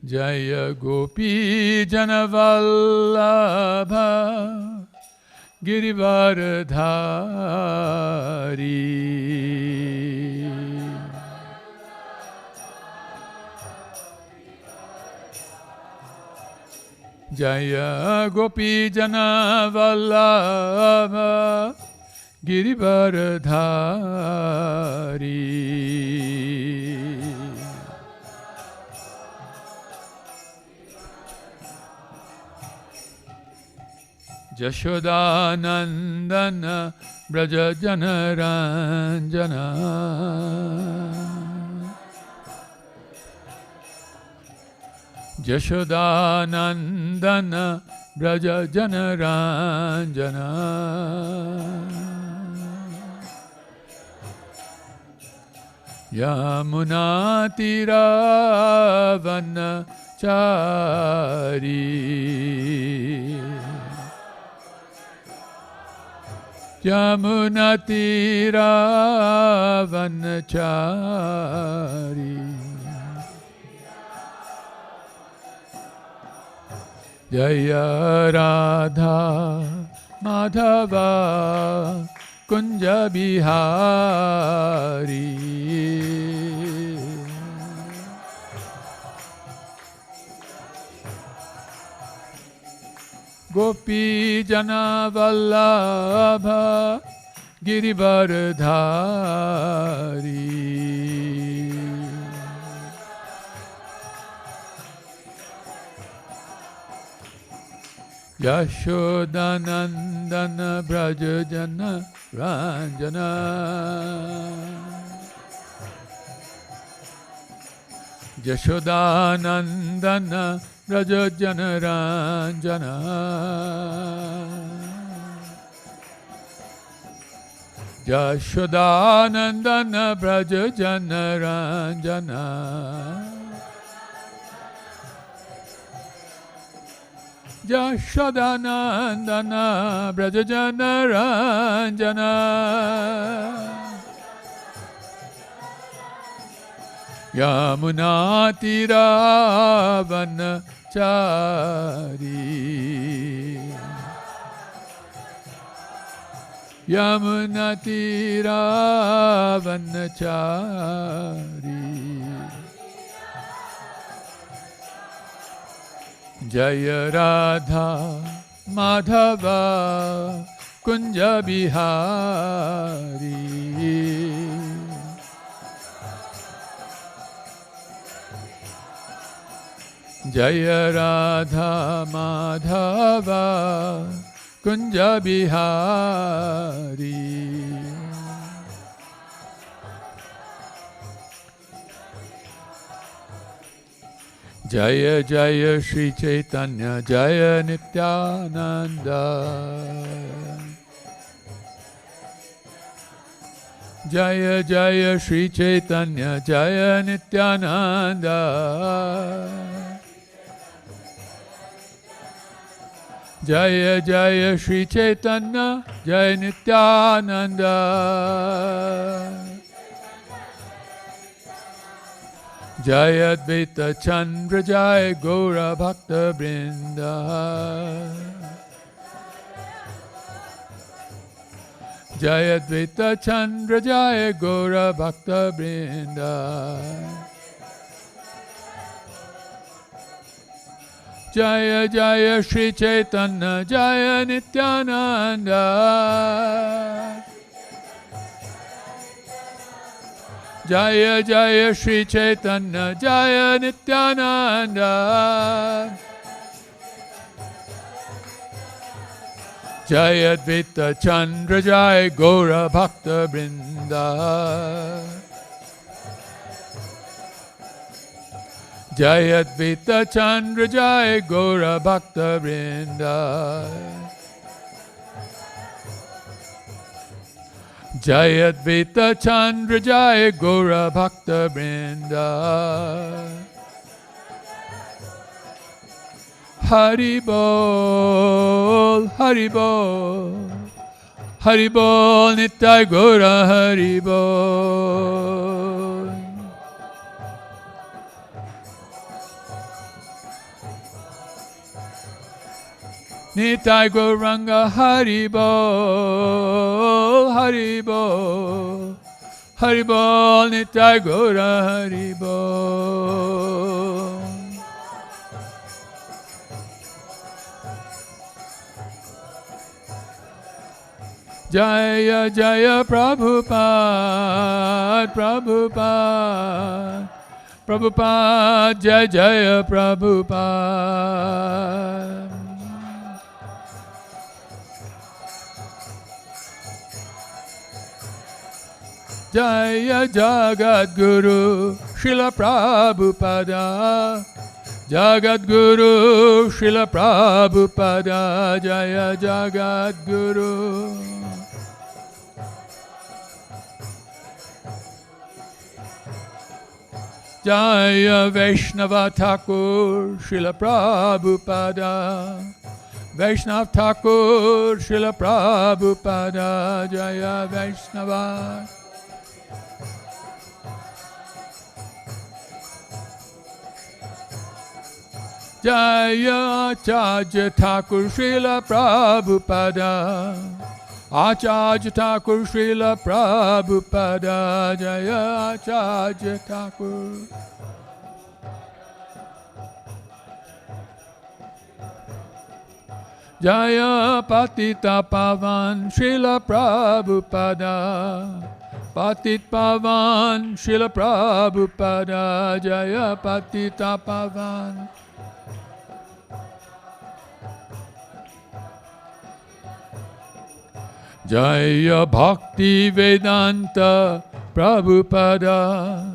Jaya Gopi Janavallabha Girivaradhari. Jaya Gopi Janavallabha Girivaradhari. Jashodanandana Braja Janaranjana. Jashodanandana Braja Janaranjana. Yamunatira Chari. Yamunatira Vanachari. Jaya Radha Madhava Kunja Bihari. Gopi Jana Vallabha Girivaradhari. Yashodanandana Braja Jana Ranjana. Yashodanandana Braja Jana Ranjana. Yashodanandana Braja Jana Ranjana. Yashodanandana Braja Jana Ranjana. Yamunatira Vanachari. Yamunatira Vanachari. Jaya Radha Madhava Kunja Bihari. Jaya Radha Madhava Kunja Bihari. Jaya Jaya Shri Chaitanya Jaya Nityananda. Jaya Jaya Shri Chaitanya Jaya Nityananda. Jaya Jaya Shri Chaitanya Jaya Nityananda. Jaya Advaita Chandra Jaya Gaura Bhakta Vrinda. Jaya Advaita Chandra Jaya Gaura Bhakta Vrinda. Jaya Jaya Shri Chaitanya Jaya Nityananda. Jaya Jaya Shri Chaitanya Jaya Nityananda. Jaya Advaita Chandra Jaya Gaura Bhakta Vrinda. Jaya Advaita Chandra Jaya Gaura Bhakta Vrinda. Jaya Advaita Chandra Jaya Gaura Bhakta Vrinda. Hari Bol, Hari Bol, Hari Bol, Nitai Gaura Hari Bol. Nitai Gauranga Haribol, Haribol, Haribol, Nitai Gaura Haribol. Jaya Jaya Prabhupada, Prabhupada, Prabhupada, Jaya Jaya Prabhupada. Jaya Jagat Guru Srila Prabhupada, Jagat Guru Srila Prabhupada, Jaya Jagat Guru. Jaya Vaishnava Thakur Srila Prabhupada, Vaishnav Thakur Srila Prabhupada, Jaya Vaishnava. Jaya Acharya Thakur Srila Prabhupada, Acharya Thakur Srila Prabhupada, Jaya Acharya Thakur. Jaya Patita Pavan Srila Prabhupada, Patit Pavan Srila Prabhupada, Jaya Patita Pavan. Jaya Bhakti Vedanta Prabhupada,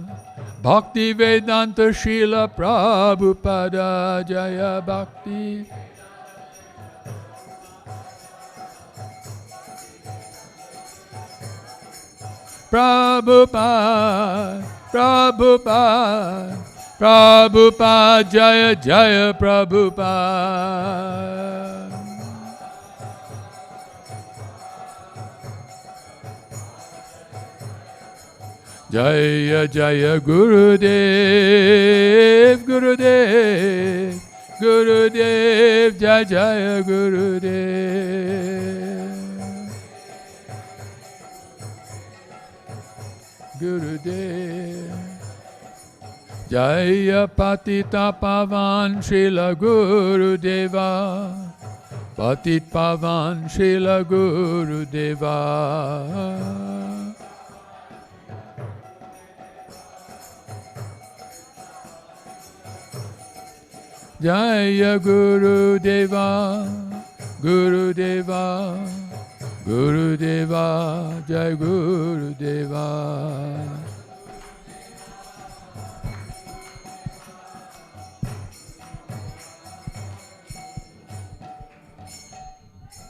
Bhakti Vedanta Srila Prabhupada, Jaya Bhakti. Prabhupada, Prabhupada, Prabhupada, Jaya Jaya Prabhupada. Jaya Jaya Gurudev, Gurudev, Gurudev, Jaya Jaya Gurudev. Gurudev. Jaya Patita Pavan Srila Gurudeva, Patit Pavan Srila Gurudeva. Jaya Gurudeva, Gurudeva, Gurudeva, Jai Gurudeva.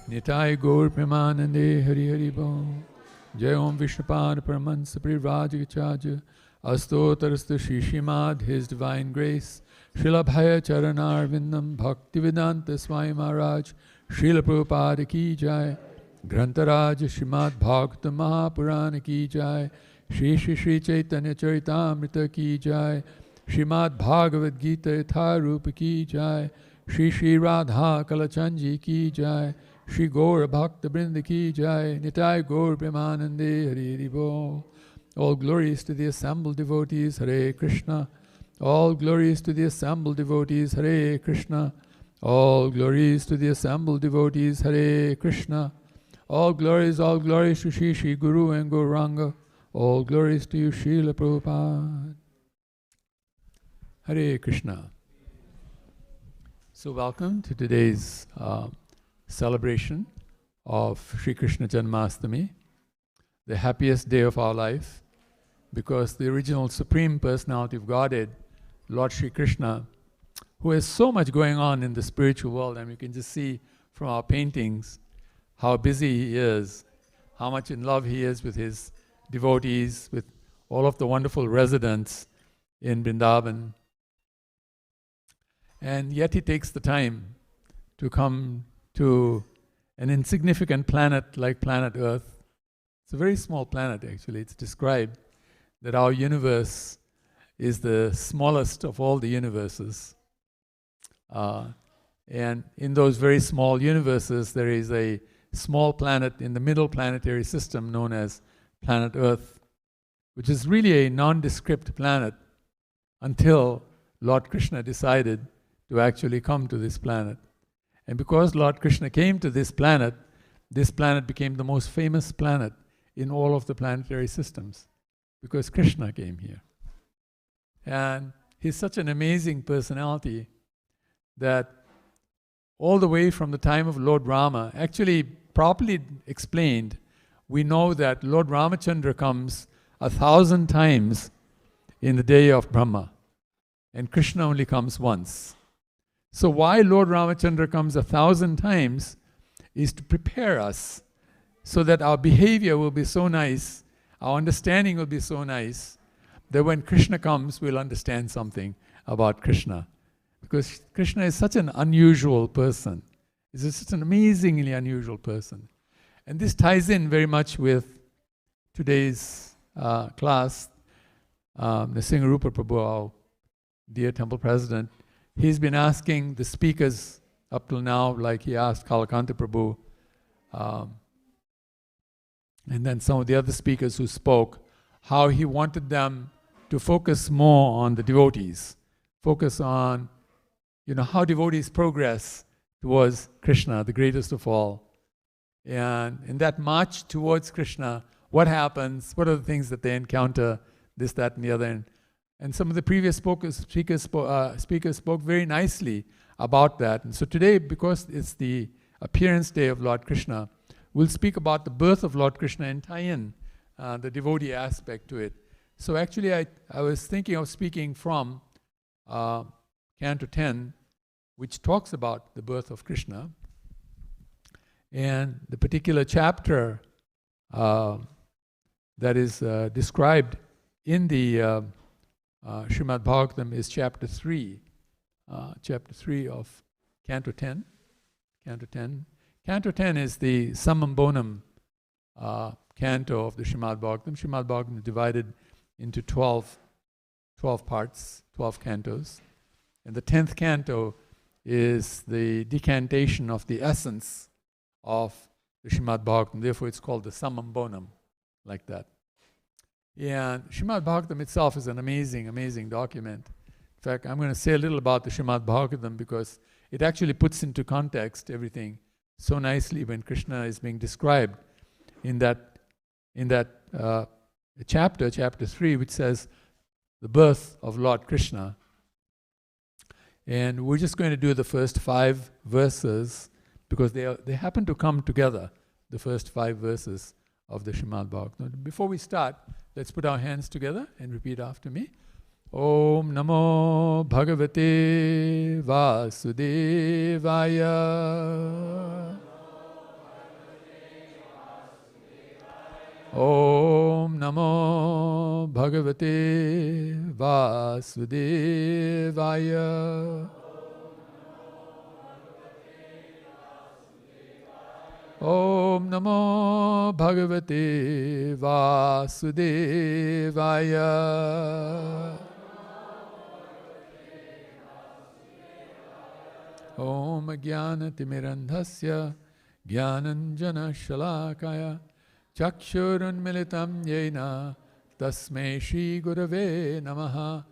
Nitai Gaur Premanande Hari Hari Bom. Jai Om Vishnupad Paramansa Privrajagacharya Astotarastu Srimad, His Divine Grace Srila Bhaya Charanar Vindam Bhaktivedanta Swami Maharaj Srila Prabhupada Ki Jai Grantaraj Srimad Bhagavatam Mahapurana Ki Jai Shri Shri Shri Chaitanya Charitamrita Ki Jai Srimad Bhagavad Gita Yatharupa Ki Jai Shri Shri Radha Kalachanji Ki Jai Shri Gaura Bhakta Brinda Ki Jai Nitai Gaur Premanande Hari Hari Bol. All glories to the assembled devotees, Hare Krishna. All glories to the assembled devotees, Hare Krishna. All glories to the assembled devotees, Hare Krishna. All glories to Shri Shri Guru and Gauranga. All glories to you, Srila Prabhupada. Hare Krishna. So welcome to today's celebration of Sri Krishna Janmastami, the happiest day of our life, because the original Supreme Personality of Godhead, Lord Shri Krishna, who has so much going on in the spiritual world, and you can just see from our paintings how busy he is, how much in love he is with his devotees, with all of the wonderful residents in Vrindavan. And yet he takes the time to come to an insignificant planet like planet Earth. It's a very small planet, actually. It's described that our universe is the smallest of all the universes. And in those very small universes, there is a small planet in the middle planetary system known as planet Earth, which is really a nondescript planet until Lord Krishna decided to actually come to this planet. And because Lord Krishna came to this planet became the most famous planet in all of the planetary systems, because Krishna came here. And he's such an amazing personality that all the way from the time of Lord Rama, actually properly explained, we know that Lord Ramachandra comes 1,000 times in the day of Brahma, and Krishna only comes once. So why Lord Ramachandra comes 1,000 times is to prepare us so that our behavior will be so nice, our understanding will be so nice, that when Krishna comes, we'll understand something about Krishna. Because Krishna is such an unusual person. He's such an amazingly unusual person. And this ties in very much with today's class. Nrsimharupa Prabhu, our dear temple president, he's been asking the speakers up till now, like he asked Kalakanta Prabhu, and then some of the other speakers who spoke, how he wanted them to focus more on the devotees, focus on how devotees progress towards Krishna, the greatest of all. And in that march towards Krishna, what happens? What are the things that they encounter? This, that, and the other. And some of the previous speakers spoke very nicely about that. And so today, because it's the appearance day of Lord Krishna, we'll speak about the birth of Lord Krishna and tie in the devotee aspect to it. So actually, I was thinking of speaking from Canto 10, which talks about the birth of Krishna. And the particular chapter that is described in the Srimad Bhagavatam is chapter 3 of Canto 10. Canto 10. Canto 10 is the summum bonum canto of the Srimad Bhagavatam. Srimad Bhagavatam is divided into 12 parts, 12 cantos. And the 10th canto is the decantation of the essence of the Srimad Bhagavatam. Therefore, it's called the summum bonum, like that. And Srimad Bhagavatam itself is an amazing, amazing document. In fact, I'm going to say a little about the Srimad Bhagavatam because it actually puts into context everything so nicely when Krishna is being described in that chapter 3, which says the birth of Lord Krishna. And we're just going to do the first 5 verses because they happen to come together, the first 5 verses of the Srimad Bhagavatam. Before we start, let's put our hands together and repeat after me. Om Namo Bhagavate Vasudevaya. Om Namo Bhagavate Vasudevaya. Om Namo Bhagavate Vasudevaya. Om Jnanatimirandhasya Jnananjana Shalakaya Chakshurunmilitam Yena Tasmai Shri Gurave Namaha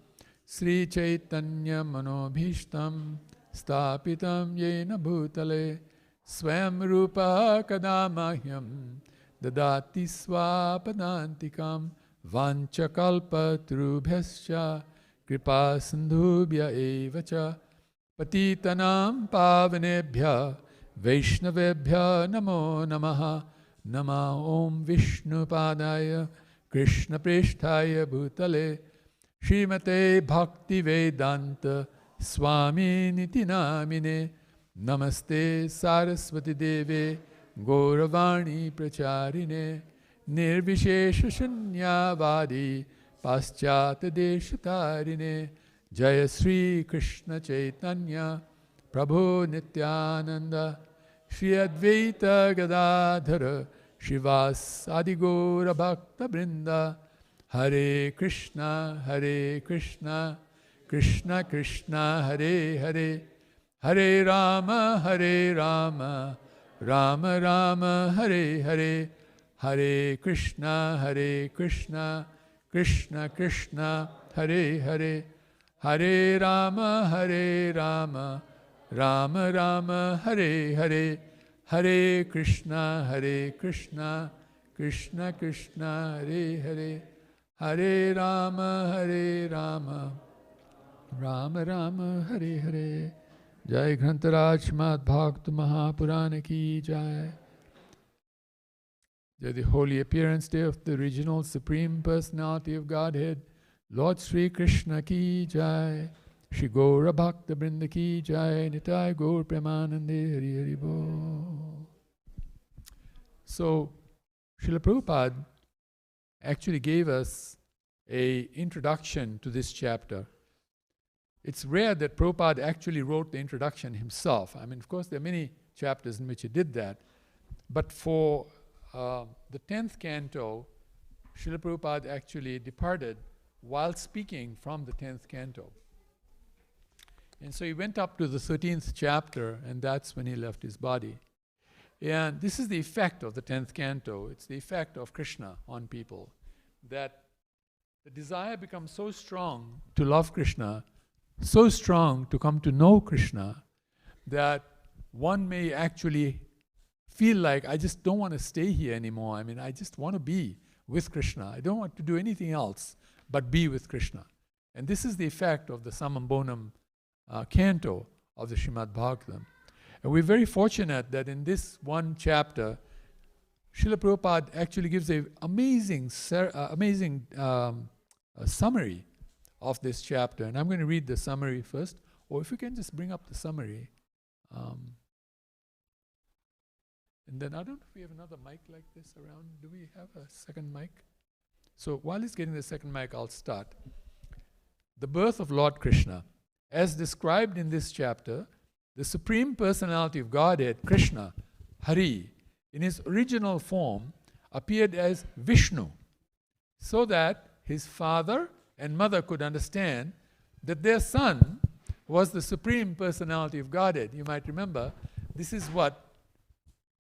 Sri Chaitanya Manobhishtam Stapitam Yena Bhutale Swam Rupa Kadamahyam Dadati Swapadantikam Vanchakalpa Trubhyascha Kripa Sindhubhya Evacha Patitanam Pavanebhya Vaishnavebhya Namo Namaha Nama Om Vishnu Padaya Krishna Presthaya Bhutale Srimate Bhakti Vedanta Swami Niti Namine Namaste Saraswati Deve Gauravani Pracharine Nirvishesha Shunyavadi Paschata Deshatarine Jaya Sri Krishna Chaitanya Prabhu Nityananda Shri Advaita Gadadhara Shivas Adigora Bhakta Brinda Hare Krishna Krishna Krishna Hare Hare Hare Rama, Hare Rama, Rama Rama, Hare Hare, Hare Krishna, Krishna Krishna, Hare Hare, Hare Rama, Rama Rama, Hare Hare, Hare Krishna, Krishna Krishna, Hare Hare, Hare Rama, Rama Rama, Hare Hare. Jai Grantaraj Srimad Bhagavatam Mahapurana ki Jai. Jai the holy appearance day of the original Supreme Personality of Godhead, Lord Sri Krishna ki Jai. Shri Gaura Bhakta Vrinda ki Jai. Nitai Gaur Premanande Hari Hari Bo. So, Srila Prabhupada actually gave us an introduction to this chapter. It's rare that Prabhupada actually wrote the introduction himself. I mean, of course, there are many chapters in which he did that. But for the 10th canto, Srila Prabhupada actually departed while speaking from the 10th canto. And so he went up to the 13th chapter, and that's when he left his body. And this is the effect of the 10th canto. It's the effect of Krishna on people, that the desire becomes so strong to love Krishna, so strong to come to know Krishna, that one may actually feel like, I just don't want to stay here anymore. I mean, I just want to be with Krishna. I don't want to do anything else but be with Krishna. And this is the effect of the Samambonam canto of the Srimad Bhagavatam. And we're very fortunate that in this one chapter, Srila Prabhupada actually gives an amazing summary of this chapter. And I'm going to read the summary first. Or if you can just bring up the summary. And then I don't know if we have another mic like this around. Do we have a second mic? So while he's getting the second mic, I'll start. The birth of Lord Krishna. As described in this chapter, the Supreme Personality of Godhead, Krishna, Hari, in his original form, appeared as Vishnu, so that his father and mother could understand that their son was the Supreme Personality of Godhead. You might remember, this is what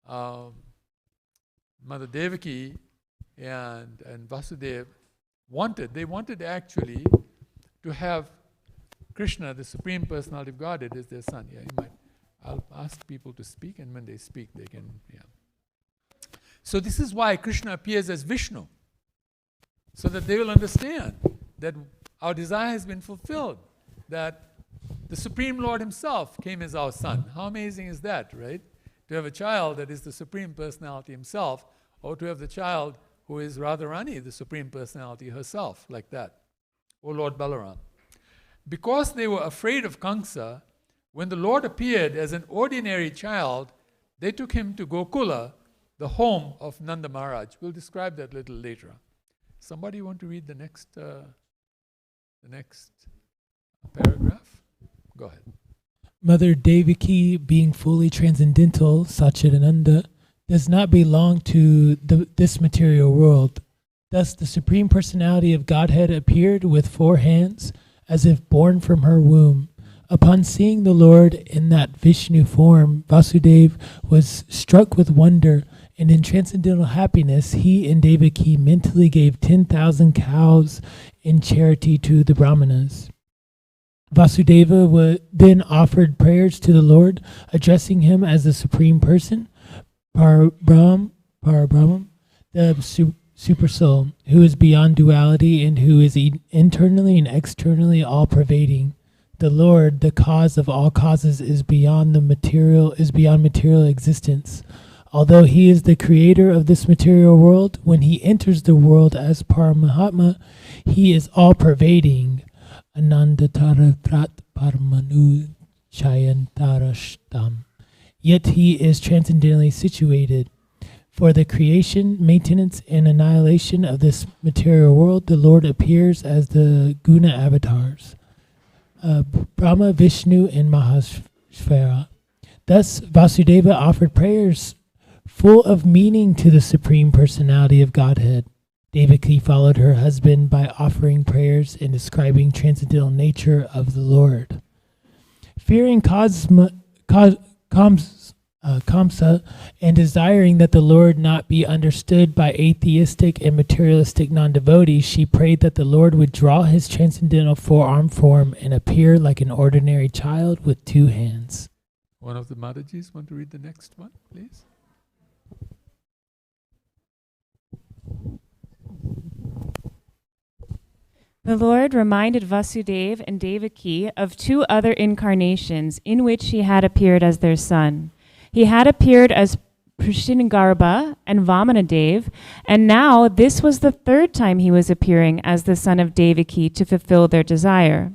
Mother Devaki and Vasudeva wanted. They wanted actually to have Krishna, the Supreme Personality of Godhead, as their son. Yeah, you might. I'll ask people to speak, and when they speak, they can. Yeah. So this is why Krishna appears as Vishnu, so that they will understand that our desire has been fulfilled, that the Supreme Lord himself came as our son. How amazing is that, right? To have a child that is the Supreme Personality himself, or to have the child who is Radharani, the Supreme Personality herself, like that, or Lord Balaram. Because they were afraid of Kamsa, when the Lord appeared as an ordinary child, they took him to Gokula, the home of Nanda Maharaj. We'll describe that a little later. Somebody want to read the next paragraph? Go ahead. Mother Devaki, being fully transcendental, Satchidananda, does not belong to this material world. Thus, the Supreme Personality of Godhead appeared with 4 hands, as if born from her womb. Upon seeing the Lord in that Vishnu form, Vasudeva was struck with wonder, and in transcendental happiness, he and Devaki mentally gave 10,000 cows in charity to the Brahmanas. Vasudeva then offered prayers to the Lord, addressing him as the Supreme Person, Parabrahman, the Super Soul, who is beyond duality and who is internally and externally all-pervading. The Lord, the cause of all causes, is beyond material existence. Although he is the creator of this material world, when he enters the world as Paramahatma, he is all-pervading. Anandatara Parmanu Chayantarashtam. Yet he is transcendently situated. For the creation, maintenance, and annihilation of this material world, the Lord appears as the Guna avatars, Brahma, Vishnu, and Maheshvara. Thus, Vasudeva offered prayers full of meaning to the Supreme Personality of Godhead. Devaki followed her husband by offering prayers and describing transcendental nature of the Lord. Fearing Kamsa and desiring that the Lord not be understood by atheistic and materialistic non-devotees, she prayed that the Lord would draw his transcendental four-arm form and appear like an ordinary child with two hands. One of the Madajis want to read the next one, please? The Lord reminded Vasudeva and Devaki of two other incarnations in which he had appeared as their son. He had appeared as Prishinagarbha and Vamanadev, and now this was the third time he was appearing as the son of Devaki to fulfill their desire.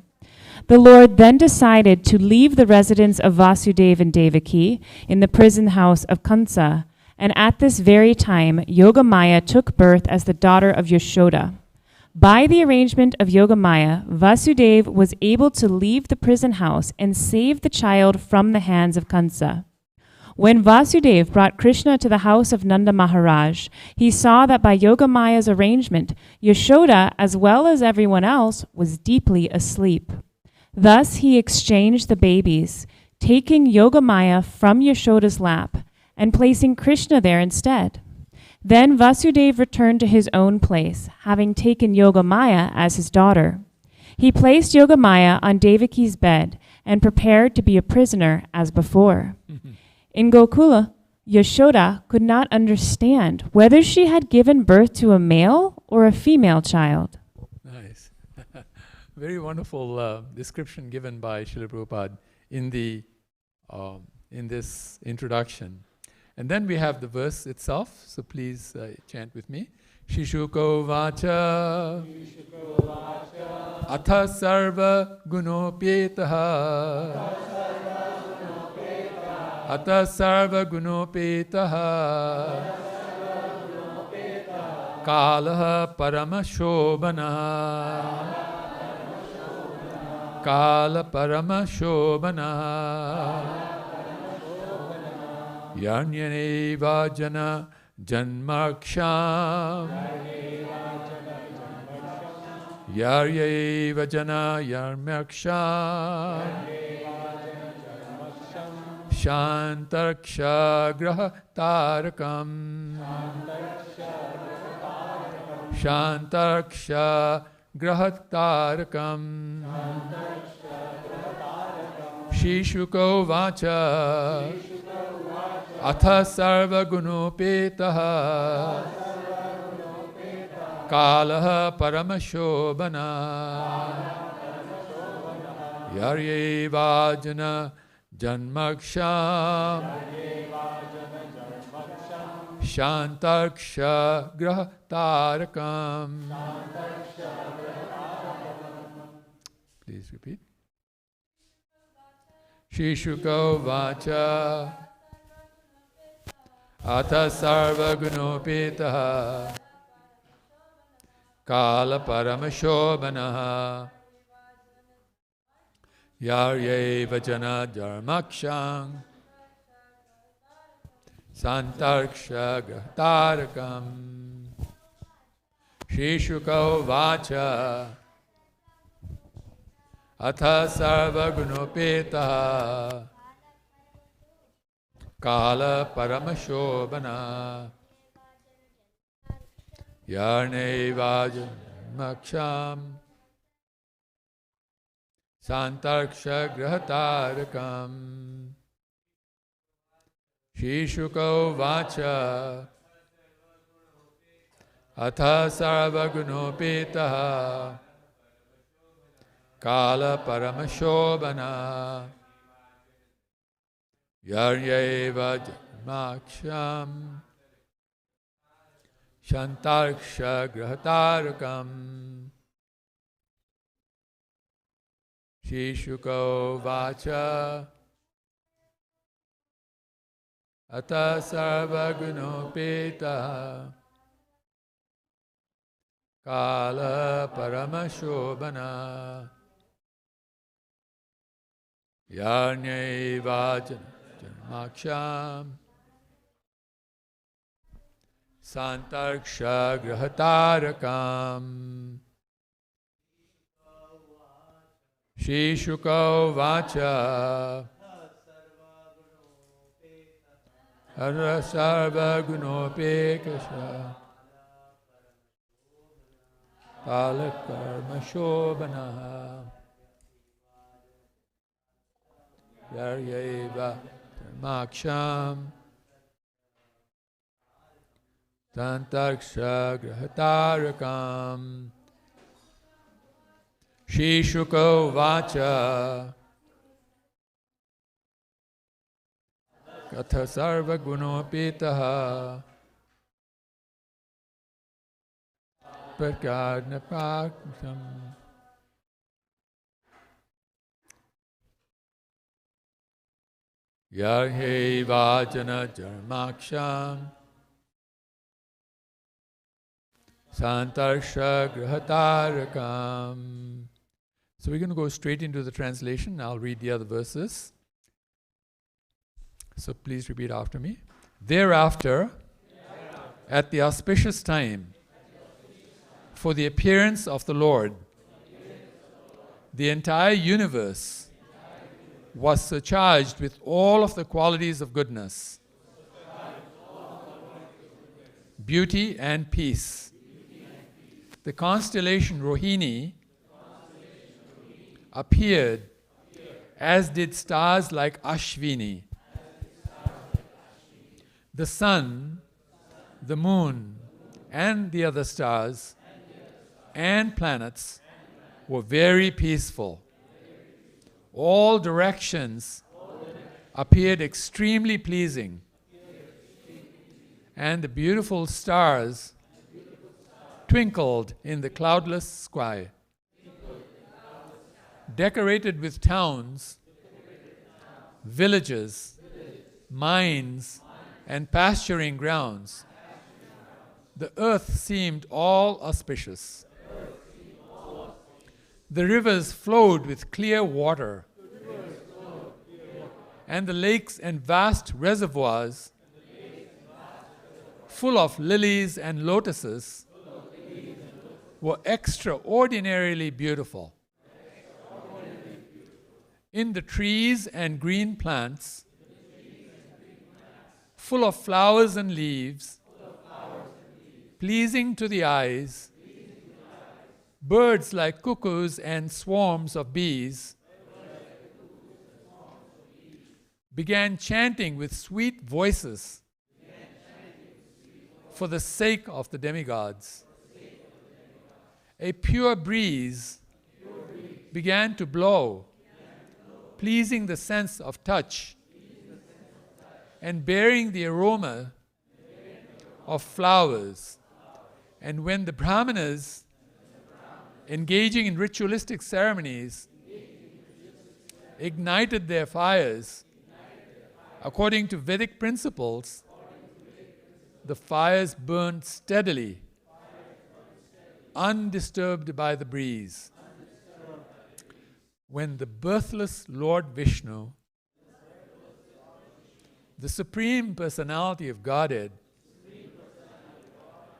The Lord then decided to leave the residence of Vasudeva and Devaki in the prison house of Kansa, and at this very time Yogamaya took birth as the daughter of Yashoda. By the arrangement of Yogamaya, Vasudeva was able to leave the prison house and save the child from the hands of Kansa. When Vasudeva brought Krishna to the house of Nanda Maharaj, he saw that by Yogamaya's arrangement, Yashoda, as well as everyone else, was deeply asleep. Thus he exchanged the babies, taking Yogamaya from Yashoda's lap and placing Krishna there instead. Then Vasudeva returned to his own place, having taken Yogamaya as his daughter. He placed Yogamaya on Devaki's bed and prepared to be a prisoner as before. In Gokula, Yashoda could not understand whether she had given birth to a male or a female child. Nice. Very wonderful description given by Srila Prabhupada in this introduction. And then we have the verse itself, so please chant with me. Shishuko vacha atha sarva gunopetaha atha sarva gunopetaha kalaha paramashobhanaha kala paramashobhanaha Yarnyaneva jana janmaksham Yaryeva jana yarmaksham Shantarksha graha tarakam Shantarksha graha tarakam Shishuko vacha Atha sarva gunopetaha Kalaha paramashobhana Yaryeva jana janmaksham Shantarksha graha tarakam. Please repeat. Shishuko vacha Atha sarva gunopetaha Kala paramashobhanaha Yaryeva jana dharmakshang Santarksha grahtarakam Shishuko vacha Atha sarva gunopetaha Kala paramashobhana Yarneva janmaksham Santarksha grahatarakam Shishuko vacha Atha sarva gunopetaha Kala paramashobhana Yaryeva janmaksham Shantarksha grahatarakam Shishuko vacha Ata sarva gunopetaha Kala paramashobhana Yarnyeva janmaksham Santarksha grahatarakam Shri Shuka Vacha Hara Sarva Gunopekasha Palakarma Shobhanaha Yaryaiva Maksham Tantarksha Grahatarakam Shri Shuka Vacha Katha Sarva Gunopetaha Prakadna Paksham Yarhe Vajana Jarmaksham Santarsha Grahatarakam. So we're going to go straight into the translation. I'll read the other verses. So please repeat after me. Thereafter, at the auspicious time, for the appearance of the Lord, the entire universe was surcharged with all of the qualities of goodness, beauty and peace. The constellation Rohini appeared, as did stars like Ashvini. The sun, the moon, and the other stars and planets were very peaceful. All directions appeared extremely pleasing, and the beautiful stars twinkled in the cloudless sky. Decorated with towns, villages, mines, and pasturing grounds, the earth seemed all auspicious. The rivers flowed with clear water, and the lakes and vast reservoirs, full of lilies and lotuses, were extraordinarily beautiful. In the trees and green plants, full of flowers and leaves, pleasing to the eyes, birds like cuckoos and swarms of bees began chanting with sweet voices for the sake of the demigods. A pure breeze began to blow, pleasing the sense of touch and bearing the aroma of flowers. And when the Brahmanas, engaging in ritualistic ceremonies, ignited their fires according to Vedic principles, the fires burned steadily, undisturbed by the breeze. When the birthless Lord Vishnu, the Supreme Personality of Godhead,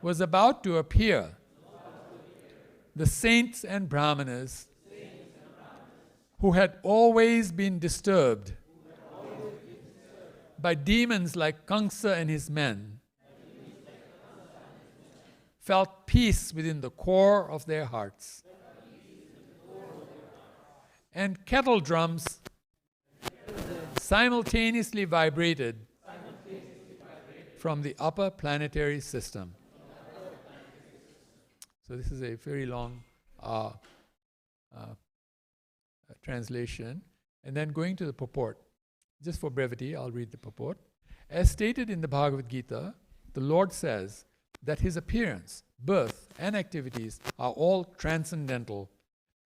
was about to appear, the saints and Brahmanas, who had always been disturbed by demons like Kamsa and his men, felt peace within the core of their hearts. And kettle drums simultaneously vibrated from the upper planetary system. So this is a very long translation. And then going to the purport. Just for brevity, I'll read the purport. As stated in the Bhagavad Gita, the Lord says that his appearance, birth, and activities are all transcendental,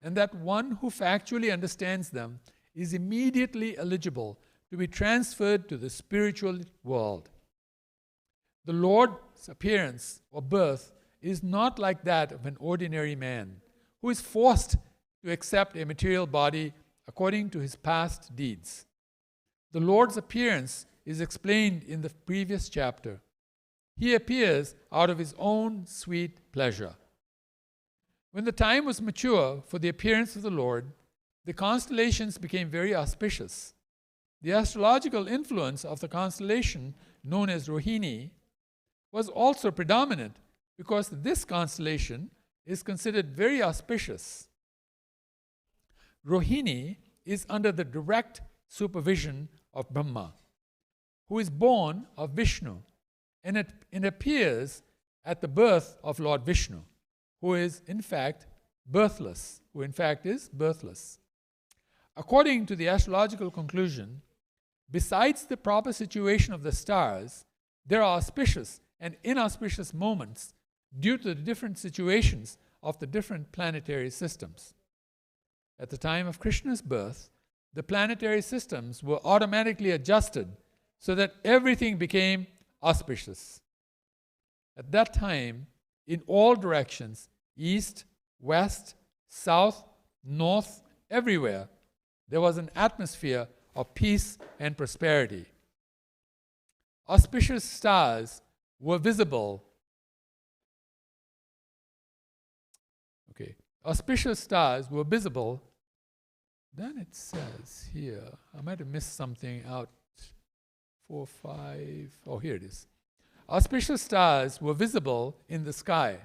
and that one who factually understands them is immediately eligible to be transferred to the spiritual world. The Lord's appearance or birth is not like that of an ordinary man who is forced to accept a material body according to his past deeds. The Lord's appearance is explained in the previous chapter. He appears out of his own sweet pleasure. When the time was mature for the appearance of the Lord, the constellations became very auspicious. The astrological influence of the constellation known as Rohini was also predominant because this constellation is considered very auspicious. Rohini is under the direct supervision of Brahma, who is born of Vishnu, and it appears at the birth of Lord Vishnu, who is in fact birthless. According to the astrological conclusion, besides the proper situation of the stars, there are auspicious and inauspicious moments due to the different situations of the different planetary systems. At the time of Krishna's birth, the planetary systems were automatically adjusted so that everything became auspicious. At that time, in all directions, east, west, south, north, everywhere, there was an atmosphere of peace and prosperity. Auspicious stars were visible. Auspicious stars were visible. Then it says here, I might have missed something out. 4, 5. Oh, here it is. Auspicious stars were visible in the sky,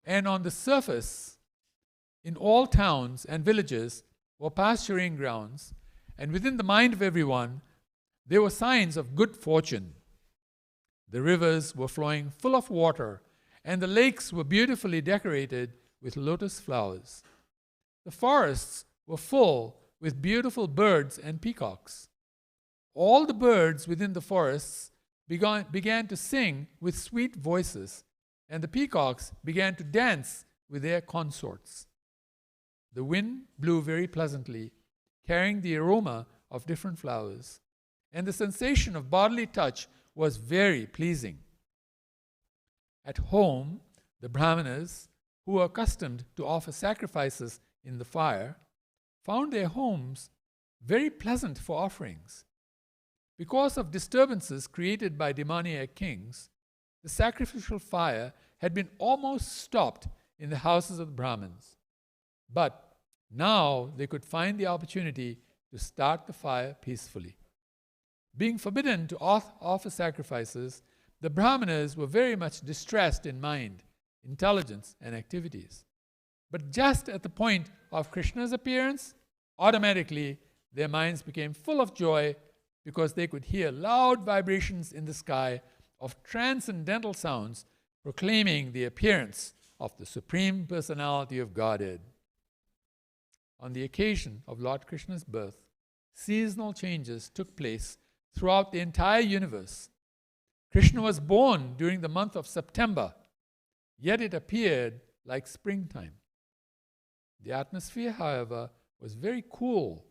and on the surface, in all towns and villages were pasturing grounds, and within the mind of everyone, there were signs of good fortune. The rivers were flowing full of water, and the lakes were beautifully decorated with lotus flowers. The forests were full with beautiful birds and peacocks. All the birds within the forests began to sing with sweet voices, and the peacocks began to dance with their consorts. The wind blew very pleasantly, carrying the aroma of different flowers, and the sensation of bodily touch was very pleasing. At home, the Brahmanas, who were accustomed to offer sacrifices in the fire, found their homes very pleasant for offerings. Because of disturbances created by demoniac kings, the sacrificial fire had been almost stopped in the houses of the Brahmins. But now they could find the opportunity to start the fire peacefully. Being forbidden to offer sacrifices, the Brahmanas were very much distressed in mind, intelligence, and activities. But just at the point of Krishna's appearance, automatically their minds became full of joy because they could hear loud vibrations in the sky of transcendental sounds proclaiming the appearance of the Supreme Personality of Godhead. On the occasion of Lord Krishna's birth, seasonal changes took place throughout the entire universe. Krishna was born during the month of September, yet it appeared like springtime. The atmosphere, however, was very cool,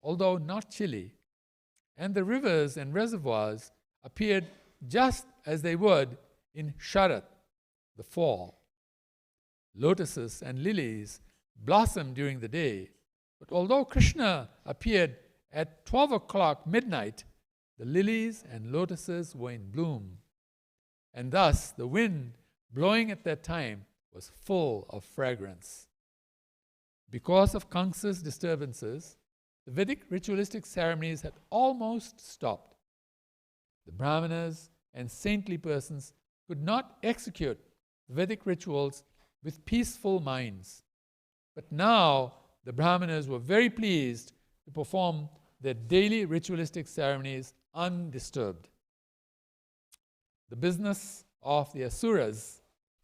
although not chilly, and the rivers and reservoirs appeared just as they would in Sharat, the fall. Lotuses and lilies blossomed during the day, but although Krishna appeared at 12 o'clock midnight, the lilies and lotuses were in bloom, and thus the wind blowing at that time was full of fragrance. Because of Kamsa's disturbances, the Vedic ritualistic ceremonies had almost stopped. The Brahmanas and saintly persons could not execute Vedic rituals with peaceful minds. But now the Brahmanas were very pleased to perform their daily ritualistic ceremonies undisturbed. The business of the Asuras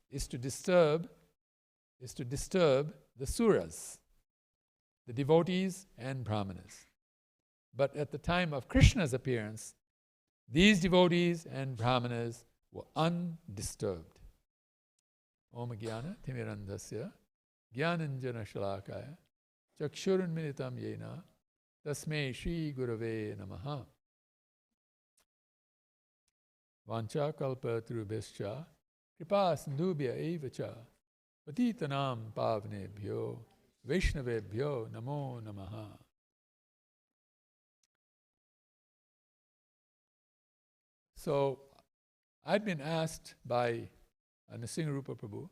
is to disturb the Suras, the devotees and Brahmanas. But at the time of Krishna's appearance, these devotees and Brahmanas were undisturbed. Om Jnana Timirandhasya Jnananjana Shalakaya Chakshurunmilitam Yena Tasmai Shri Gurave Namaha. Vancha kalpa trubhescha kripa sindhubhya evacha patitanam pavnebhyo Vaishnavebhyo Namo Namaha. So, I'd been asked by Nrsimharupa Prabhu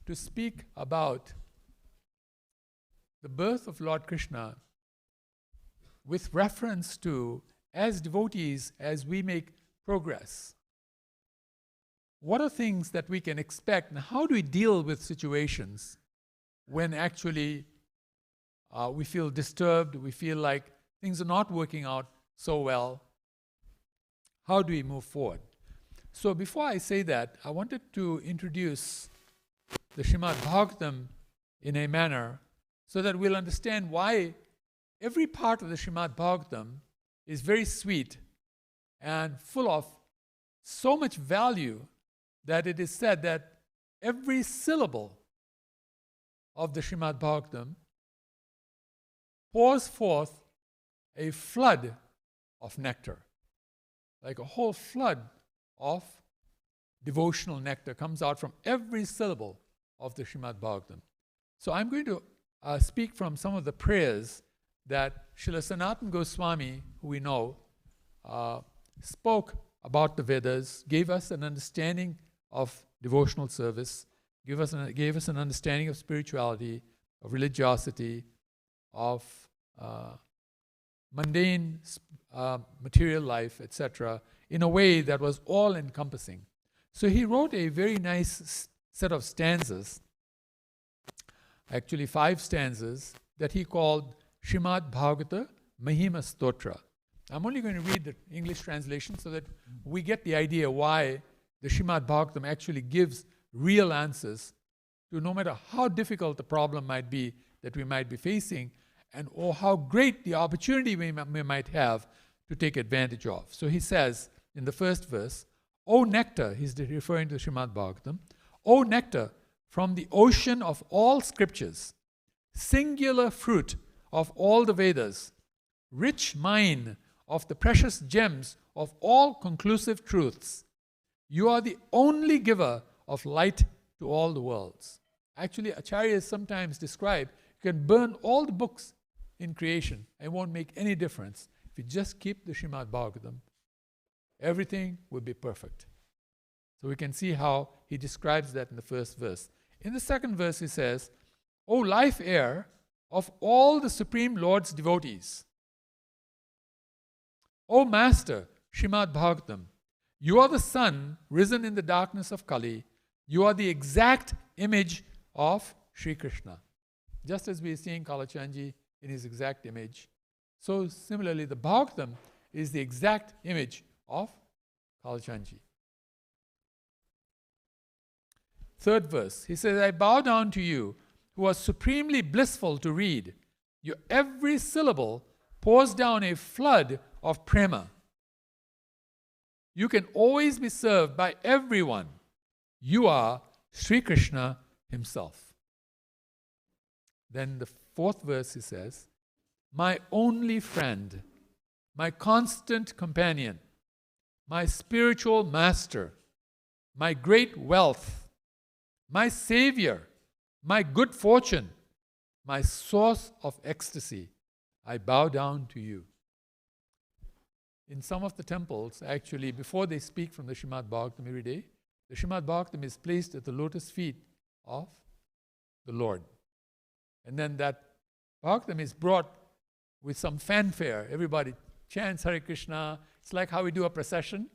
to speak about the birth of Lord Krishna with reference to, as devotees, as we make progress, what are things that we can expect, and how do we deal with situations when actually we feel disturbed, we feel like things are not working out so well? How do we move forward? So before I say that, I wanted to introduce the Srimad Bhagavatam in a manner so that we'll understand why every part of the Srimad Bhagavatam is very sweet and full of so much value that it is said that every syllable of the Srimad Bhagavatam pours forth a flood of nectar. Like a whole flood of devotional nectar comes out from every syllable of the Srimad Bhagavatam. So I'm going to speak from some of the prayers that Srila Sanatana Goswami, who we know, spoke about the Vedas, gave us an understanding of devotional service, gave us an understanding of spirituality, of religiosity, of mundane material life, etc., in a way that was all-encompassing. So he wrote a very nice set of stanzas, actually 5 stanzas, that he called Srimad Bhagavata Mahima Stotra. I'm only going to read the English translation so that we get the idea why the Srimad Bhagavatam actually gives real answers to no matter how difficult the problem might be that we might be facing, and or how great the opportunity we might have to take advantage of. So he says in the first verse, O nectar, he's referring to Srimad Bhagavatam, O nectar from the ocean of all scriptures, singular fruit of all the Vedas, rich mine of the precious gems of all conclusive truths, you are the only giver of light to all the worlds. Actually, acharyas sometimes describe you can burn all the books in creation, it won't make any difference. If you just keep the Srimad Bhagavatam, everything will be perfect. So we can see how he describes that in the first verse. In the second verse he says, O life air of all the Supreme Lord's devotees, O Master, Srimad Bhagavatam, you are the sun risen in the darkness of Kali. You are the exact image of Sri Krishna. Just as we are seeing Kalachandji in his exact image, so similarly the Bhagavatam is the exact image of Kalachandji. Third verse, he says, I bow down to you, who are supremely blissful to read. Your every syllable pours down a flood of prema. You can always be served by everyone. You are Sri Krishna himself. Then the fourth verse he says, my only friend, my constant companion, my spiritual master, my great wealth, my savior, my good fortune, my source of ecstasy, I bow down to you. In some of the temples, actually, before they speak from the Srimad Bhagavatam every day, the Srimad Bhagavatam is placed at the lotus feet of the Lord. And then that Bhagavatam is brought with some fanfare. Everybody chants Hare Krishna. It's like how we do a procession.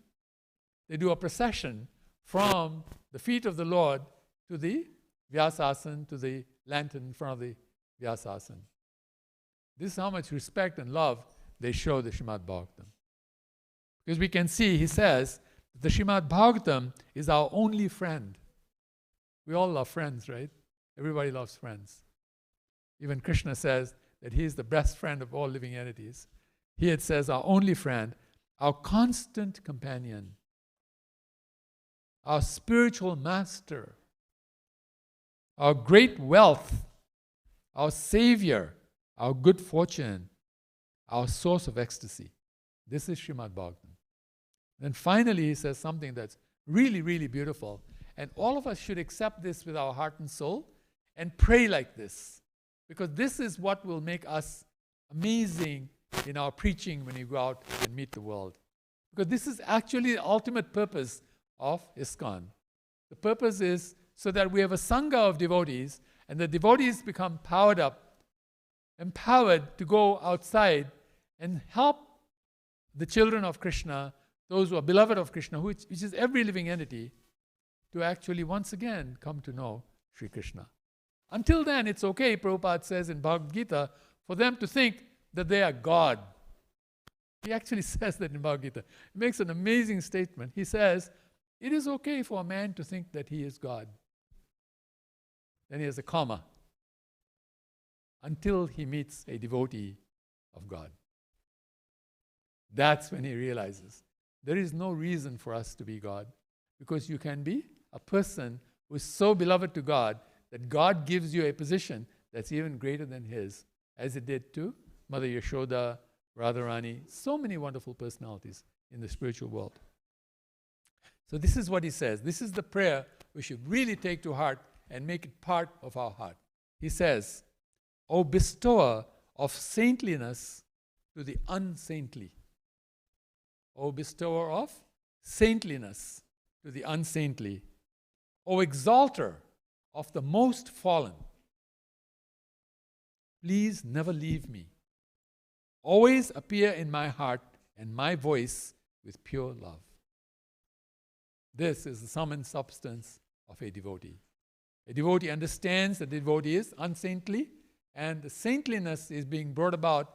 They do a procession from the feet of the Lord to the Vyasasan, to the lantern in front of the Vyasasan. This is how much respect and love they show the Srimad Bhagavatam. Because we can see, he says, the Srimad Bhagavatam is our only friend. We all love friends, right? Everybody loves friends. Even Krishna says that he is the best friend of all living entities. Here it says our only friend, our constant companion, our spiritual master, our great wealth, our savior, our good fortune, our source of ecstasy. This is Srimad Bhagavatam. Then finally he says something that's really, really beautiful. And all of us should accept this with our heart and soul and pray like this. Because this is what will make us amazing in our preaching when we go out and meet the world. Because this is actually the ultimate purpose of ISKCON. The purpose is so that we have a sangha of devotees, and the devotees become powered up empowered to go outside and help the children of Krishna, those who are beloved of Krishna, which is every living entity, to actually once again come to know Sri Krishna. Until then, it's okay, Prabhupada says in Bhagavad Gita, for them to think that they are God. He actually says that in Bhagavad Gita. He makes an amazing statement. He says, it is okay for a man to think that he is God. Then he has a comma. Until he meets a devotee of God. That's when he realizes there is no reason for us to be God, because you can be a person who is so beloved to God that God gives you a position that's even greater than his, as it did to Mother Yashoda, Radharani, so many wonderful personalities in the spiritual world. So this is what he says. This is the prayer we should really take to heart and make it part of our heart. He says, O bestower of saintliness to the unsaintly. O bestower of saintliness to the unsaintly. O exalter of the most fallen. Please never leave me. Always appear in my heart and my voice with pure love. This is the sum and substance of a devotee. A devotee understands that the devotee is unsaintly, and the saintliness is being brought about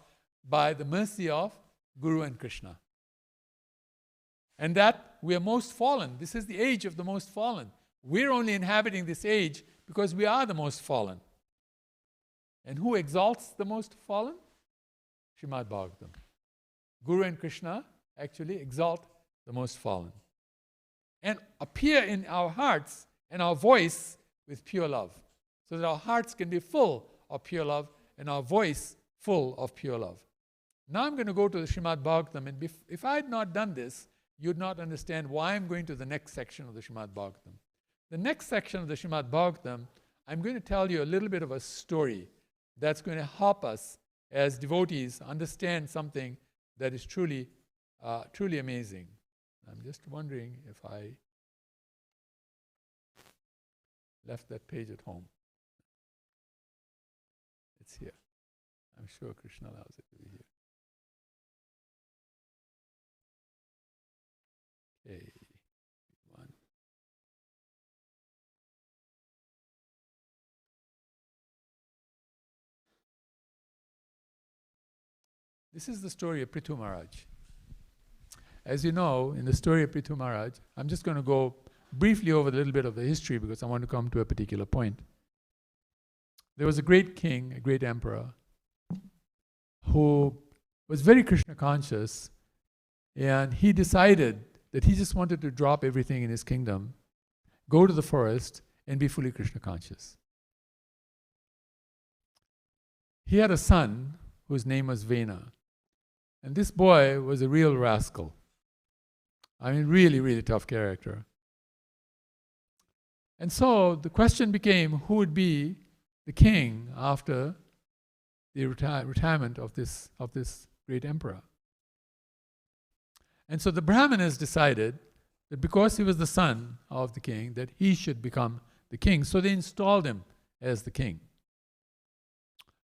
by the mercy of Guru and Krishna. And that we are most fallen. This is the age of the most fallen. We're only inhabiting this age because we are the most fallen. And who exalts the most fallen? Srimad Bhagavatam. Guru and Krishna actually exalt the most fallen. And appear in our hearts and our voice with pure love. So that our hearts can be full of pure love and our voice full of pure love. Now I'm going to go to the Srimad Bhagavatam, and if I had not done this, you'd not understand why I'm going to the next section of the Srimad Bhagavatam. The next section of the Srimad Bhagavatam, I'm going to tell you a little bit of a story that's going to help us as devotees understand something that is truly amazing. I'm just wondering if I left that page at home. It's here. I'm sure Krishna allows it to be here. Okay, one. This is the story of Prithu Maharaj. As you know, in the story of Prithu Maharaj, I'm just going to go briefly over a little bit of the history because I want to come to a particular point. There was a great king, a great emperor, who was very Krishna conscious, and he decided that he just wanted to drop everything in his kingdom, go to the forest, and be fully Krishna conscious. He had a son whose name was Vena, and this boy was a real rascal. I mean, really, really tough character. And so the question became, who would be the king after the retirement of this great emperor? And so the Brahmanas decided that because he was the son of the king, that he should become the king. So they installed him as the king.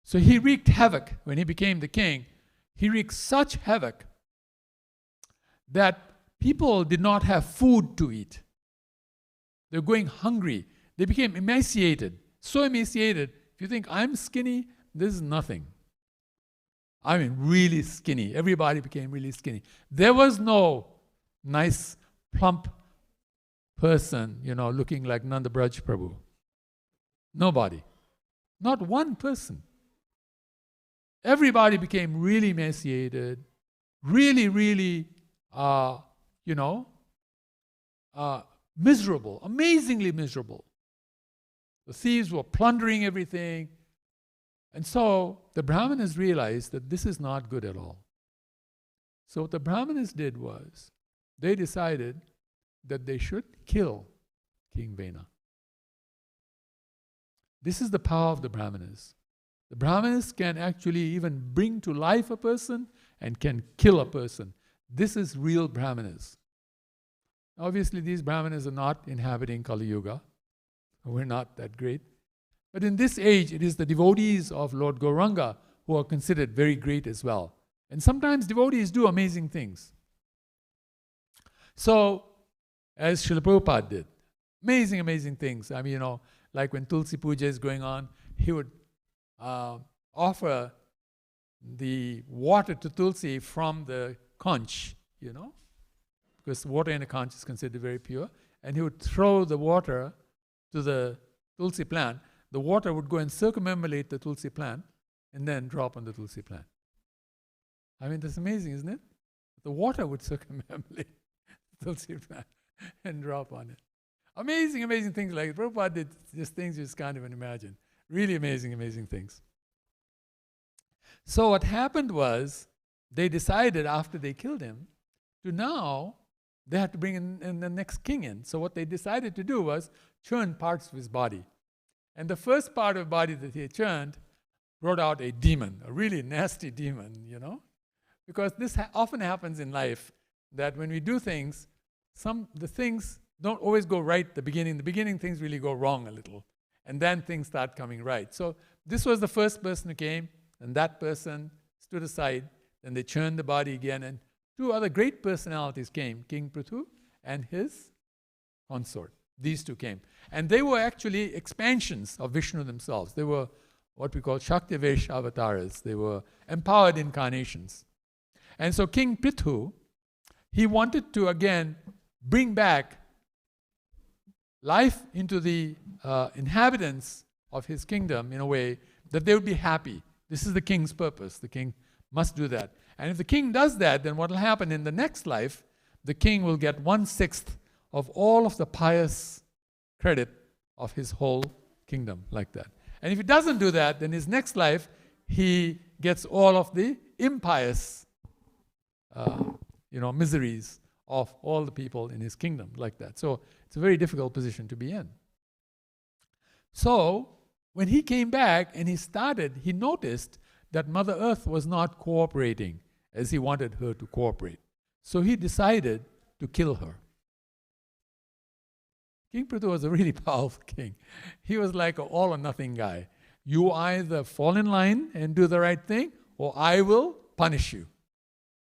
So he wreaked havoc when he became the king. He wreaked such havoc that people did not have food to eat. They were going hungry. They became emaciated. So emaciated, if you think I'm skinny, this is nothing. I mean, really skinny. Everybody became really skinny. There was no nice, plump person, looking like Nanda Braj Prabhu. Nobody. Not one person. Everybody became really emaciated, really, miserable, amazingly miserable. The thieves were plundering everything. And so the Brahmanas realized that this is not good at all. So what the Brahmanas did was, they decided that they should kill King Vena. This is the power of the Brahmanas. The Brahmanas can actually even bring to life a person and can kill a person. This is real Brahmanas. Obviously, these Brahmanas are not inhabiting Kali Yuga. We're not that great. But in this age, it is the devotees of Lord Gauranga who are considered very great as well. And sometimes devotees do amazing things. So, as Srila Prabhupada did, amazing, amazing things. I mean, like when Tulsi Puja is going on, he would offer the water to Tulsi from the conch, because water in a conch is considered very pure. And he would throw the water to the Tulsi plant. The water would go and circumambulate the Tulsi plant and then drop on the Tulsi plant. I mean, that's amazing, isn't it? The water would circumambulate the Tulsi plant and drop on it. Amazing, amazing things like it. Prabhupada did just things you just can't even imagine. Really amazing, amazing things. So what happened was, they decided after they killed him, they had to bring in the next king in. So what they decided to do was churn parts of his body. And the first part of the body that he churned brought out a demon, a really nasty demon, Because this often happens in life, that when we do things, the things don't always go right at the beginning. The beginning things really go wrong a little. And then things start coming right. So this was the first person who came, and that person stood aside. Then they churned the body again, and two other great personalities came, King Prithu and his consort. These two came. And they were actually expansions of Vishnu themselves. They were what we call Shaktivesh avatars. They were empowered incarnations. And so King Prithu, he wanted to again bring back life into the inhabitants of his kingdom in a way that they would be happy. This is the king's purpose. The king must do that. And if the king does that, then what will happen in the next life, the king will get 1/6 of all of the pious credit of his whole kingdom, like that. And if he doesn't do that, then his next life, he gets all of the impious miseries of all the people in his kingdom, like that. So it's a very difficult position to be in. So when he came back and he noticed that Mother Earth was not cooperating as he wanted her to cooperate. So he decided to kill her. King Prithu was a really powerful king. He was like an all or nothing guy. You either fall in line and do the right thing, or I will punish you.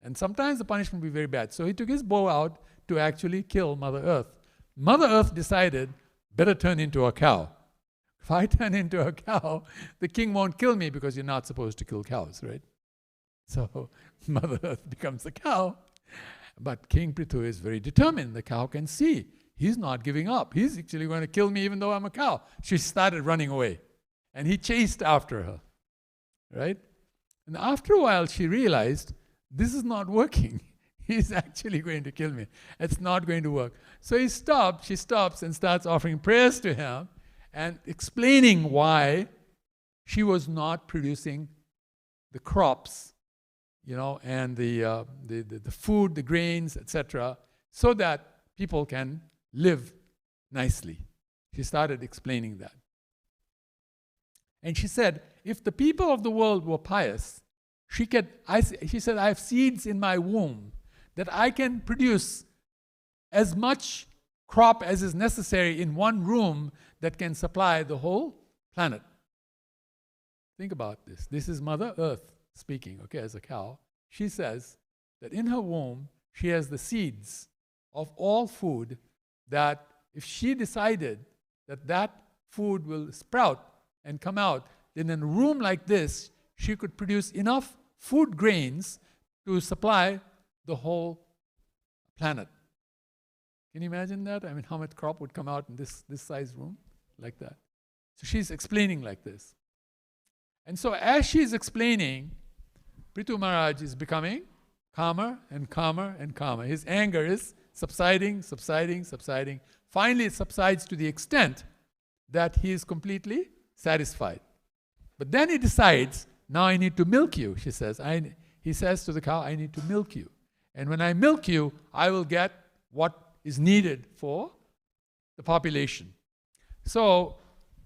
And sometimes the punishment will be very bad. So he took his bow out to actually kill Mother Earth. Mother Earth decided, better turn into a cow. If I turn into a cow, the king won't kill me because you're not supposed to kill cows, right? So Mother Earth becomes the cow. But King Prithu is very determined. The cow can see. He's not giving up. He's actually going to kill me even though I'm a cow. She started running away. And he chased after her, right? And after a while, she realized, this is not working. He's actually going to kill me. It's not going to work. So she stops and starts offering prayers to him and explaining why she was not producing the crops, and the food, the grains, etc., so that people can live nicely. She started explaining that. And she said, if the people of the world were pious, she said, I have seeds in my womb that I can produce as much crop as is necessary in one room that can supply the whole planet. Think about this. This is Mother Earth speaking, as a cow. She says that in her womb, she has the seeds of all food that if she decided that food will sprout and come out, then in a room like this, she could produce enough food grains to supply the whole planet. Can you imagine that? I mean, how much crop would come out in this size room like that? So she's explaining like this. And so as she's explaining, Prithu Maharaj is becoming calmer and calmer and calmer. His anger is subsiding. Finally, it subsides to the extent that he is completely satisfied. But then he decides, now I need to milk you, she says. He says to the cow, I need to milk you. And when I milk you, I will get what is needed for the population. So,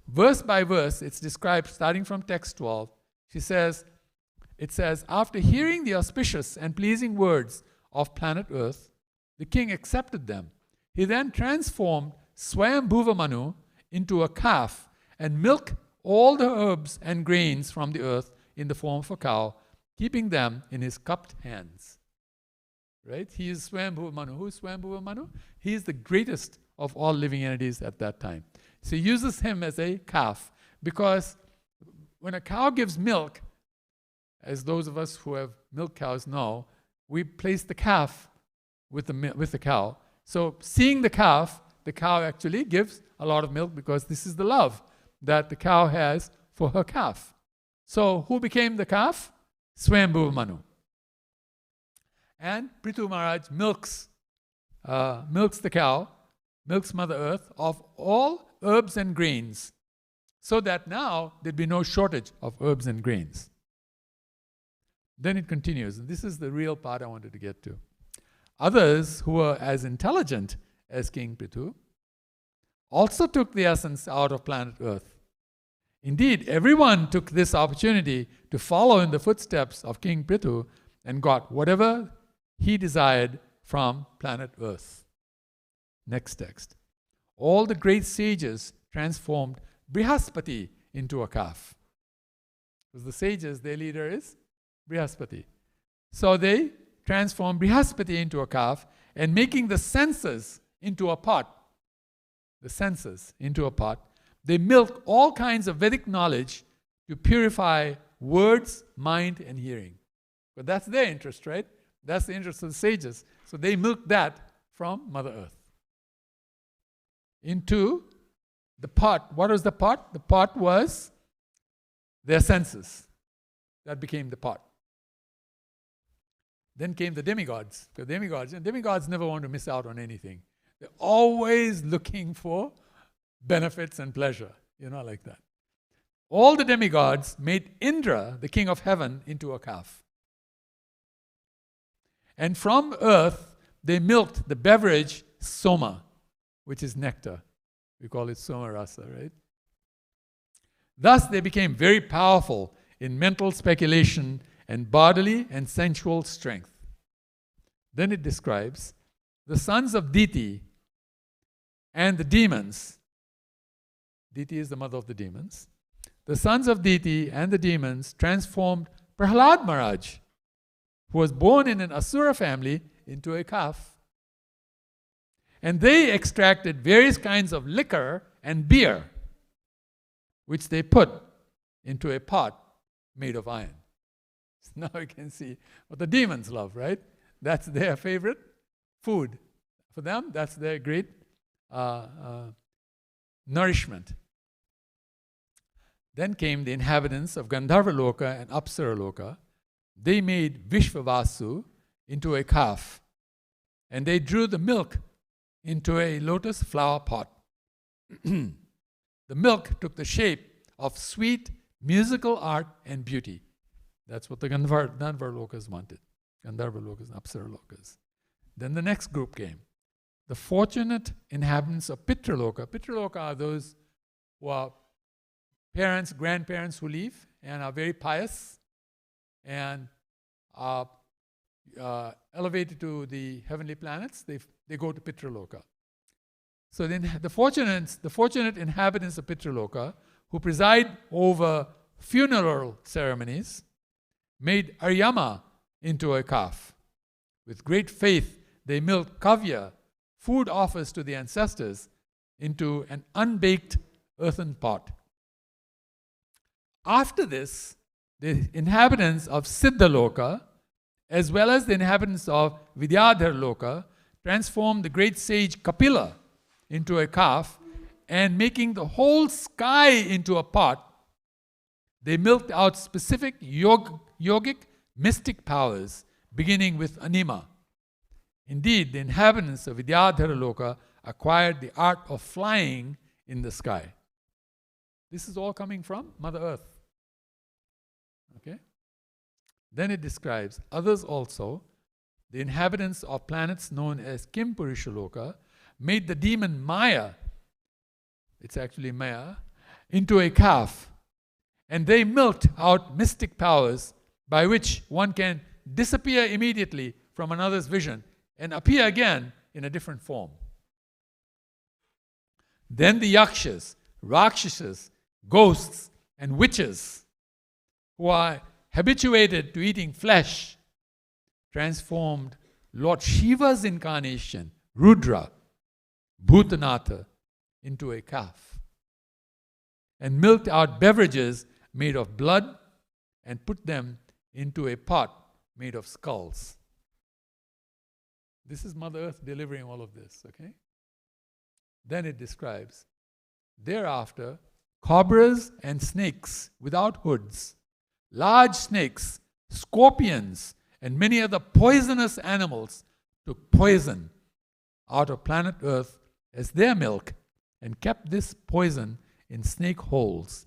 verse by verse, it's described starting from text 12. It says, after hearing the auspicious and pleasing words of planet Earth, the king accepted them. He then transformed Swayambhuva Manu into a calf and milked all the herbs and grains from the earth in the form of a cow, keeping them in his cupped hands. Right? He is Swambhuva Manu. Who is Swambhuva Manu? He is the greatest of all living entities at that time. So he uses him as a calf because when a cow gives milk, as those of us who have milk cows know, we place the calf with the cow. So seeing the cow actually gives a lot of milk because this is the love that the cow has for her calf. So who became the calf? Swambhuva Manu. And Prithu Maharaj milks the cow, milks Mother Earth of all herbs and grains, so that now there'd be no shortage of herbs and grains. Then it continues, and this is the real part I wanted to get to. Others who were as intelligent as King Prithu also took the essence out of planet Earth. Indeed, everyone took this opportunity to follow in the footsteps of King Prithu and got whatever he desired from planet Earth. Next text. All the great sages transformed Brihaspati into a calf. Because the sages, their leader is Brihaspati. So they transformed Brihaspati into a calf and making the senses into a pot. The senses into a pot. They milk all kinds of Vedic knowledge to purify words, mind, and hearing. But that's their interest, right? That's the interest of the sages. So they milk that from Mother Earth. Into the pot. What was the pot? The pot was their senses. That became the pot. Then came the demigods. The demigods never want to miss out on anything. They're always looking for benefits and pleasure. Like that. All the demigods made Indra, the king of heaven, into a calf. And from earth, they milked the beverage soma, which is nectar. We call it soma rasa, right? Thus, they became very powerful in mental speculation and bodily and sensual strength. Then it describes the sons of Diti and the demons. Diti is the mother of the demons. The sons of Diti and the demons transformed Prahlad Maharaj, who was born in an Asura family, into a calf. And they extracted various kinds of liquor and beer, which they put into a pot made of iron. So now you can see what the demons love, right? That's their favorite food. For them, that's their great nourishment. Then came the inhabitants of Gandharva Loka and Apsara Loka. They made Vishvavasu into a calf, and they drew the milk into a lotus flower pot. The milk took the shape of sweet musical art and beauty. That's what the Gandharva Lokas wanted. Gandharva Lokas and Apsara Lokas. Then the next group came. The fortunate inhabitants of Pitraloka. Pitraloka are those who are parents, grandparents who live and are very pious and are elevated to the heavenly planets. They go to Pitraloka. So then the fortunate inhabitants of Pitraloka who preside over funeral ceremonies made Aryama into a calf. With great faith, they milked kavya, food offers to the ancestors, into an unbaked earthen pot. After this, the inhabitants of Siddhaloka, as well as the inhabitants of Vidyadhar Loka, transformed the great sage Kapila into a calf, and making the whole sky into a pot, they milked out specific yogic mystic powers, beginning with anima. Indeed, the inhabitants of Vidyadhara Loka acquired the art of flying in the sky. This is all coming from Mother Earth. Okay? Then it describes others also, the inhabitants of planets known as King Prithu Loka, made the demon Maya, it's actually Maya, into a calf. And they milked out mystic powers by which one can disappear immediately from another's vision and appear again in a different form. Then the yakshas, rakshasas, ghosts, and witches who are habituated to eating flesh, transformed Lord Shiva's incarnation, Rudra, Bhutanatha, into a calf, and milked out beverages made of blood and put them into a pot made of skulls. This is Mother Earth delivering all of this, okay? Then it describes, thereafter, cobras and snakes without hoods, large snakes, scorpions, and many other poisonous animals took poison out of planet Earth as their milk and kept this poison in snake holes.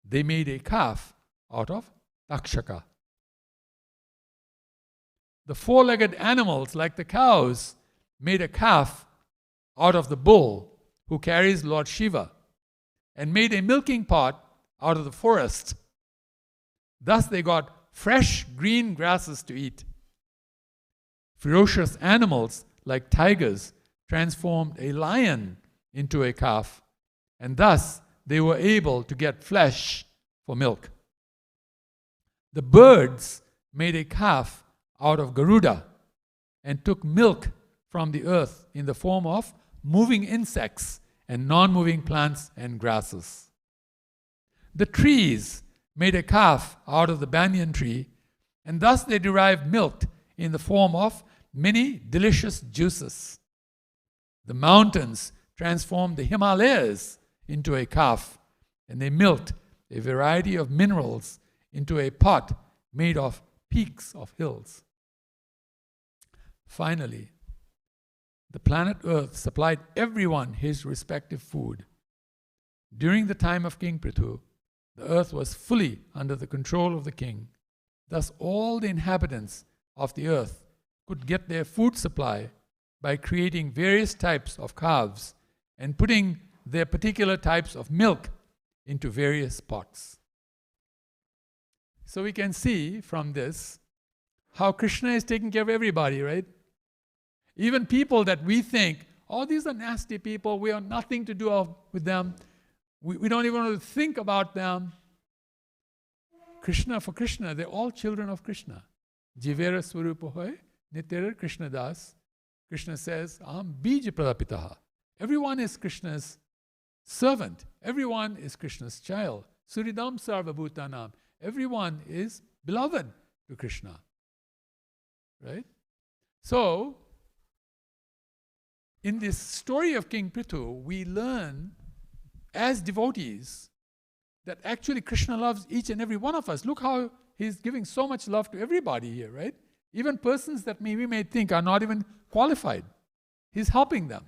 They made a calf out of takshaka. The four-legged animals, like the cows, made a calf out of the bull who carries Lord Shiva, and made a milking pot out of the forest. Thus they got fresh green grasses to eat. Ferocious animals like tigers transformed a lion into a calf, and thus they were able to get flesh for milk. The birds made a calf out of Garuda and took milk from the earth in the form of moving insects and non-moving plants and grasses. The trees made a calf out of the banyan tree, and thus they derived milk in the form of many delicious juices. The mountains transformed the Himalayas into a calf, and they milked a variety of minerals into a pot made of peaks of hills. Finally, the planet Earth supplied everyone his respective food. During the time of King Prithu, the earth was fully under the control of the king. Thus, all the inhabitants of the earth could get their food supply by creating various types of calves and putting their particular types of milk into various pots. So we can see from this how Krishna is taking care of everybody, right? Even people that we think, oh, these are nasty people, we have nothing to do with them, we don't even want to think about them. For Krishna, they're all children of Krishna. Jivera Swarupa hoy, Nitera Krishna Das. Krishna says, Aham Bija Pradapitaha. Everyone is Krishna's servant. Everyone is Krishna's child. Suridam Sarva Bhutanam. Everyone is beloved to Krishna. Right? So, in this story of King Prithu, we learn as devotees that actually Krishna loves each and every one of us. Look how he's giving so much love to everybody here, right? Even persons that we may think are not even qualified. He's helping them.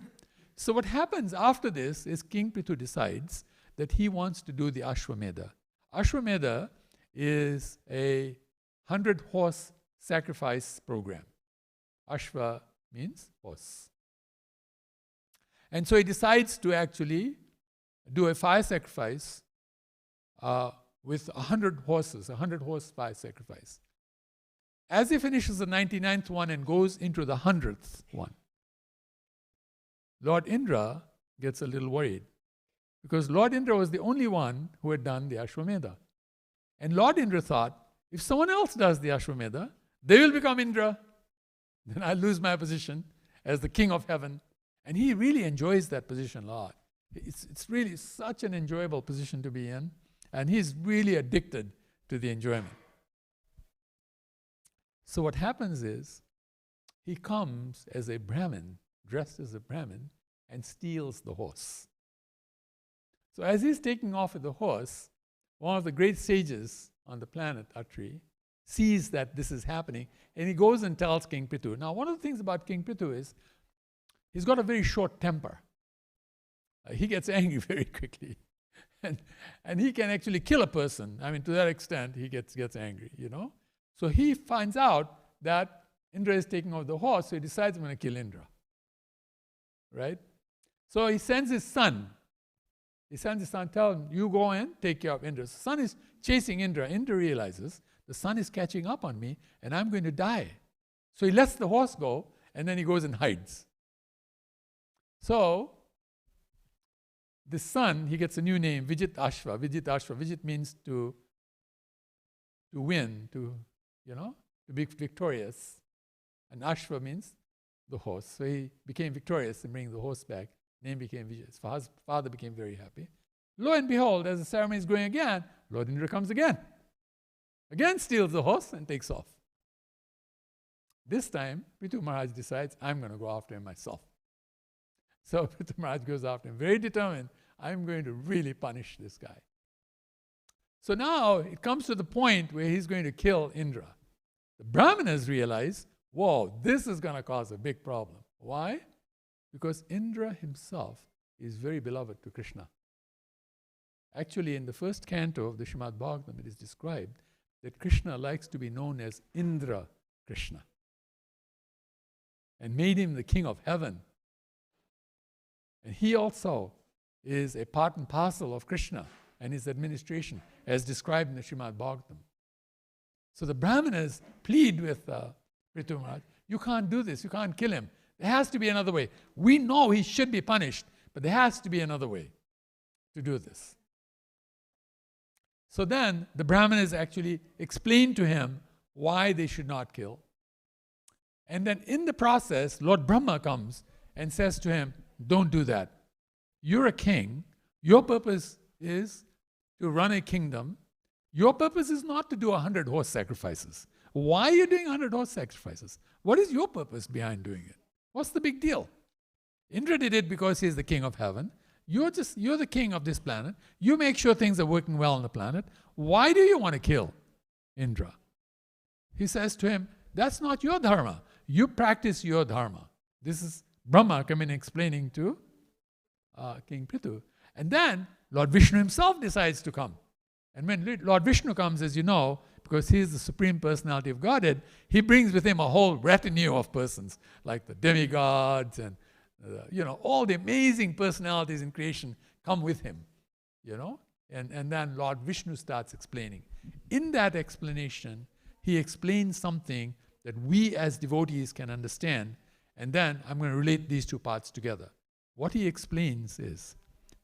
So what happens after this is King Prithu decides that he wants to do the Ashwamedha. Ashwamedha is a 100-horse sacrifice program. Ashwa means horse. And so he decides to actually do a fire sacrifice with 100 horses, 100-horse fire sacrifice. As he finishes the 99th one and goes into the 100th one, Lord Indra gets a little worried because Lord Indra was the only one who had done the Ashwamedha. And Lord Indra thought, if someone else does the Ashwamedha, they will become Indra. Then I'll lose my position as the king of heaven. And he really enjoys that position a lot. It's really such an enjoyable position to be in. And he's really addicted to the enjoyment. So what happens is, he comes as a Brahmin, dressed as a Brahmin, and steals the horse. So as he's taking off with the horse, one of the great sages on the planet, Atri, sees that this is happening, and he goes and tells King Prithu. Now, one of the things about King Prithu is, he's got a very short temper. He gets angry very quickly. And he can actually kill a person. I mean, to that extent, he gets angry, you know. So he finds out that Indra is taking off the horse, so he decides, I'm going to kill Indra. Right? So he sends his son. Tell him, you go in, take care of Indra. The son is chasing Indra. Indra realizes, the son is catching up on me, and I'm going to die. So he lets the horse go, and then he goes and hides. So, the son, he gets a new name, Vijit Ashva. Vijit Ashva. Vijit means to to win, to be victorious. And Ashva means the horse. So he became victorious in bringing the horse back. Name became Vijay. His father became very happy. Lo and behold, as the ceremony is going again, Lord Indra comes again. Again steals the horse and takes off. This time, Prithu Maharaj decides, I'm going to go after him myself. So Prithu Maharaj goes after him, very determined, I'm going to really punish this guy. So now it comes to the point where he's going to kill Indra. The Brahmanas realize, whoa, this is going to cause a big problem. Why? Because Indra himself is very beloved to Krishna. Actually, in the first canto of the Srimad Bhagavatam, it is described that Krishna likes to be known as Indra Krishna and made him the king of heaven. And he also is a part and parcel of Krishna and his administration, as described in the Srimad Bhagavatam. So the Brahmanas plead with Prithu Maharaj, you can't do this, you can't kill him. There has to be another way. We know he should be punished, but there has to be another way to do this. So then the Brahmanas actually explain to him why they should not kill. And then in the process, Lord Brahma comes and says to him, don't do that. You're a king. Your purpose is to run a kingdom. Your purpose is not to do 100 horse sacrifices. Why are you doing 100 horse sacrifices? What is your purpose behind doing it? What's the big deal? Indra did it because he's the king of heaven. You're the king of this planet. You make sure things are working well on the planet. Why do you want to kill Indra? He says to him, that's not your dharma. You practice your dharma. This is Brahma coming explaining to King Prithu. And then Lord Vishnu himself decides to come. And when Lord Vishnu comes, as you know, because he is the Supreme Personality of Godhead, he brings with him a whole retinue of persons, like the demigods and all the amazing personalities in creation come with him, and then Lord Vishnu starts explaining. In that explanation, he explains something that we as devotees can understand, and then I'm going to relate these two parts together. What he explains is,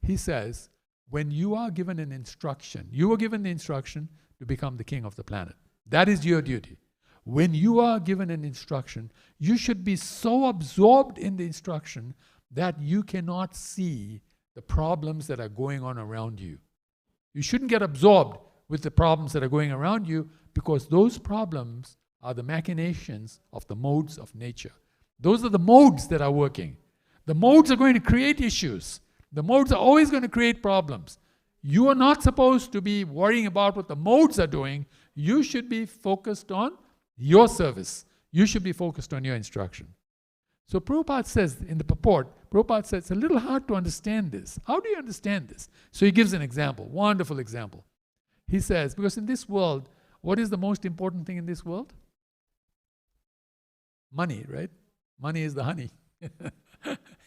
he says, when you are given an instruction, you were given the instruction to become the king of the planet. That is your duty. When you are given an instruction, you should be so absorbed in the instruction that you cannot see the problems that are going on around you. You shouldn't get absorbed with the problems that are going around you, because those problems are the machinations of the modes of nature. Those are the modes that are working. The modes are going to create issues. The modes are always going to create problems. You are not supposed to be worrying about what the modes are doing. You should be focused on your service. You should be focused on your instruction. So Prabhupada says in the purport, Prabhupada says it's a little hard to understand this. How do you understand this? So he gives an example, wonderful example. He says, because in this world, what is the most important thing in this world? Money, right? Money is the honey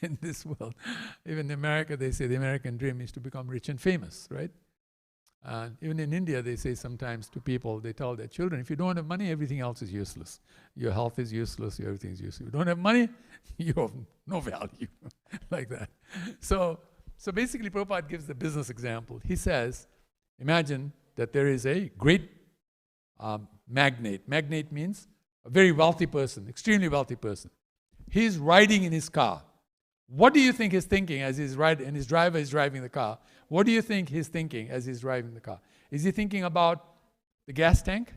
in this world. Even in America, they say the American dream is to become rich and famous, right? And even in India, they say sometimes to people, they tell their children, if you don't have money, everything else is useless. Your health is useless, everything is useless. If you don't have money, you have no value, like that. So basically, Prabhupada gives the business example. He says, imagine that there is a great magnate. Magnate means a very wealthy person, extremely wealthy person. He's riding in his car. What do you think he's thinking as he's riding, and his driver is driving the car? What do you think he's thinking as he's driving the car? Is he thinking about the gas tank?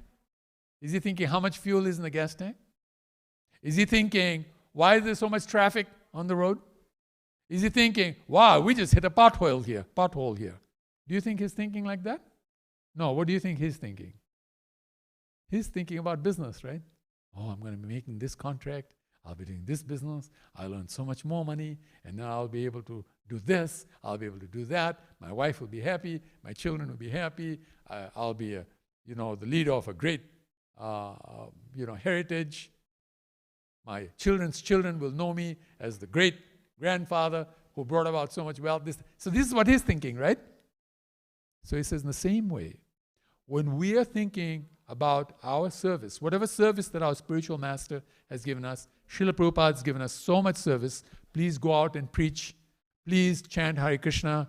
Is he thinking how much fuel is in the gas tank? Is he thinking, why is there so much traffic on the road? Is he thinking, wow, we just hit a pothole here? Do you think he's thinking like that? No, what do you think he's thinking? He's thinking about business, right? Oh, I'm going to be making this contract. I'll be doing this business. I'll earn so much more money, and then I'll be able to do this. I'll be able to do that. My wife will be happy. My children will be happy. I'll be, the leader of a great, heritage. My children's children will know me as the great grandfather who brought about so much wealth. So this is what he's thinking, right? So he says, in the same way, when we are thinking about our service, whatever service that our spiritual master has given us, Srila Prabhupada has given us so much service. Please go out and preach. Please chant Hare Krishna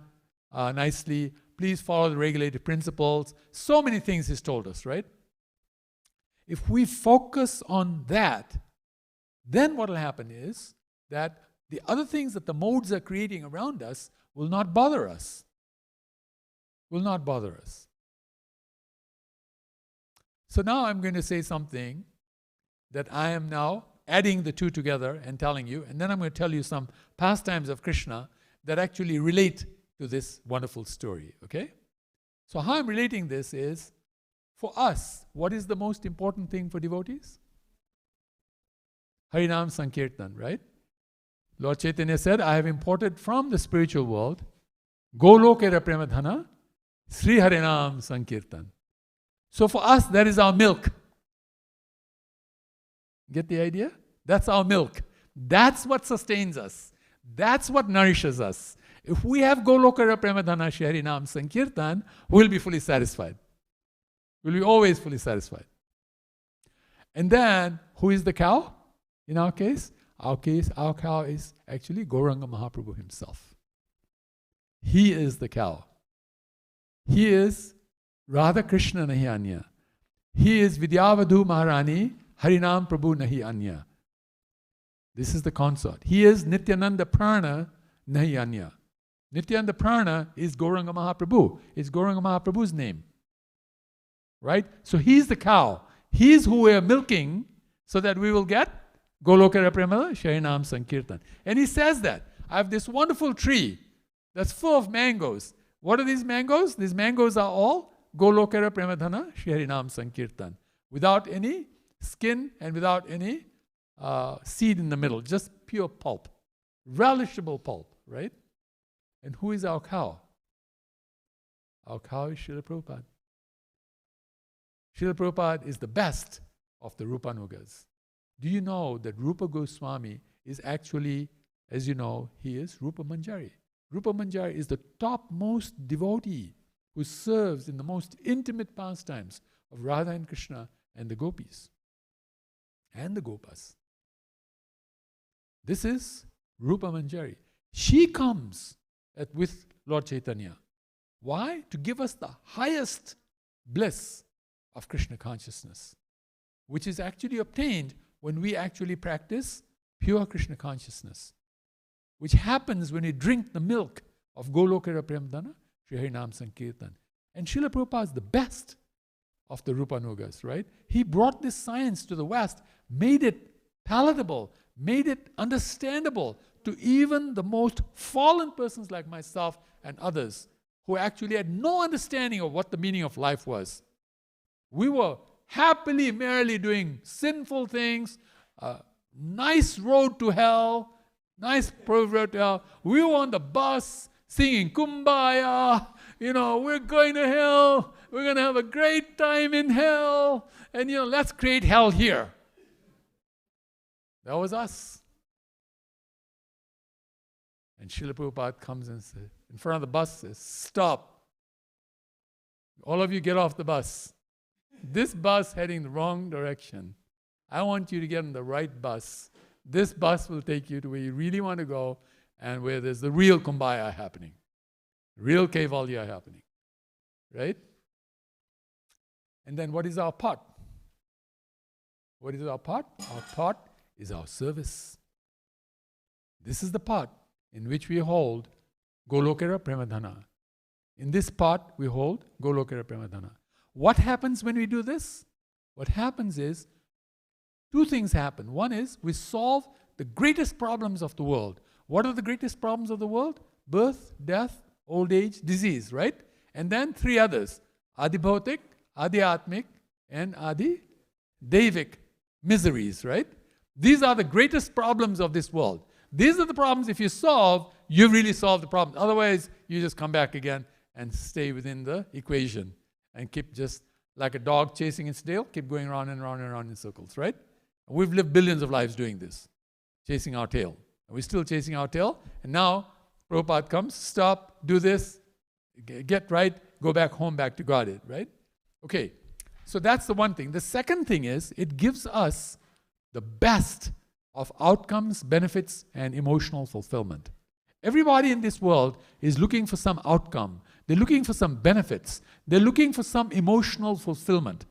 nicely. Please follow the regulated principles. So many things he's told us, right? If we focus on that, then what will happen is that the other things that the modes are creating around us will not bother us. Will not bother us. So now I'm going to say something that I am now adding the two together and telling you, and then I'm going to tell you some pastimes of Krishna that actually relate to this wonderful story, okay? So how I'm relating this is, for us, what is the most important thing for devotees? Harinam Sankirtan, right? Lord Chaitanya said, I have imported from the spiritual world Golokera Premadhana Sri Harinam Sankirtan. So for us, that is our milk. Get the idea? That's our milk. That's what sustains us. That's what nourishes us. If we have Golokera Premadhana Sri Harinam Sankirtan, we'll be fully satisfied. We'll be always fully satisfied. And then, who is the cow? In our case, our cow is actually Gauranga Mahaprabhu himself. He is the cow. He is Radha Krishna Nahi Anya. He is Vidyavadhu Maharani Harinam Prabhu Nahi Anya. This is the consort. He is Nityananda Prana Nahi Anya. Nityananda Prana is Gauranga Mahaprabhu. It's Gauranga Mahaprabhu's name. Right? So he's the cow. He's who we are milking so that we will get Golokera Premala Sharinam Sankirtan. And he says that. I have this wonderful tree that's full of mangoes. What are these mangoes? These mangoes are all Golokera Premadhana Sharinam Sankirtan. Without any skin and without any seed in the middle. Just pure pulp. Relishable pulp, right? And who is our cow? Our cow is Srila Prabhupada. Srila Prabhupada is the best of the Rupanugas. Do you know that Rupa Goswami is actually, as you know, he is Rupa Manjari. Rupa Manjari is the topmost devotee who serves in the most intimate pastimes of Radha and Krishna and the gopis and the gopas. This is Rupa Manjari. She comes with Lord Chaitanya. Why? To give us the highest bliss of Krishna consciousness, which is actually obtained when we actually practice pure Krishna consciousness, which happens when we drink the milk of Golokera Premadhana, Sri Harinam Sankirtan. And Srila Prabhupada is the best of the Rupanugas, right? He brought this science to the West, made it palatable, made it understandable to even the most fallen persons like myself and others who actually had no understanding of what the meaning of life was. We were happily, merrily doing sinful things, nice road to hell, nice road to hell. We were on the bus singing Kumbaya, we're going to hell, we're going to have a great time in hell, and let's create hell here. That was us. And Srila Prabhupada comes and says, in front of the bus, says, stop. All of you get off the bus. This bus heading the wrong direction. I want you to get on the right bus. This bus will take you to where you really want to go and where there's the real kumbaya happening. Real Kaivalya happening. Right? And then what is our pot? What is our pot? Our pot is our service. This is the pot in which we hold Golokera Premadhana. In this pot we hold Golokera Premadhana. What happens when we do this? What happens is, two things happen. One is, we solve the greatest problems of the world. What are the greatest problems of the world? Birth, death, old age, disease, right? And then three others. Adi Bhautik, Adi Atmik, and Adi Devik miseries, right? These are the greatest problems of this world. These are the problems, if you solve, you really solve the problem. Otherwise, you just come back again and stay within the equation. And keep just like a dog chasing its tail, keep going round and round and round in circles, right? We've lived billions of lives doing this, chasing our tail. And we're still chasing our tail. And now, Prabhupada comes, stop, do this, get right, go back home, back to Godhead, right? Okay, so that's the one thing. The second thing is, it gives us the best of outcomes, benefits, and emotional fulfillment. Everybody in this world is looking for some outcome. They're looking for some benefits. They're looking for some emotional fulfillment.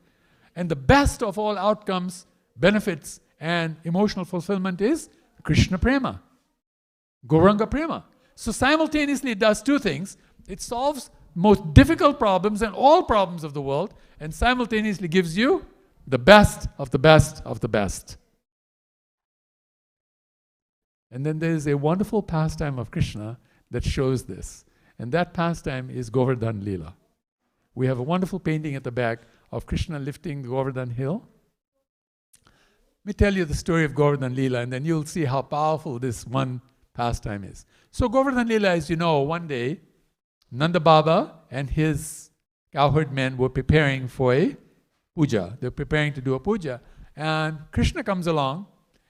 And the best of all outcomes, benefits, and emotional fulfillment is Krishna Prema, Gauranga Prema. So simultaneously it does two things. It solves most difficult problems and all problems of the world, and simultaneously gives you the best of the best of the best. And then there is a wonderful pastime of Krishna that shows this. And that pastime is Govardhan Leela. We have a wonderful painting at the back of Krishna lifting the Govardhan hill. Let me tell you the story of Govardhan Leela, and then you'll see how powerful this one pastime is. So Govardhan Leela, as you know, one day, Nanda Baba and his cowherd men were preparing for a puja. They're preparing to do a puja. And Krishna comes along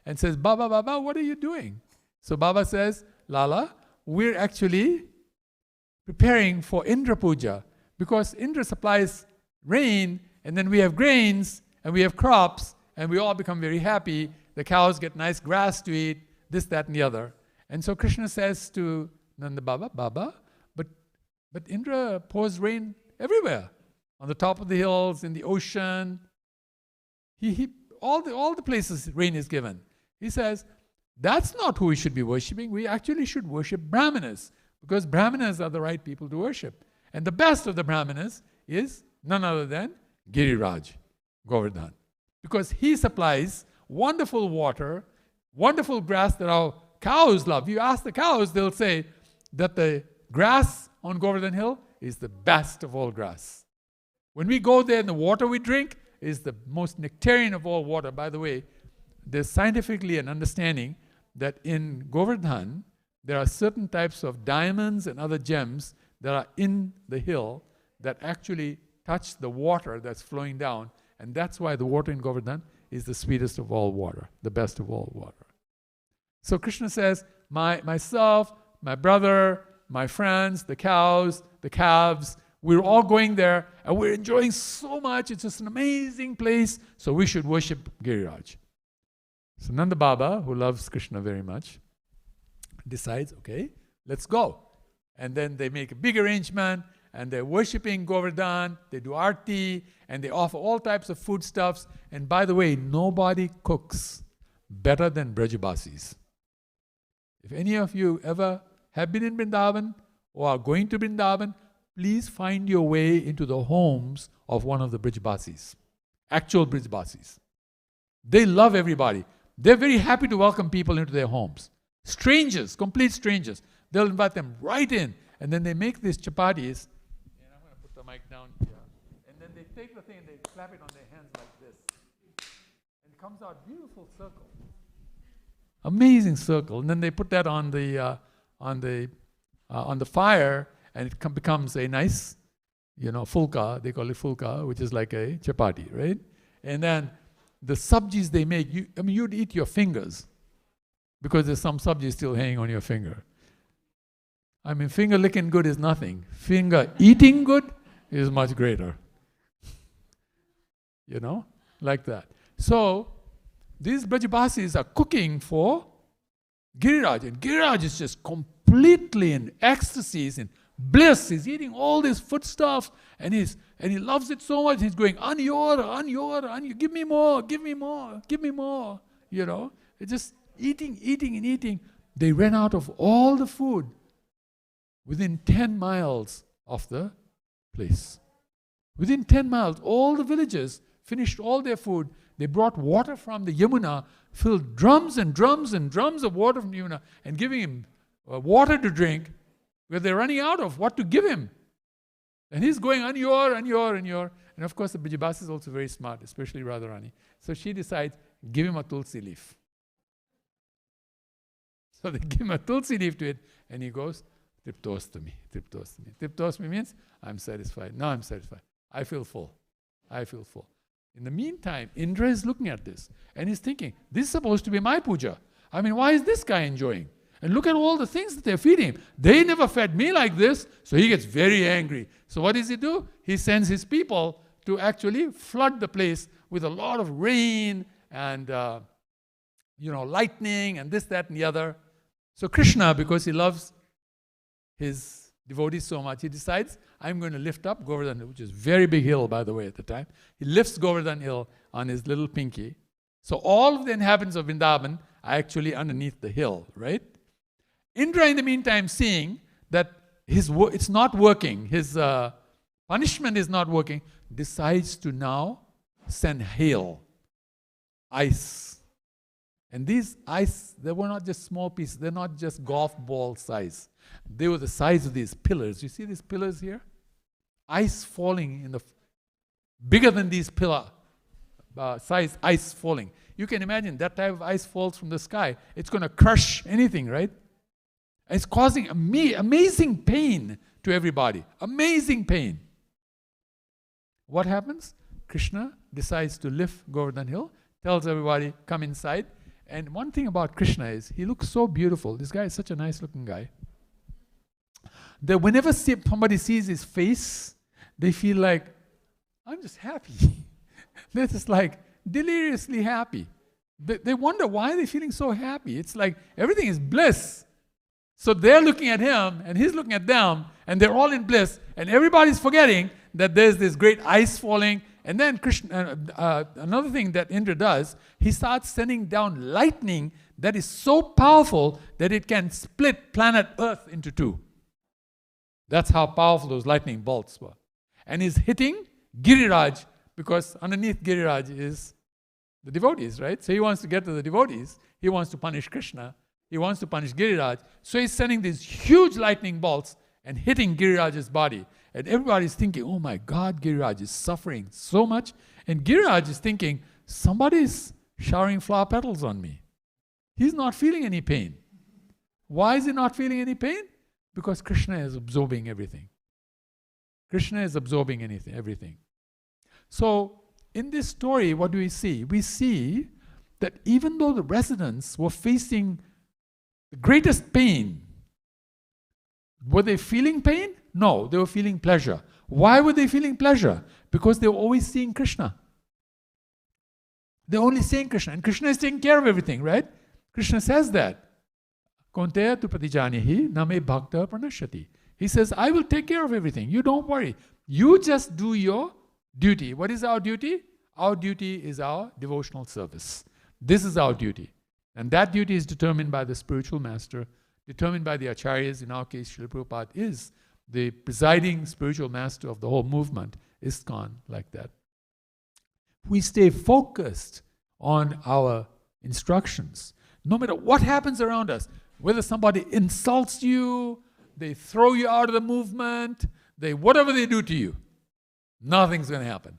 and says, Baba, Baba, what are you doing? So Baba says, Lala, we're actually preparing for Indra Puja, because Indra supplies rain, and then we have grains, and we have crops, and we all become very happy. The cows get nice grass to eat, this, that, and the other. And so Krishna says to Nanda Baba, Baba, but Indra pours rain everywhere, on the top of the hills, in the ocean. All the places rain is given. He says, that's not who we should be worshipping. We actually should worship Brahmanas, because Brahmanas are the right people to worship. And the best of the Brahmanas is none other than Giriraj, Govardhan. Because he supplies wonderful water, wonderful grass that our cows love. You ask the cows, they'll say that the grass on Govardhan Hill is the best of all grass. When we go there and the water we drink is the most nectarian of all water. By the way, there's scientifically an understanding that in Govardhan, there are certain types of diamonds and other gems that are in the hill that actually touch the water that's flowing down. And that's why the water in Govardhan is the sweetest of all water, the best of all water. So Krishna says, myself, my brother, my friends, the cows, the calves, we're all going there and we're enjoying so much. It's just an amazing place. So we should worship Giriraj. So Nanda Baba, who loves Krishna very much, decides, okay, let's go. And then they make a big arrangement and they're worshipping Govardhan, they do arti, and they offer all types of foodstuffs. And by the way, nobody cooks better than Brajabasis. If any of you ever have been in Vrindavan or are going to Vrindavan, please find your way into the homes of one of the Brajabasis, actual Brajabasis. They love everybody. They're very happy to welcome people into their homes. Strangers, complete strangers. They'll invite them right in. And then they make these chapatis. And I'm going to put the mic down here. And then they take the thing and they clap it on their hands like this. And it comes out beautiful circle. Amazing circle. And then they put that on the fire, and it becomes a nice, fulka. They call it fulka, which is like a chapati, right? And then the sabjis they make, you'd eat your fingers, because there's some sabji still hanging on your finger. Finger licking good is nothing. Finger eating good is much greater. Like that. So, these Brajabasis are cooking for Giriraj. And Giriraj is just completely in ecstasies, in bliss. He's eating all this foodstuff, and he loves it so much. He's going, Anyor, give me more, give me more, give me more. It's just eating and eating. They ran out of all the food within 10 miles of the place. Within 10 miles, all the villagers finished all their food. They brought water from the Yamuna, filled drums and drums and drums of water from the Yamuna, and giving him water to drink, where they're running out of what to give him. And he's going, Anyor. And of course, the Brajabasi is also very smart, especially Radharani. So she decides, give him a tulsi leaf. So they give him a tulsi leaf to it, and he goes, Triptostami. Triptostami means, I'm satisfied. Now I'm satisfied. I feel full. In the meantime, Indra is looking at this, and he's thinking, this is supposed to be my puja. Why is this guy enjoying? And look at all the things that they're feeding him. They never fed me like this, so he gets very angry. So what does he do? He sends his people to actually flood the place with a lot of rain and lightning and this, that, and the other. So Krishna, because he loves his devotees so much, he decides, I'm going to lift up Govardhan Hill, which is a very big hill, by the way, at the time. He lifts Govardhan Hill on his little pinky. So all of the inhabitants of Vrindavan are actually underneath the hill, right? Indra, in the meantime, seeing that it's not working, his punishment is not working, decides to now send hail, ice. And these ice, they were not just small pieces, they're not just golf ball size. They were the size of these pillars. You see these pillars here? Ice falling bigger than these pillar size ice falling. You can imagine that type of ice falls from the sky. It's going to crush anything, right? It's causing amazing pain to everybody. Amazing pain. What happens? Krishna decides to lift Govardhan Hill, tells everybody, come inside. And one thing about Krishna is, he looks so beautiful. This guy is such a nice looking guy. That whenever somebody sees his face, they feel like, I'm just happy. They're just like deliriously happy. They wonder why they're feeling so happy. It's like everything is bliss. So they're looking at him and he's looking at them and they're all in bliss and everybody's forgetting that there's this great ice falling. And then Krishna, another thing that Indra does, he starts sending down lightning that is so powerful that it can split planet Earth into two. That's how powerful those lightning bolts were. And he's hitting Giriraj because underneath Giriraj is the devotees, right? So he wants to get to the devotees. He wants to punish Krishna. He wants to punish Giriraj. So he's sending these huge lightning bolts and hitting Giriraj's body. And everybody's thinking, oh my God, Giriraj is suffering so much. And Giriraj is thinking, somebody's showering flower petals on me. He's not feeling any pain. Why is he not feeling any pain? Because Krishna is absorbing everything. Krishna is absorbing everything. So, in this story, what do we see? We see that even though the residents were facing the greatest pain, were they feeling pain? No, they were feeling pleasure. Why were they feeling pleasure? Because they were always seeing Krishna. They're only seeing Krishna. And Krishna is taking care of everything, right? Krishna says that. Konteya tu pratijanihi name bhakta pranashyati. He says, I will take care of everything. You don't worry. You just do your duty. What is our duty? Our duty is our devotional service. This is our duty. And that duty is determined by the spiritual master, determined by the acharyas. In our case, Srila Prabhupada is the presiding spiritual master of the whole movement, ISKCON, like that. We stay focused on our instructions. No matter what happens around us, whether somebody insults you, they throw you out of the movement, whatever they do to you, nothing's going to happen.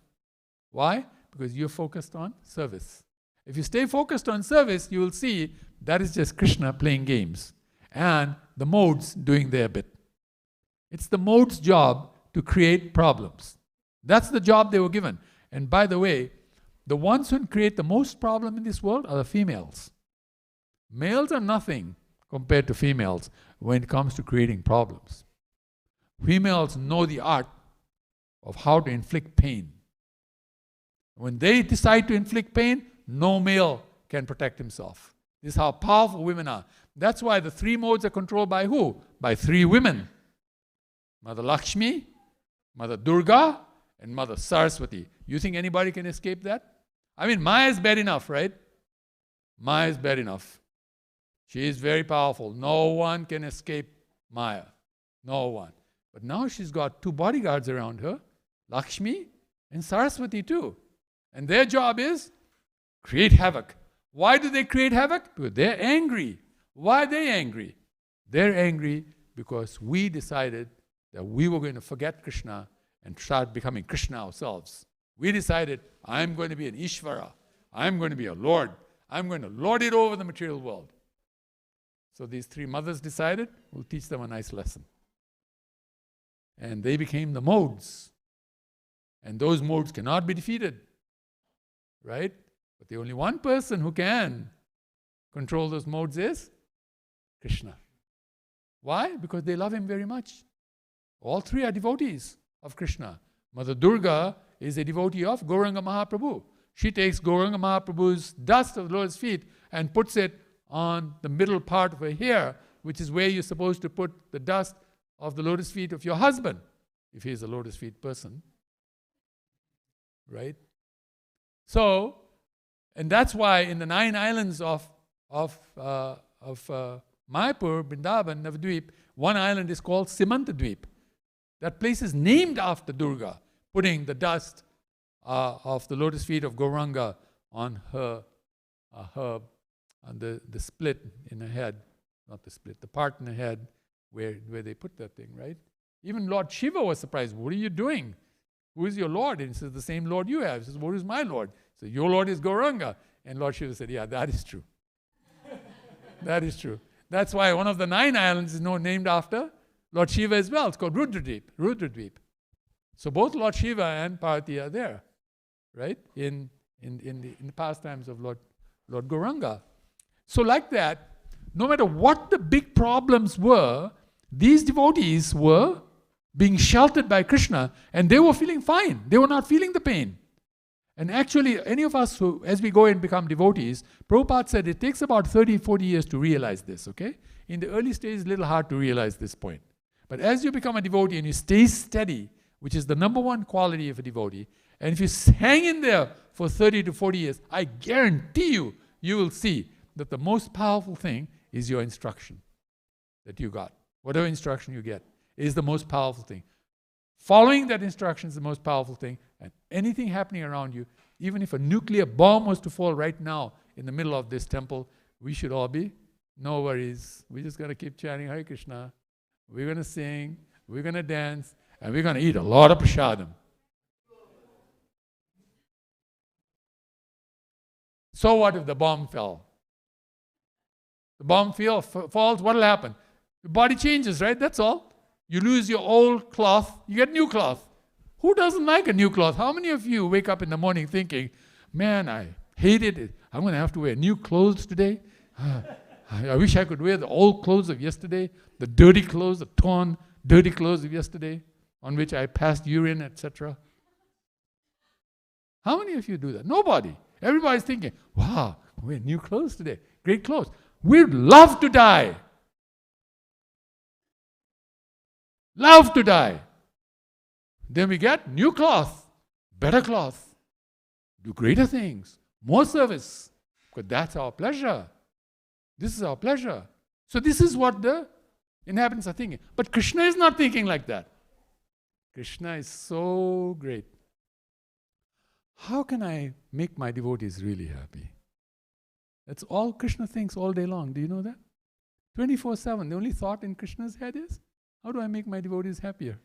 Why? Because you're focused on service. If you stay focused on service, you will see that is just Krishna playing games and the modes doing their bit. It's the mode's job to create problems. That's the job they were given. And by the way, the ones who create the most problem in this world are the females. Males are nothing compared to females when it comes to creating problems. Females know the art of how to inflict pain. When they decide to inflict pain, no male can protect himself. This is how powerful women are. That's why the three modes are controlled by who? By three women. Mother Lakshmi, Mother Durga, and Mother Saraswati. You think anybody can escape that? I mean, Maya is bad enough, right? Maya is bad enough. She is very powerful. No one can escape Maya. No one. But now she's got two bodyguards around her, Lakshmi and Saraswati too. And their job is create havoc. Why do they create havoc? Because they're angry. Why are they angry? They're angry because we decided that we were going to forget Krishna and start becoming Krishna ourselves. We decided, I'm going to be an Ishvara. I'm going to be a Lord. I'm going to lord it over the material world. So these three mothers decided, we'll teach them a nice lesson. And they became the modes. And those modes cannot be defeated. Right? But the only one person who can control those modes is Krishna. Why? Because they love him very much. All three are devotees of Krishna. Mother Durga is a devotee of Gauranga Mahaprabhu. She takes Gauranga Mahaprabhu's dust of the Lord's feet and puts it on the middle part of her hair, which is where you're supposed to put the dust of the lotus feet of your husband. if he's a lotus feet person. Right? So, and that's why in the 9 islands of Mayapur, Vrindavan, Navadvip, one island is called Simantadvip. That place is named after Durga, putting the dust of the lotus feet of Gauranga on her, on the split in her head, not the split, the part in her head where they put that thing, right? Even Lord Shiva was surprised. What are you doing? Who is your Lord? And he says, the same Lord you have. He says, what is my Lord? So your Lord is Gauranga. And Lord Shiva said, yeah, that is true. That is true. That's why one of the 9 islands is named after Lord Shiva as well. It's called Rudradvip. So both Lord Shiva and Parvati are there, right? In the pastimes of Lord Gauranga. So like that, no matter what the big problems were, these devotees were being sheltered by Krishna, and they were feeling fine. They were not feeling the pain. And actually, any of us who, as we go and become devotees, Prabhupada said it takes about 30, 40 years to realize this, okay? In the early stage, it's a little hard to realize this point. But as you become a devotee and you stay steady, which is the number one quality of a devotee, and if you hang in there for 30 to 40 years, I guarantee you, you will see that the most powerful thing is your instruction that you got. Whatever instruction you get is the most powerful thing. Following that instruction is the most powerful thing, and anything happening around you, even if a nuclear bomb was to fall right now in the middle of this temple, we should all be, no worries. We're just going to keep chanting Hare Krishna. We're going to sing, we're going to dance, and we're going to eat a lot of prasadam. So what if the bomb fell? The bomb falls, what will happen? The body changes, right? That's all. You lose your old cloth, you get new cloth. Who doesn't like a new cloth? How many of you wake up in the morning thinking, man, I hated it. I'm going to have to wear new clothes today. I wish I could wear the old clothes of yesterday, the dirty clothes, the torn, dirty clothes of yesterday, on which I passed urine, etc. How many of you do that? Nobody. Everybody's thinking, wow, wear new clothes today. Great clothes. We'd love to die. Love to die. Then we get new cloth, better cloth, do greater things, more service, because that's our pleasure. This is our pleasure. So this is what the inhabitants are thinking. But Krishna is not thinking like that. Krishna is so great. How can I make my devotees really happy? That's all Krishna thinks all day long. Do you know that? 24/7. The only thought in Krishna's head is, how do I make my devotees happier?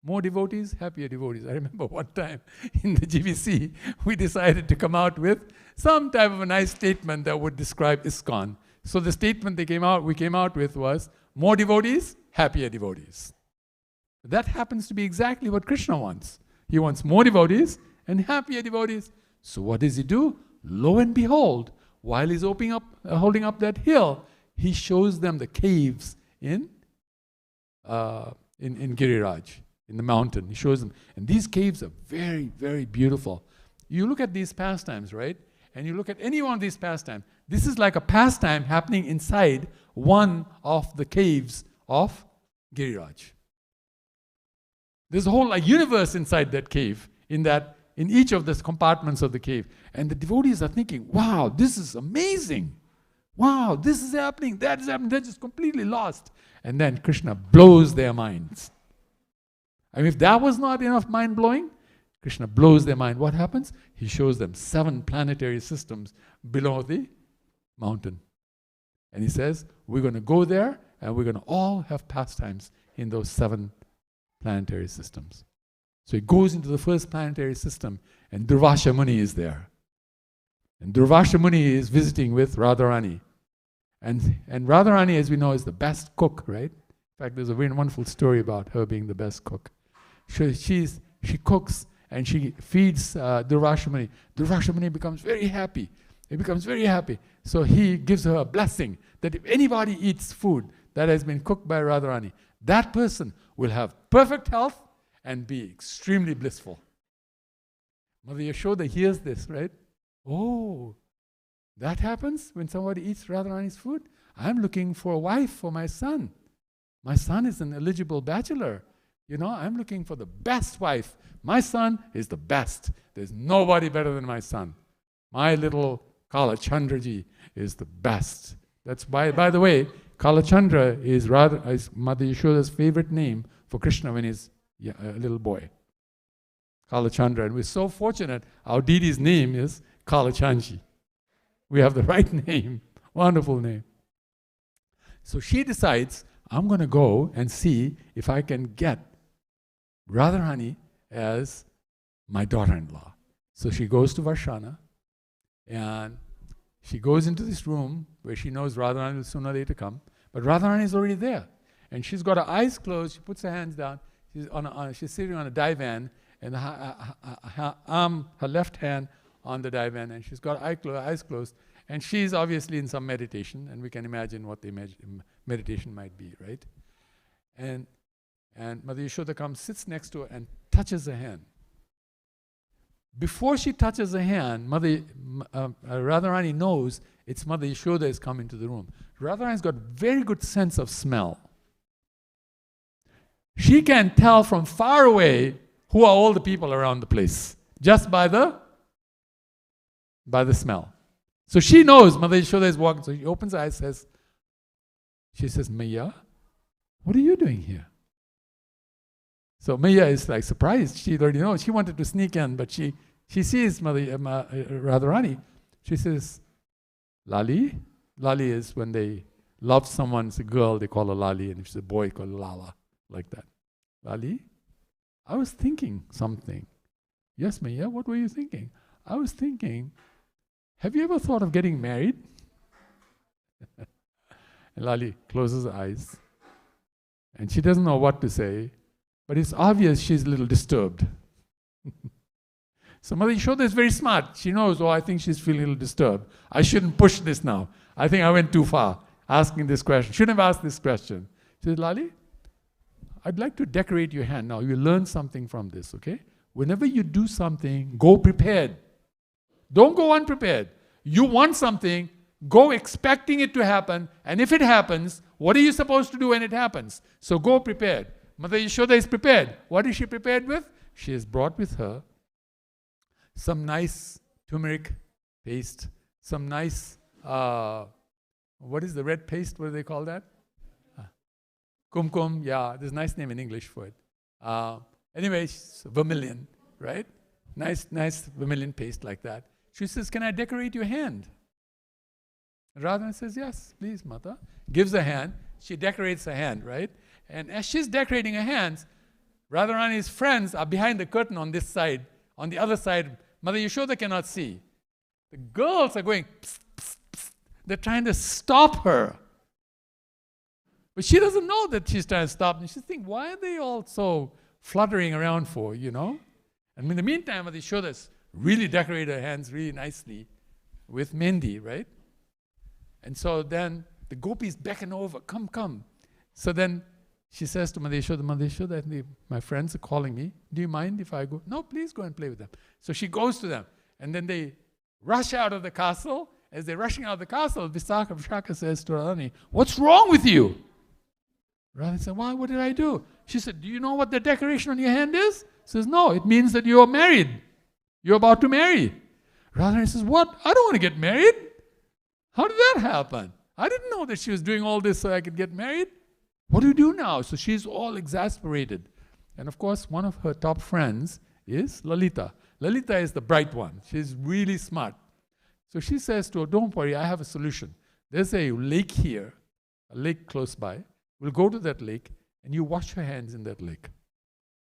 More devotees, happier devotees. I remember one time in the GBC, we decided to come out with some type of a nice statement that would describe ISKCON. So the statement we came out with was, more devotees, happier devotees. That happens to be exactly what Krishna wants. He wants more devotees and happier devotees. So what does he do? Lo and behold, while he's holding up that hill, he shows them the caves in Giriraj, in the mountain. He shows them. And these caves are very, very beautiful. You look at these pastimes, right? And you look at any one of these pastimes. This is like a pastime happening inside one of the caves of Giriraj. There's a whole universe inside that cave, in each of the compartments of the cave. And the devotees are thinking, wow, this is amazing. Wow, this is happening, that is happening. They're just completely lost. And then Krishna blows their minds. I mean, if that was not enough mind-blowing, Krishna blows their mind. What happens? He shows them 7 planetary systems below the mountain. And he says, we're going to go there and we're going to all have pastimes in those 7 planetary systems. So he goes into the first planetary system and Durvasha Muni is there. And Durvasha Muni is visiting with Radharani. And Radharani, as we know, is the best cook, right? In fact, there's a very wonderful story about her being the best cook. She cooks and she feeds Durvasha Muni. Durvasha Muni becomes very happy. He becomes very happy. So he gives her a blessing that if anybody eats food that has been cooked by Radharani, that person will have perfect health and be extremely blissful. Mother Yashoda hears this, right? Oh, that happens when somebody eats Radharani's food? I'm looking for a wife for my son. My son is an eligible bachelor. I'm looking for the best wife. My son is the best. There's nobody better than my son. My little Kalachandraji is the best. That's by the way, Kalachandra is Mother Yashoda's favorite name for Krishna when he's a little boy. Kalachandra. And we're so fortunate, our Didi's name is Kalachanji. We have the right name. Wonderful name. So she decides, I'm going to go and see if I can get Radharani as my daughter-in-law. So she goes to Varshana, and she goes into this room where she knows Radharani will sooner or later come, but Radharani is already there. And she's got her eyes closed, she puts her hands down, she's sitting on a divan, and her left hand on the divan, and she's got eyes closed, and she's obviously in some meditation, and we can imagine what the meditation might be, right? And Mother Yashoda comes, sits next to her, and touches her hand. Before she touches her hand, Radharani knows it's Mother Yashoda is coming to the room. Radharani's got very good sense of smell. She can tell from far away who are all the people around the place, just by the smell. So she knows Mother Yashoda is walking. So she opens her eyes, she says, Maya, what are you doing here? So Maya is like surprised. She already knows. She wanted to sneak in, but she sees Radharani. She says, Lali. Lali is when they love someone, it's a girl, they call her Lali, and if it's a boy, call her Lala, like that. Lali, I was thinking something. Yes, Maya, what were you thinking? I was thinking, have you ever thought of getting married? And Lali closes her eyes, and she doesn't know what to say, but it's obvious she's a little disturbed. So Mother Yashoda is very smart. She knows, I think she's feeling a little disturbed. I shouldn't push this now. I think I went too far asking this question. Shouldn't have asked this question. She says, Lali, I'd like to decorate your hand. Now, you learn something from this, okay? Whenever you do something, go prepared. Don't go unprepared. You want something, go expecting it to happen, and if it happens, what are you supposed to do when it happens? So go prepared. Mother Yashoda is prepared. What is she prepared with? She has brought with her some nice turmeric paste, some nice, what is the red paste? What do they call that? Kumkum, yeah, there's a nice name in English for it. Anyway, vermilion, right? Nice vermilion paste like that. She says, can I decorate your hand? Radha says, yes, please, Mata. Gives her hand. She decorates her hand, right? And as she's decorating her hands, Radharani's friends are behind the curtain on this side. On the other side, Mother Yashoda cannot see. The girls are going, psst, psst, psst. They're trying to stop her. But she doesn't know that she's trying to stop. And she's thinking, why are they all so fluttering around for, And in the meantime, Mother Yashoda's really decorated her hands really nicely with mehendi, right? And so then the gopis beckon over, come. So then she says to Mother Yashoda, I think my friends are calling me. Do you mind if I go? No, please go and play with them. So she goes to them. And then they rush out of the castle. As they're rushing out of the castle, Vishaka says to Radharani, what's wrong with you? Radha said, why? What did I do? She said, do you know what the decoration on your hand is? She says, no, it means that you're married. You're about to marry. Radharani says, what? I don't want to get married. How did that happen? I didn't know that she was doing all this so I could get married. What do you do now? So she's all exasperated. And of course, one of her top friends is Lalita. Lalita is the bright one. She's really smart. So she says to her, don't worry, I have a solution. There's a lake here, a lake close by. We'll go to that lake and you wash your hands in that lake.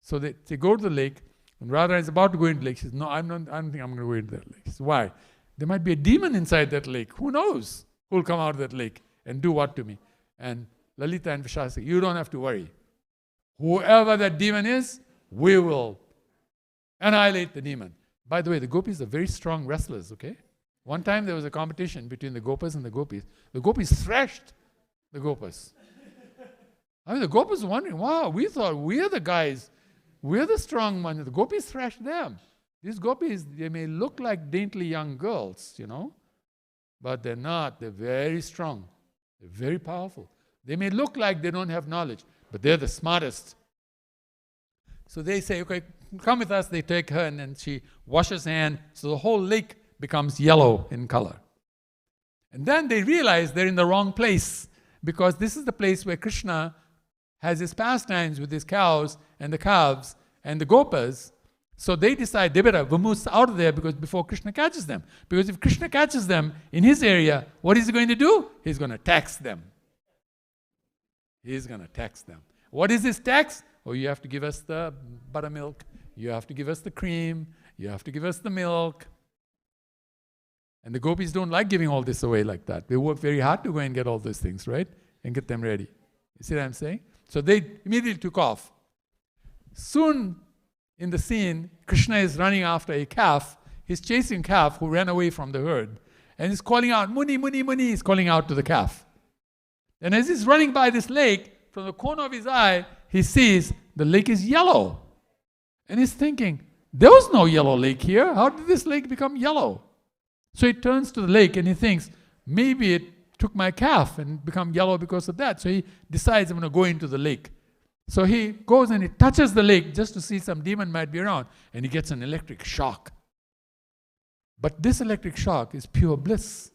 So they go to the lake, and Radha is about to go into the lake. She says, no, I don't think I'm going to go into that lake. She says, why? There might be a demon inside that lake. Who knows who will come out of that lake and do what to me? And Lalita and Vishaka say, you don't have to worry. Whoever that demon is, we will annihilate the demon. By the way, the gopis are very strong wrestlers, okay? One time there was a competition between the gopas and the gopis. The gopis thrashed the gopas. I mean, the gopas were wondering, wow, we thought we're the guys, we're the strong ones. The gopis thrashed them. These gopis, they may look like daintily young girls, but they're not. They're very strong. They're very powerful. They may look like they don't have knowledge, but they're the smartest. So they say, okay, come with us. They take her and then she washes her hand. So the whole lake becomes yellow in color. And then they realize they're in the wrong place, because this is the place where Krishna has his pastimes with his cows and the calves and the gopas. So they decide they better vamoose out of there before Krishna catches them. Because if Krishna catches them in his area, what is he going to do? He's going to tax them. He's going to tax them. What is his tax? Oh, you have to give us the buttermilk. You have to give us the cream. You have to give us the milk. And the gopis don't like giving all this away like that. They work very hard to go and get all those things, right? And get them ready. You see what I'm saying? So they immediately took off. Soon in the scene, Krishna is running after a calf. He's chasing a calf who ran away from the herd. And he's calling out, Muni, Muni, Muni. He's calling out to the calf. And as he's running by this lake, from the corner of his eye, he sees the lake is yellow. And he's thinking, there was no yellow lake here. How did this lake become yellow? So he turns to the lake and he thinks, maybe it took my calf and become yellow because of that. So he decides, I'm going to go into the lake. So he goes and he touches the lake just to see some demon might be around. And he gets an electric shock. But this electric shock is pure bliss.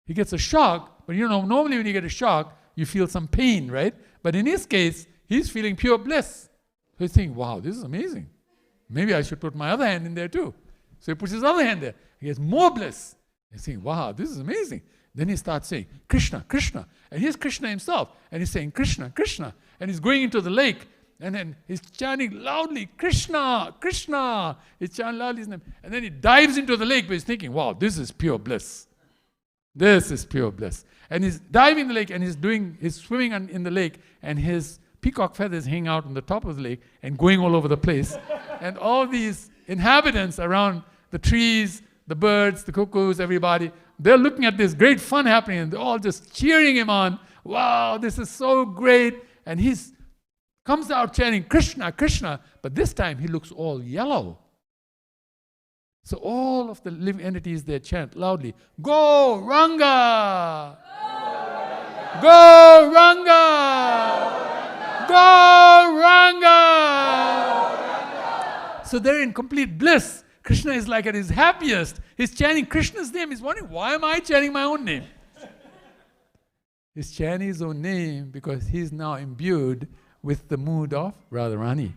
He gets a shock, but normally when you get a shock, you feel some pain, right? But in his case, he's feeling pure bliss. So he's thinking, wow, this is amazing. Maybe I should put my other hand in there too. So he puts his other hand there. He gets more bliss. He's saying, wow, this is amazing. Then he starts saying, Krishna, Krishna. And here's Krishna himself. And he's saying, Krishna, Krishna. And he's going into the lake. And then he's chanting loudly, Krishna, Krishna. He's chanting loudly his name. And then he dives into the lake, but he's thinking, wow, this is pure bliss. This is pure bliss. And he's diving in the lake and he's swimming in the lake, and his peacock feathers hang out on the top of the lake and going all over the place. And all these inhabitants around the trees, the birds, the cuckoos, everybody, they're looking at this great fun happening and they're all just cheering him on. Wow, this is so great. And he comes out chanting Krishna, Krishna, but this time he looks all yellow. So all of the living entities there chant loudly, Go Ranga! Go Ranga! Go Ranga! So they're in complete bliss. Krishna is like at his happiest. He's chanting Krishna's name. He's wondering, why am I chanting my own name? He's chanting his own name because he's now imbued with the mood of Radharani.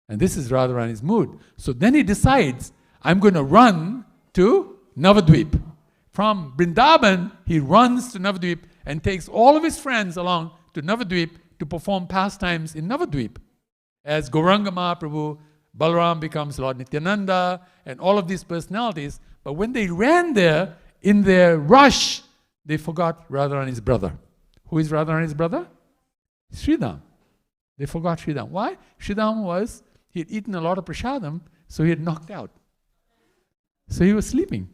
And this is Radharani's mood. So then he decides, I'm going to run to Navadvip. From Vrindavan, he runs to Navadvip and takes all of his friends along to Navadvip to perform pastimes in Navadvip. As Gauranga Mahaprabhu, Balaram becomes Lord Nityananda, and all of these personalities. But when they ran there, in their rush, they forgot Radharani's brother. Who is Radharani's brother? Sridham. They forgot Sridham. Why? Sridham he had eaten a lot of prasadam, so he had knocked out. So he was sleeping.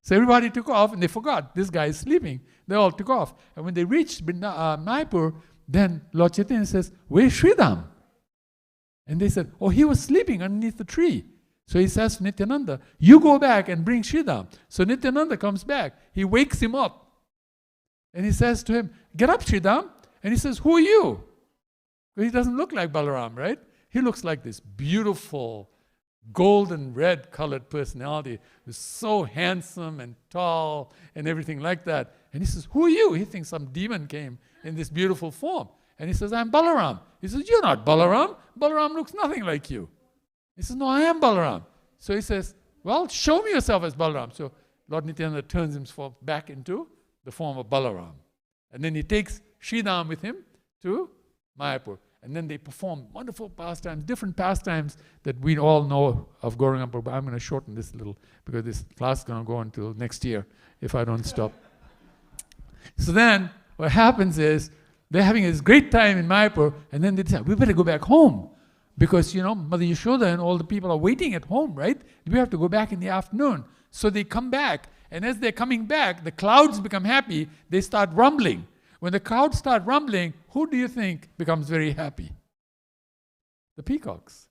So everybody took off and they forgot, this guy is sleeping. They all took off. And when they reached Mayapur, then Lord Chaitanya says, where's Sridham? And they said, oh, he was sleeping underneath the tree. So he says to Nityananda, you go back and bring Sridham. So Nityananda comes back. He wakes him up. And he says to him, get up, Sridham. And he says, who are you? Because he doesn't look like Balaram, right? He looks like this beautiful, golden red colored personality who's so handsome and tall and everything like that. And he says, who are you? He thinks some demon came in this beautiful form. And he says, I'm Balaram. He says, you're not Balaram. Balaram looks nothing like you. He says, no, I am Balaram. So he says, well, show me yourself as Balaram. So Lord Nityananda turns himself back into the form of Balaram. And then he takes Sridham with him to Mayapur. And then they perform wonderful pastimes, different pastimes that we all know of Gauranga Prabhu. I'm going to shorten this a little because this class is going to go until next year if I don't stop. So then what happens is they're having this great time in Mayapur, and then they decide, we better go back home because, Mother Yashoda and all the people are waiting at home, right? We have to go back in the afternoon. So they come back, and as they're coming back, the clouds become happy. They start rumbling. When the clouds start rumbling, who do you think becomes very happy? The peacocks.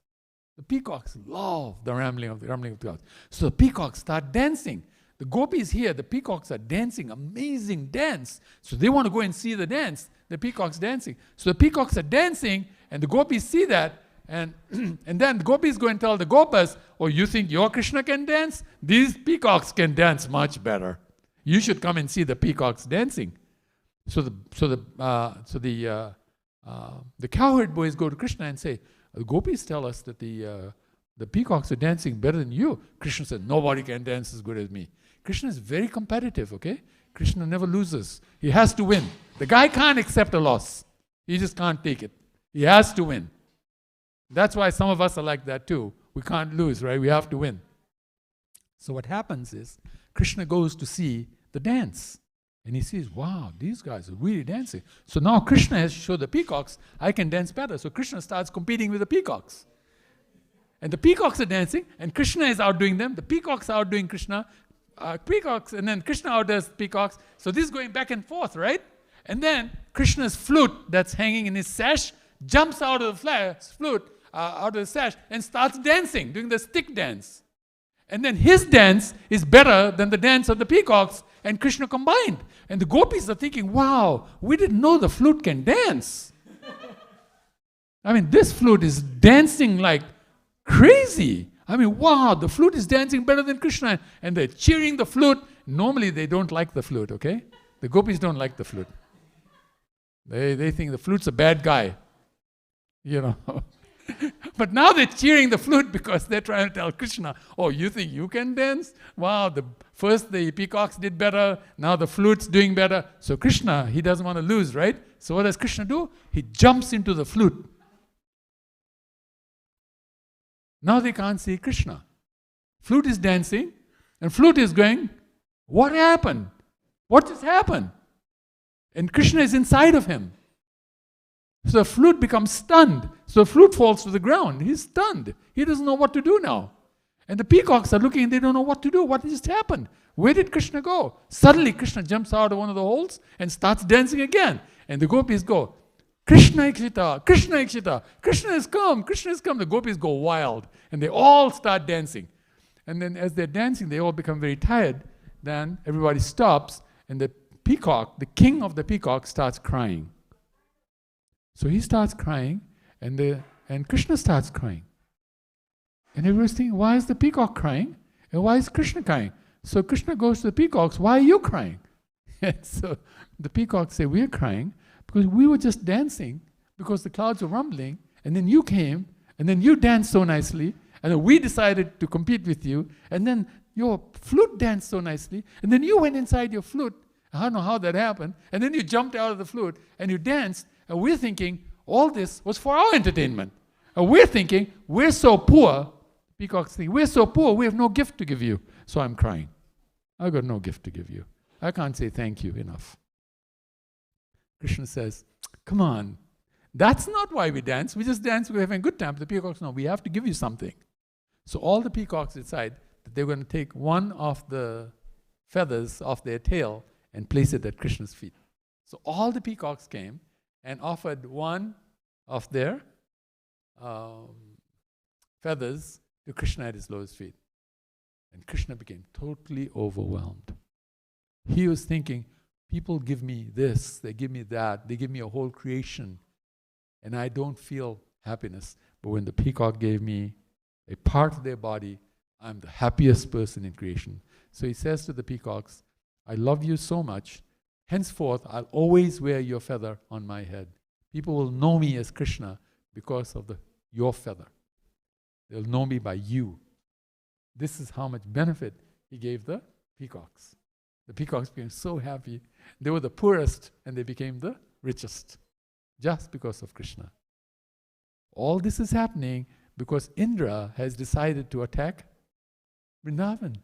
The peacocks love the rumbling of the clouds. So the peacocks start dancing. The gopis here, the peacocks are dancing, amazing dance. So they want to go and see the dance, the peacocks dancing. So the peacocks are dancing, and the gopis see that, and then the gopis go and tell the gopas, oh, you think your Krishna can dance? These peacocks can dance much better. You should come and see the peacocks dancing. So the cowherd boys go to Krishna and say, the gopis tell us that the peacocks are dancing better than you. Krishna said, nobody can dance as good as me. Krishna is very competitive, okay? Krishna never loses. He has to win. The guy can't accept a loss. He just can't take it. He has to win. That's why some of us are like that too. We can't lose, right? We have to win. So what happens is, Krishna goes to see the dance. And he sees, wow, these guys are really dancing. So now Krishna has to show the peacocks, I can dance better. So Krishna starts competing with the peacocks. And the peacocks are dancing, and Krishna is outdoing them. The peacocks are outdoing Krishna. Peacocks, and then Krishna outdoes peacocks. So this is going back and forth, right? And then Krishna's flute that's hanging in his sash jumps out of the flute, out of the sash, and starts dancing, doing the stick dance. And then his dance is better than the dance of the peacocks and Krishna combined. And the gopis are thinking, wow, we didn't know the flute can dance. I mean, this flute is dancing like crazy. I mean, wow, the flute is dancing better than Krishna. And they're cheering the flute. Normally, they don't like the flute, okay? The gopis don't like the flute. They think the flute's a bad guy, you know. But now they're cheering the flute because they're trying to tell Krishna, oh, you think you can dance? Wow, first the peacocks did better, now the flute's doing better. So Krishna, he doesn't want to lose, right? So what does Krishna do? He jumps into the flute. Now they can't see Krishna. Flute is dancing, and flute is going, what happened? What just happened? And Krishna is inside of him. So the flute becomes stunned. So the flute falls to the ground. He's stunned. He doesn't know what to do now. And the peacocks are looking and they don't know what to do. What just happened? Where did Krishna go? Suddenly Krishna jumps out of one of the holes and starts dancing again. And the gopis go, Krishna Ikshita, Krishna Ikshita, Krishna has come, Krishna has come. The gopis go wild and they all start dancing. And then as they're dancing, they all become very tired. Then everybody stops and the peacock, the king of the peacocks, starts crying. So he starts crying, and Krishna starts crying. And everybody's thinking, why is the peacock crying? And why is Krishna crying? So Krishna goes to the peacocks, why are you crying? And so the peacocks say, we're crying because we were just dancing because the clouds were rumbling, and then you came, and then you danced so nicely, and then we decided to compete with you, and then your flute danced so nicely, and then you went inside your flute. I don't know how that happened. And then you jumped out of the flute, and you danced. And we're thinking, all this was for our entertainment. And we're thinking, we're so poor, peacocks think, we're so poor, we have no gift to give you. So I'm crying. I've got no gift to give you. I can't say thank you enough. Krishna says, come on, that's not why we dance. We just dance, we're having a good time. The peacocks, no, we have to give you something. So all the peacocks decide that they're going to take one of the feathers off their tail and place it at Krishna's feet. So all the peacocks came and offered one of their feathers to Krishna at his lotus feet. And Krishna became totally overwhelmed. He was thinking, people give me this, they give me that, they give me a whole creation, and I don't feel happiness. But when the peacock gave me a part of their body, I'm the happiest person in creation. So he says to the peacocks, I love you so much, henceforth, I'll always wear your feather on my head. People will know me as Krishna because of your feather. They'll know me by you. This is how much benefit he gave the peacocks. The peacocks became so happy. They were the poorest and they became the richest just because of Krishna. All this is happening because Indra has decided to attack Vrindavan.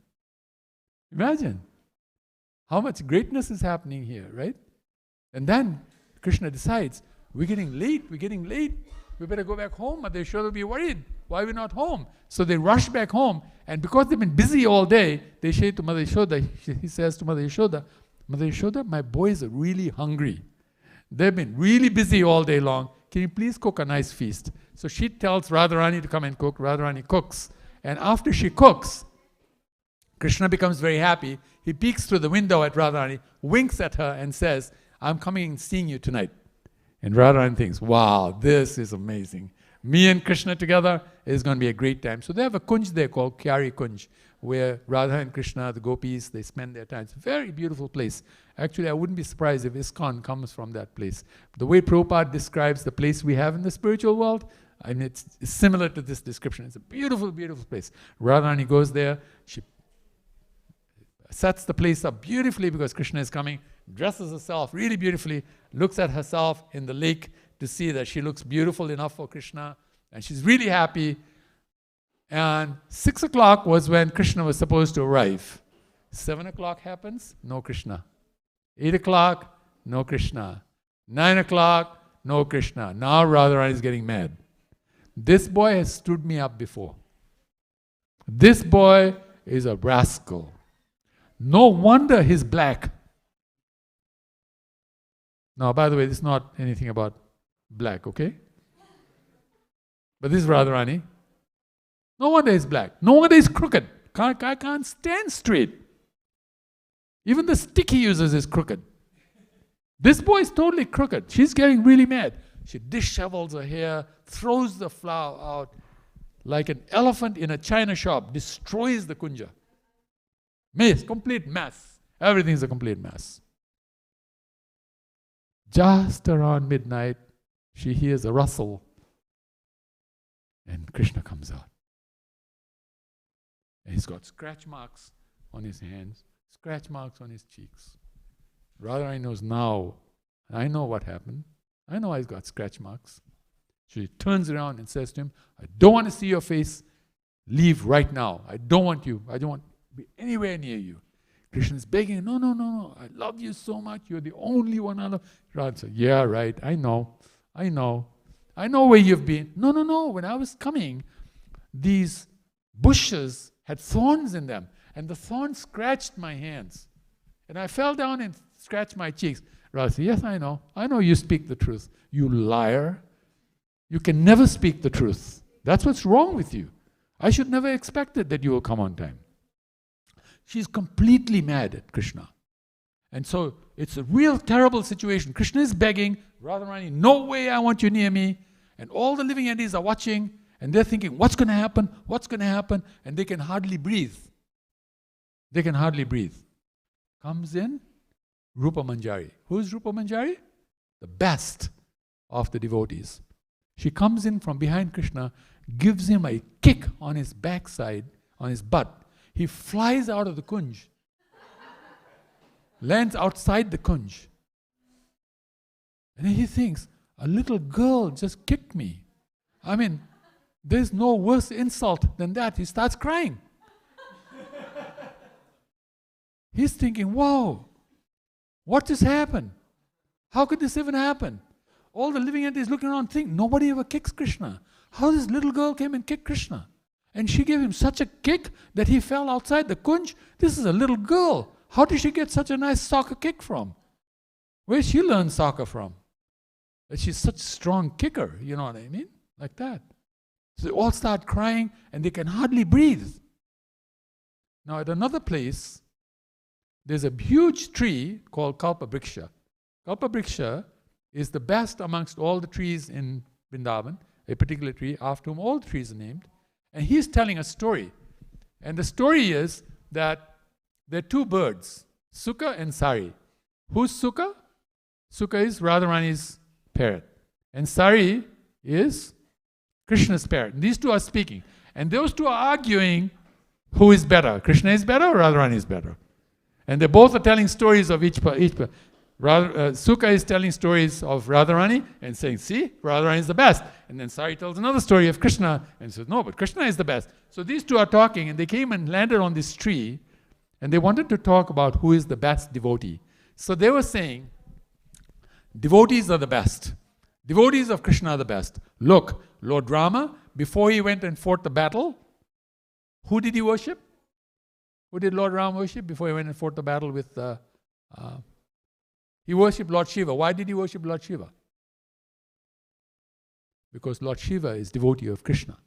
Imagine how much greatness is happening here, right? And then Krishna decides, we're getting late, we better go back home. Mother Yashoda will be worried. Why are we not home? So they rush back home, and because they've been busy all day, they say to Mother Yashoda, he says to Mother Yashoda, my boys are really hungry. They've been really busy all day long. Can you please cook a nice feast? So she tells Radharani to come and cook. Radharani cooks. And after she cooks, Krishna becomes very happy. He peeks through the window at Radharani, winks at her and says, I'm coming and seeing you tonight. And Radharani thinks, wow, this is amazing. Me and Krishna together is going to be a great time. So they have a kunj there called Kyari Kunj, where Radha and Krishna, the gopis, they spend their time. It's a very beautiful place. Actually, I wouldn't be surprised if ISKCON comes from that place. The way Prabhupada describes the place we have in the spiritual world, I mean, it's similar to this description. It's a beautiful, beautiful place. Radharani goes there. She sets the place up beautifully because Krishna is coming, dresses herself really beautifully, looks at herself in the lake to see that she looks beautiful enough for Krishna, and she's really happy. And 6 o'clock was when Krishna was supposed to arrive. 7 o'clock happens, no Krishna. 8 o'clock, no Krishna. 9 o'clock, no Krishna. Now Radharani is getting mad. This boy has stood me up before. This boy is a rascal. No wonder he's black. Now, by the way, this is not anything about black, okay? But this is Radharani. No wonder he's black. No wonder he's crooked. I can't stand straight. Even the stick he uses is crooked. This boy is totally crooked. She's getting really mad. She dishevels her hair, throws the flower out like an elephant in a china shop, destroys the kunja. Mess, complete mess. Everything is a complete mess. Just around midnight, she hears a rustle, and Krishna comes out. And he's got scratch marks on his hands, scratch marks on his cheeks. Radharani knows now, I know what happened. I know he's got scratch marks. She turns around and says to him, I don't want to see your face. Leave right now. I don't want you. I don't want to be anywhere near you. Krishna is begging, no. I love you so much. You're the only one I love. Radha said, yeah, right. I know where you've been. No. When I was coming, these bushes had thorns in them, and the thorns scratched my hands. And I fell down and scratched my cheeks. Radha said, yes, I know. I know you speak the truth. You liar. You can never speak the truth. That's what's wrong with you. I should never expected that you will come on time. She's completely mad at Krishna. And so it's a real terrible situation. Krishna is begging, Radharani, no way I want you near me. And all the living entities are watching, and they're thinking, what's going to happen? What's going to happen? And they can hardly breathe. They can hardly breathe. Comes in Rupa Manjari. Who is Rupa Manjari? The best of the devotees. She comes in from behind Krishna, gives him a kick on his backside, on his butt. He flies out of the kunj, lands outside the kunj. And then he thinks, a little girl just kicked me. I mean, there's no worse insult than that. He starts crying. He's thinking, whoa, what just happened? How could this even happen? All the living entities looking around think, nobody ever kicks Krishna. How this little girl came and kicked Krishna? And she gave him such a kick that he fell outside the kunj. This is a little girl. How did she get such a nice soccer kick from? Where did she learn soccer from? That she's such a strong kicker, you know what I mean? Like that. So they all start crying and they can hardly breathe. Now at another place, there's a huge tree called Kalpabriksha. Kalpabriksha is the best amongst all the trees in Vrindavan, a particular tree after whom all the trees are named. And he's telling a story. And the story is that there are two birds, Sukha and Sari. Who's Sukha? Sukha is Radharani's parrot. And Sari is Krishna's parrot. And these two are speaking. And those two are arguing who is better. Krishna is better or Radharani is better. And they both are telling stories of each. Sukha is telling stories of Radharani and saying, see, Radharani is the best. And then Sari tells another story of Krishna and says, no, but Krishna is the best. So these two are talking and they came and landed on this tree and they wanted to talk about who is the best devotee. So they were saying, devotees are the best. Devotees of Krishna are the best. Look, Lord Rama, before he went and fought the battle, who did he worship? Who did Lord Rama worship before he went and fought the battle with... he worshipped Lord Shiva. Why did he worship Lord Shiva? Because Lord Shiva is devotee of Krishna.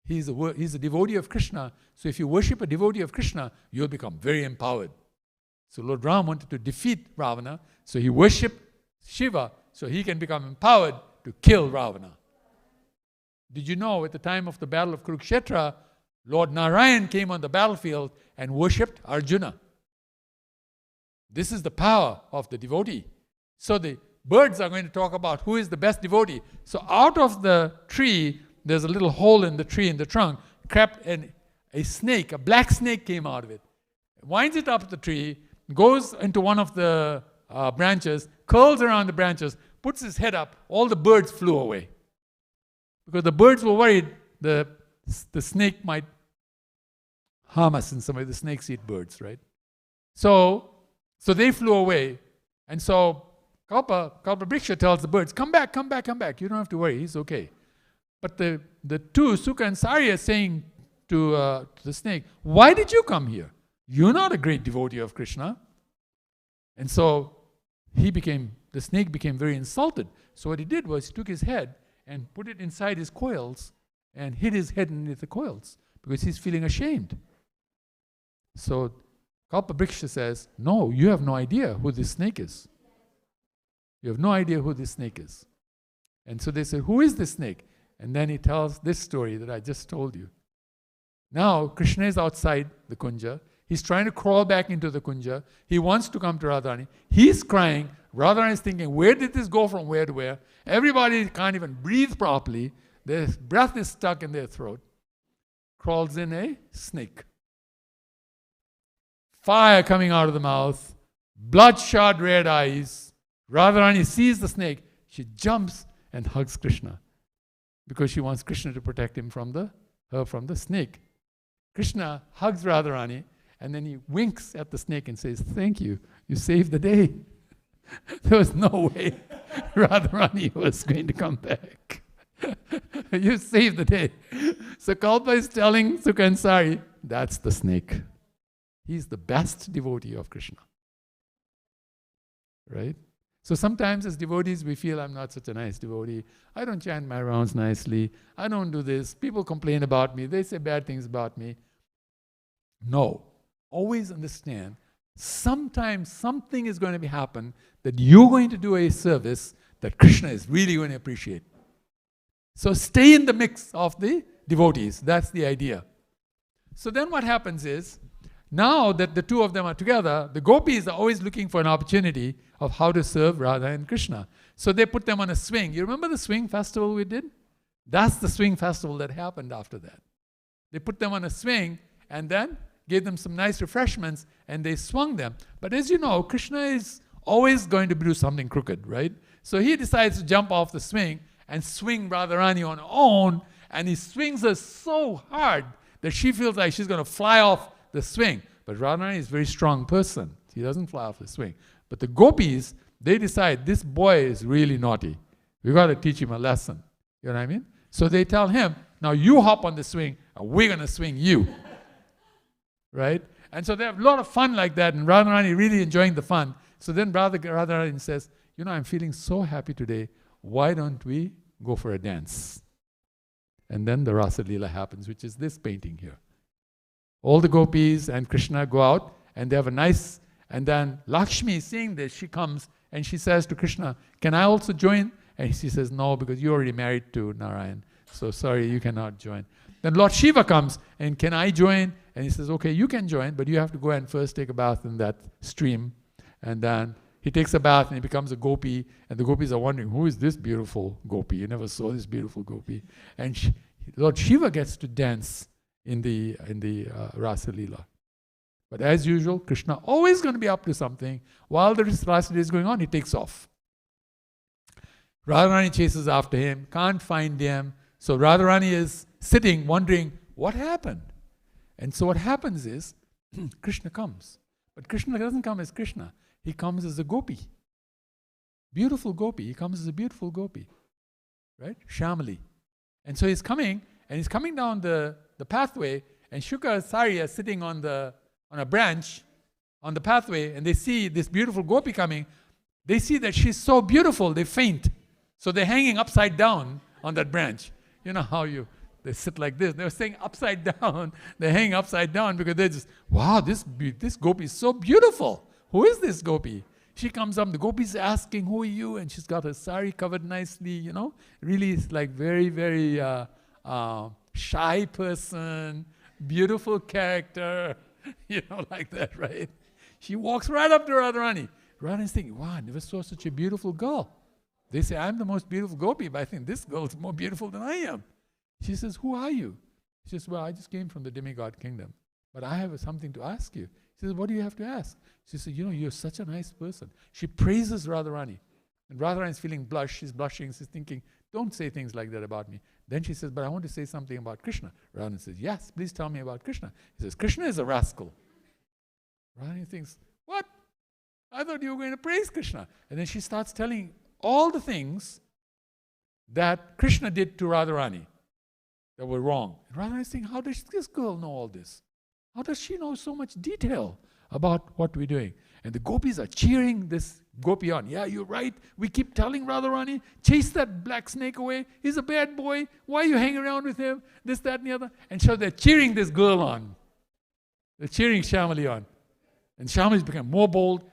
He's a devotee of Krishna. So if you worship a devotee of Krishna, you'll become very empowered. So Lord Ram wanted to defeat Ravana. So he worshipped Shiva so he can become empowered to kill Ravana. Did you know at the time of the battle of Kurukshetra, Lord Narayan came on the battlefield and worshipped Arjuna. This is the power of the devotee. So the birds are going to talk about who is the best devotee. So out of the tree, there's a little hole in the tree, in the trunk, crept a snake, a black snake came out of it. Winds it up the tree, goes into one of the branches, curls around the branches, puts his head up, all the birds flew away. Because the birds were worried the snake might harm us in some way. The snakes eat birds, right? So they flew away. And so Kalpabriksha tells the birds, come back. You don't have to worry, he's okay. But the two, Sukha and Sari, are saying to the snake, why did you come here? You're not a great devotee of Krishna. And so the snake became very insulted. So what he did was he took his head and put it inside his coils and hid his head underneath the coils because he's feeling ashamed. So Kalpabriksha says, no, you have no idea who this snake is. You have no idea who this snake is. And so they said, who is this snake? And then he tells this story that I just told you. Now Krishna is outside the Kunja. He's trying to crawl back into the Kunja. He wants to come to Radharani. He's crying. Radharani is thinking, where did this go from where to where? Everybody can't even breathe properly. Their breath is stuck in their throat. Crawls in a snake. Fire coming out of the mouth. Bloodshot red eyes. Radharani sees the snake. She jumps and hugs Krishna because she wants Krishna to protect him from the snake. Krishna hugs Radharani and then he winks at the snake and says, thank you, you saved the day. There was no way Radharani was going to come back. You saved the day. So Kalpa is telling Sukha and Sari, that's the snake. He's the best devotee of Krishna. Right? So sometimes as devotees we feel I'm not such a nice devotee. I don't chant my rounds nicely. I don't do this. People complain about me. They say bad things about me. No. Always understand, sometimes something is going to happen that you're going to do a service that Krishna is really going to appreciate. So stay in the mix of the devotees. That's the idea. So then what happens is, now that the two of them are together, the gopis are always looking for an opportunity of how to serve Radha and Krishna. So they put them on a swing. You remember the swing festival we did? That's the swing festival that happened after that. They put them on a swing and then gave them some nice refreshments and they swung them. But as you know, Krishna is always going to do something crooked, right? So he decides to jump off the swing and swing Radharani on her own, and he swings her so hard that she feels like she's going to fly off the swing. But Radharani is a very strong person. He doesn't fly off the swing. But the gopis, they decide, this boy is really naughty. We've got to teach him a lesson. You know what I mean? So they tell him, now you hop on the swing, and we're going to swing you. Right? And so they have a lot of fun like that, and Radharani really enjoying the fun. So then Radharani says, you know, I'm feeling so happy today. Why don't we go for a dance? And then the Rasa Leela happens, which is this painting here. All the gopis and Krishna go out, and they have a nice, and then Lakshmi, seeing this, she comes and she says to Krishna, can I also join? And he says, no, because you're already married to Narayan. So sorry, you cannot join. Then Lord Shiva comes, and can I join? And he says, okay, you can join, but you have to go and first take a bath in that stream. And then he takes a bath and he becomes a gopi, and the gopis are wondering, who is this beautiful gopi? You never saw this beautiful gopi. And Lord Shiva gets to dance in the Rasa Leela. But as usual, Krishna always going to be up to something. While the Rasa Leela is going on, he takes off. Radharani chases after him, can't find him. So Radharani is sitting wondering, what happened? And so what happens is, Krishna comes. But Krishna doesn't come as Krishna. He comes as a gopi. Beautiful gopi. He comes as a beautiful gopi. Right? Shamali. And so he's coming, and he's coming down the pathway, and Shuka and Sari are sitting on a branch on the pathway, and they see this beautiful gopi coming. They see that she's so beautiful, they faint. So they're hanging upside down on that branch. You know how They sit like this. They were saying upside down. They're hanging upside down because they're just, wow, this gopi is so beautiful. Who is this gopi? She comes up, the gopi's asking, who are you? And she's got her sari covered nicely, Really, it's like very, very shy person, beautiful character, like that, right? She walks right up to Radharani. Radharani's thinking, wow, I never saw such a beautiful girl. They say, I'm the most beautiful gopi, but I think this girl is more beautiful than I am. She says, who are you? She says, well, I just came from the demigod kingdom, but I have something to ask you. She says, what do you have to ask? She says, you're such a nice person. She praises Radharani. And Radharani is feeling blush. She's blushing. She's thinking, don't say things like that about me. Then she says, but I want to say something about Krishna. Radharani says, yes, please tell me about Krishna. He says, Krishna is a rascal. Radharani thinks, what? I thought you were going to praise Krishna. And then she starts telling all the things that Krishna did to Radharani that were wrong. And Radharani is thinking, how does this girl know all this? How does she know so much detail about what we're doing? And the gopis are cheering this gopi on. Yeah, you're right. We keep telling Radharani, chase that black snake away. He's a bad boy. Why are you hanging around with him? This, that, and the other. And so they're cheering this girl on. They're cheering Shamali on. And Shamali's become more bold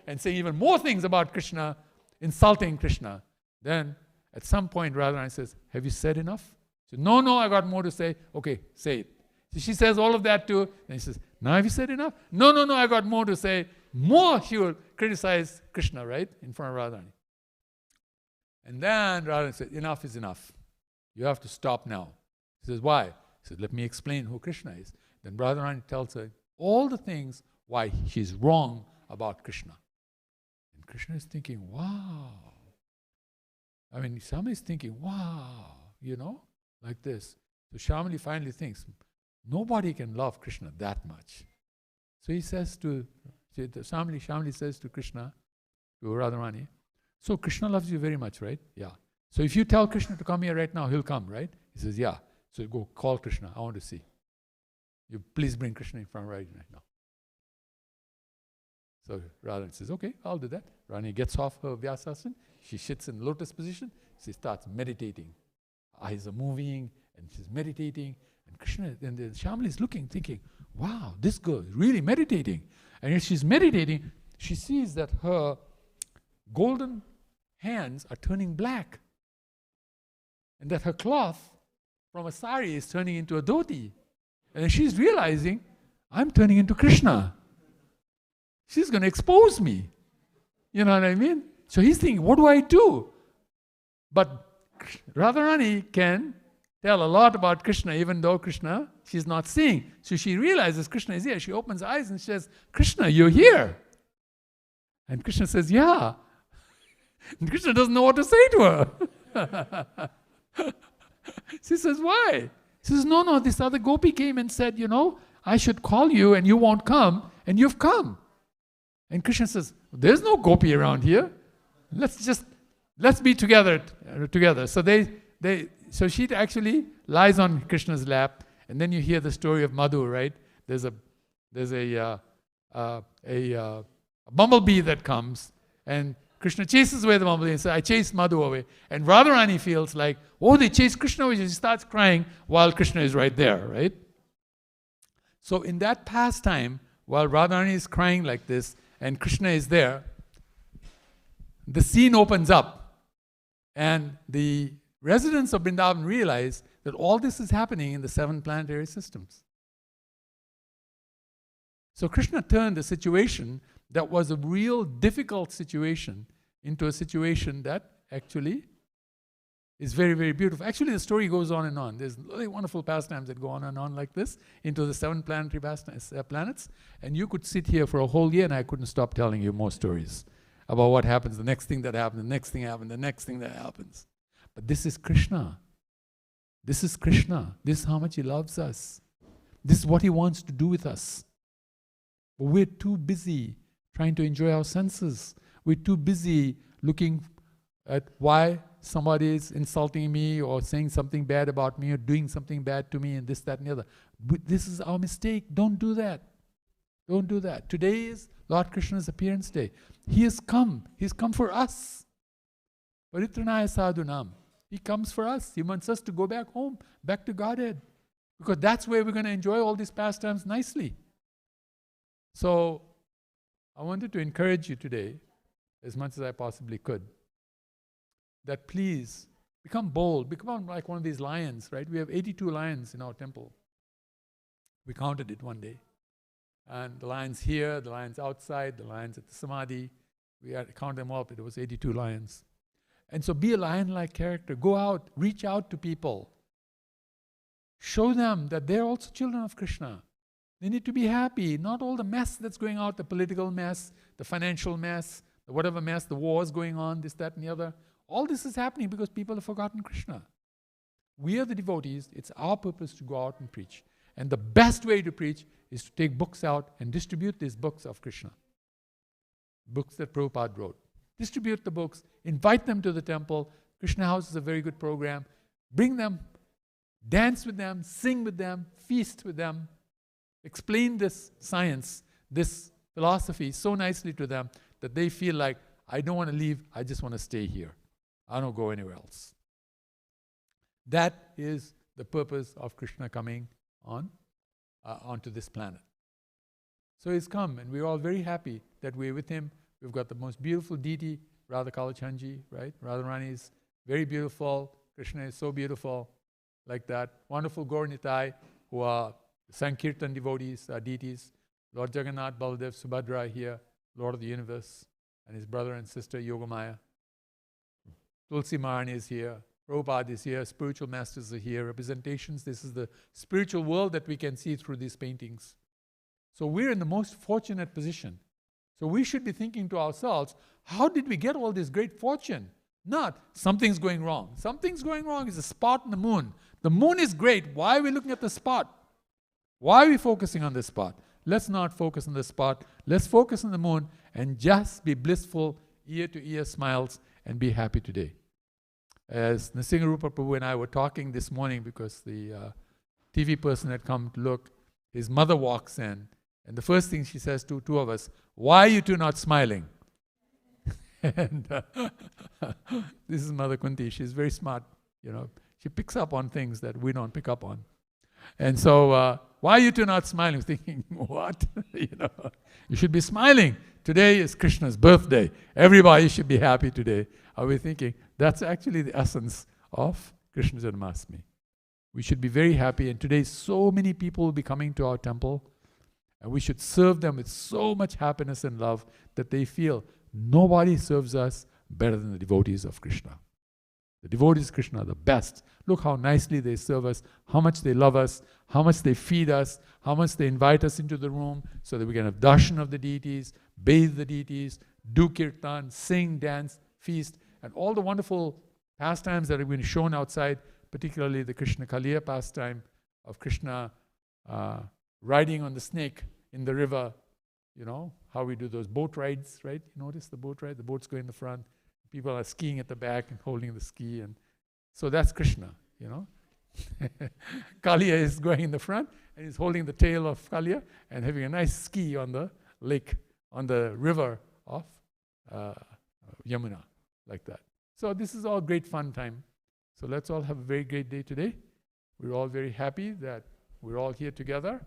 and saying even more things about Krishna, insulting Krishna. Then at some point Radharani says, have you said enough? She says, no, I got more to say. Okay, say it. So she says all of that too. Then he says, now have you said enough? No, I got more to say. More she will criticize Krishna, right? In front of Radharani. And then Radharani said, enough is enough. You have to stop now. He says, why? He says, let me explain who Krishna is. Then Radharani tells her all the things why she's wrong about Krishna. And Krishna is thinking, wow. I mean, Shamali is thinking, wow, like this. So Shamali finally thinks, nobody can love Krishna that much. So he says Shamali says to Krishna, to Radharani, so Krishna loves you very much, right? Yeah. So if you tell Krishna to come here right now, he'll come, right? He says, yeah. So you go call Krishna, I want to see. You please bring Krishna in front right now. So Radharani says, okay, I'll do that. Radharani gets off her Vyasasana. She sits in lotus position. She starts meditating. Eyes are moving and she's meditating. And Krishna, and the Shamali is looking, thinking, wow, this girl is really meditating. And as she's meditating, she sees that her golden hands are turning black. And that her cloth from a sari is turning into a dhoti. And then she's realizing, I'm turning into Krishna. She's going to expose me. You know what I mean? So he's thinking, what do I do? But Radharani can tell a lot about Krishna, even though Krishna, she's not seeing. So she realizes Krishna is here. She opens her eyes and she says, Krishna, you're here. And Krishna says, yeah. And Krishna doesn't know what to say to her. She says, why? She says, no, this other gopi came and said, I should call you and you won't come, and you've come. And Krishna says, there's no gopi around here. Let's be together. So she actually lies on Krishna's lap, and then you hear the story of Madhu, right? There's a bumblebee that comes, and Krishna chases away the bumblebee and says, I chased Madhu away. And Radharani feels like, oh, they chased Krishna away. She starts crying while Krishna is right there, right? So in that pastime, while Radharani is crying like this, and Krishna is there, the scene opens up. And the residents of Vrindavan realize that all this is happening in the 7 planetary systems. So Krishna turned a situation that was a real difficult situation into a situation that actually is very, very beautiful. Actually, the story goes on and on. There's really wonderful pastimes that go on and on like this into the 7 planetary planets. And you could sit here for a whole year and I couldn't stop telling you more stories about what happens, the next thing that happens, the next thing happens, the next thing that happens. But this is Krishna. This is Krishna. This is how much He loves us. This is what He wants to do with us. But we're too busy trying to enjoy our senses. We're too busy looking at why somebody is insulting me or saying something bad about me or doing something bad to me and this, that, and the other. This is our mistake. Don't do that. Don't do that. Today is Lord Krishna's appearance day. He has come. He's come for us. Paritranaya sadhunam. He comes for us. He wants us to go back home, back to Godhead. Because that's where we're going to enjoy all these pastimes nicely. So, I wanted to encourage you today, as much as I possibly could, that please become bold, become like one of these lions, right? We have 82 lions in our temple. We counted it one day. And the lions here, the lions outside, the lions at the Samadhi, we had to count them all, but it was 82 lions. And so be a lion-like character. Go out, reach out to people. Show them that they're also children of Krishna. They need to be happy, not all the mess that's going out, the political mess, the financial mess, the whatever mess, the wars going on, this, that, and the other. All this is happening because people have forgotten Krishna. We are the devotees. It's our purpose to go out and preach. And the best way to preach is to take books out and distribute these books of Krishna. Books that Prabhupada wrote. Distribute the books, invite them to the temple. Krishna House is a very good program. Bring them, dance with them, sing with them, feast with them. Explain this science, this philosophy so nicely to them that they feel like, I don't want to leave, I just want to stay here. I don't go anywhere else. That is the purpose of Krishna coming onto this planet. So he's come, and we're all very happy that we're with him. We've got the most beautiful deity, Radha Kalachandji, right? Radharani is very beautiful. Krishna is so beautiful, like that. Wonderful Gaur Nitai, who are Sankirtan devotees, deities. Lord Jagannath, Baladev, Subhadra here, Lord of the universe, and his brother and sister Yogamaya. Tulsi Maharani is here. Prabhupada is here. Spiritual masters are here. Representations. This is the spiritual world that we can see through these paintings. So we're in the most fortunate position. So we should be thinking to ourselves, how did we get all this great fortune? Not, something's going wrong. Something's going wrong is a spot in the moon. The moon is great. Why are we looking at the spot? Why are we focusing on the spot? Let's not focus on the spot. Let's focus on the moon and just be blissful, ear-to-ear smiles, and be happy today. As Nrsimharupa Prabhu and I were talking this morning, because the TV person had come to look, his mother walks in, and the first thing she says to two of us, why are you two not smiling? And this is Mother Kunti. She's very smart. She picks up on things that we don't pick up on. And so, why are you two not smiling? Thinking, what? You should be smiling. Today is Krishna's birthday. Everybody should be happy today. Are we thinking? That's actually the essence of Krishna Janmashtami. We should be very happy. And today, so many people will be coming to our temple. And we should serve them with so much happiness and love that they feel nobody serves us better than the devotees of Krishna. The devotees of Krishna are the best. Look how nicely they serve us, how much they love us, how much they feed us, how much they invite us into the room so that we can have darshan of the deities, bathe the deities, do kirtan, sing, dance, feast, and all the wonderful pastimes that have been shown outside, particularly the Krishna Kaliya pastime of Krishna riding on the snake in the river. How we do those boat rides, right? You notice the boat ride? The boats go in the front. People are skiing at the back and holding the ski. And so that's Krishna, Kaliya is going in the front and he's holding the tail of Kaliya and having a nice ski on the lake, on the river of Yamuna, like that. So this is all great fun time. So let's all have a very great day today. We're all very happy that we're all here together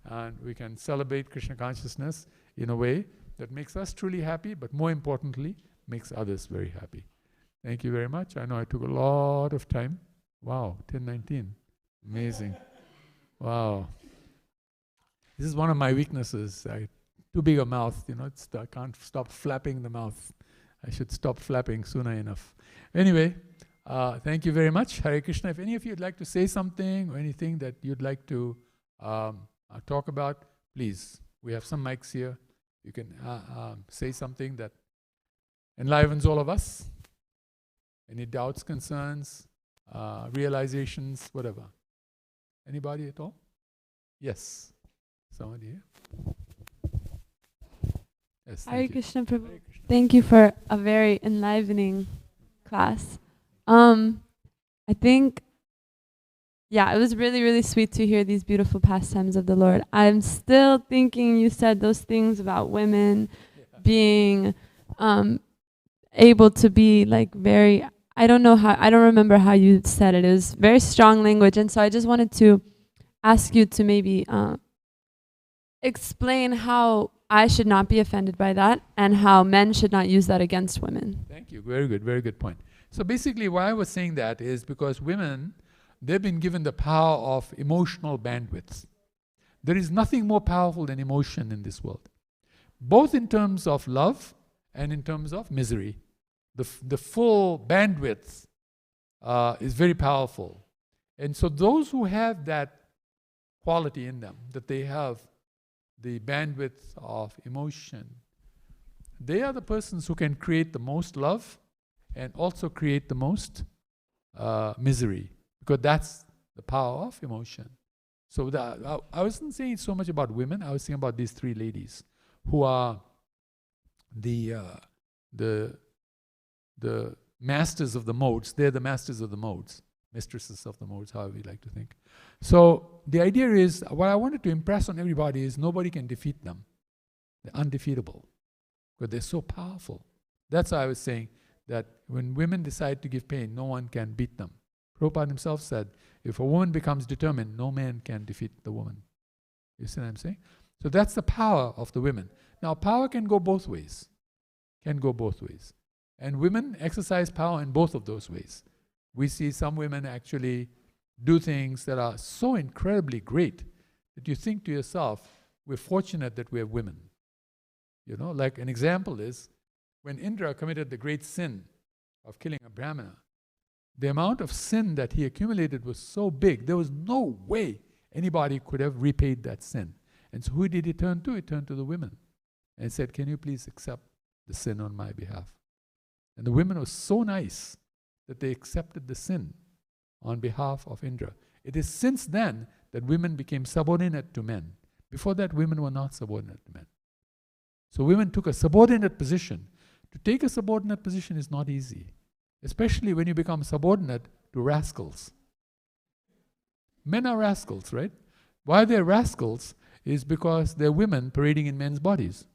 and we can celebrate Krishna consciousness in a way that makes us truly happy, but more importantly, makes others very happy. Thank you very much. I know I took a lot of time. Wow, 10:19. Amazing. Wow. This is one of my weaknesses. Too big a mouth, I can't stop flapping the mouth. I should stop flapping sooner enough. Anyway, thank you very much. Hare Krishna. If any of you would like to say something or anything that you'd like to talk about, please. We have some mics here. You can say something that enlivens all of us. Any doubts, concerns, realizations, whatever. Anybody at all? Yes. Somebody here? Yes. Hare Krishna Prabhu. Thank you for a very enlivening class. I think, it was really, really sweet to hear these beautiful pastimes of the Lord. I'm still thinking you said those things about women being able to be like very I don't know how, I don't remember how you said it. It was very strong language. And so I just wanted to ask you to maybe explain how I should not be offended by that and how men should not use that against women. Thank you. Very good point. So basically why I was saying that is because women, they've been given the power of emotional bandwidth. There is nothing more powerful than emotion in this world, both in terms of love and in terms of misery. The full bandwidth is very powerful. And so those who have that quality in them, that they have the bandwidth of emotion, they are the persons who can create the most love and also create the most misery, because that's the power of emotion. So I wasn't saying so much about women, I was saying about these three ladies who are the masters of the modes. They're the masters of the modes, mistresses of the modes, however we like to think. So the idea is, what I wanted to impress on everybody is nobody can defeat them. They're undefeatable because they're so powerful. That's why I was saying that when women decide to give pain, no one can beat them. Prabhupada himself said, if a woman becomes determined, no man can defeat the woman. You see what I'm saying? So that's the power of the women. Now, power can go both ways. And women exercise power in both of those ways. We see some women actually do things that are so incredibly great that you think to yourself, we're fortunate that we have women. You know, like an example is, when Indra committed the great sin of killing a Brahmana, the amount of sin that he accumulated was so big, there was no way anybody could have repaid that sin. And so who did he turn to? He turned to the women and said, can you please accept the sin on my behalf? And the women were so nice that they accepted the sin on behalf of Indra. It is since then that women became subordinate to men. Before that, women were not subordinate to men. So women took a subordinate position. To take a subordinate position is not easy, especially when you become subordinate to rascals. Men are rascals, right? Why they're rascals is because they're women parading in men's bodies.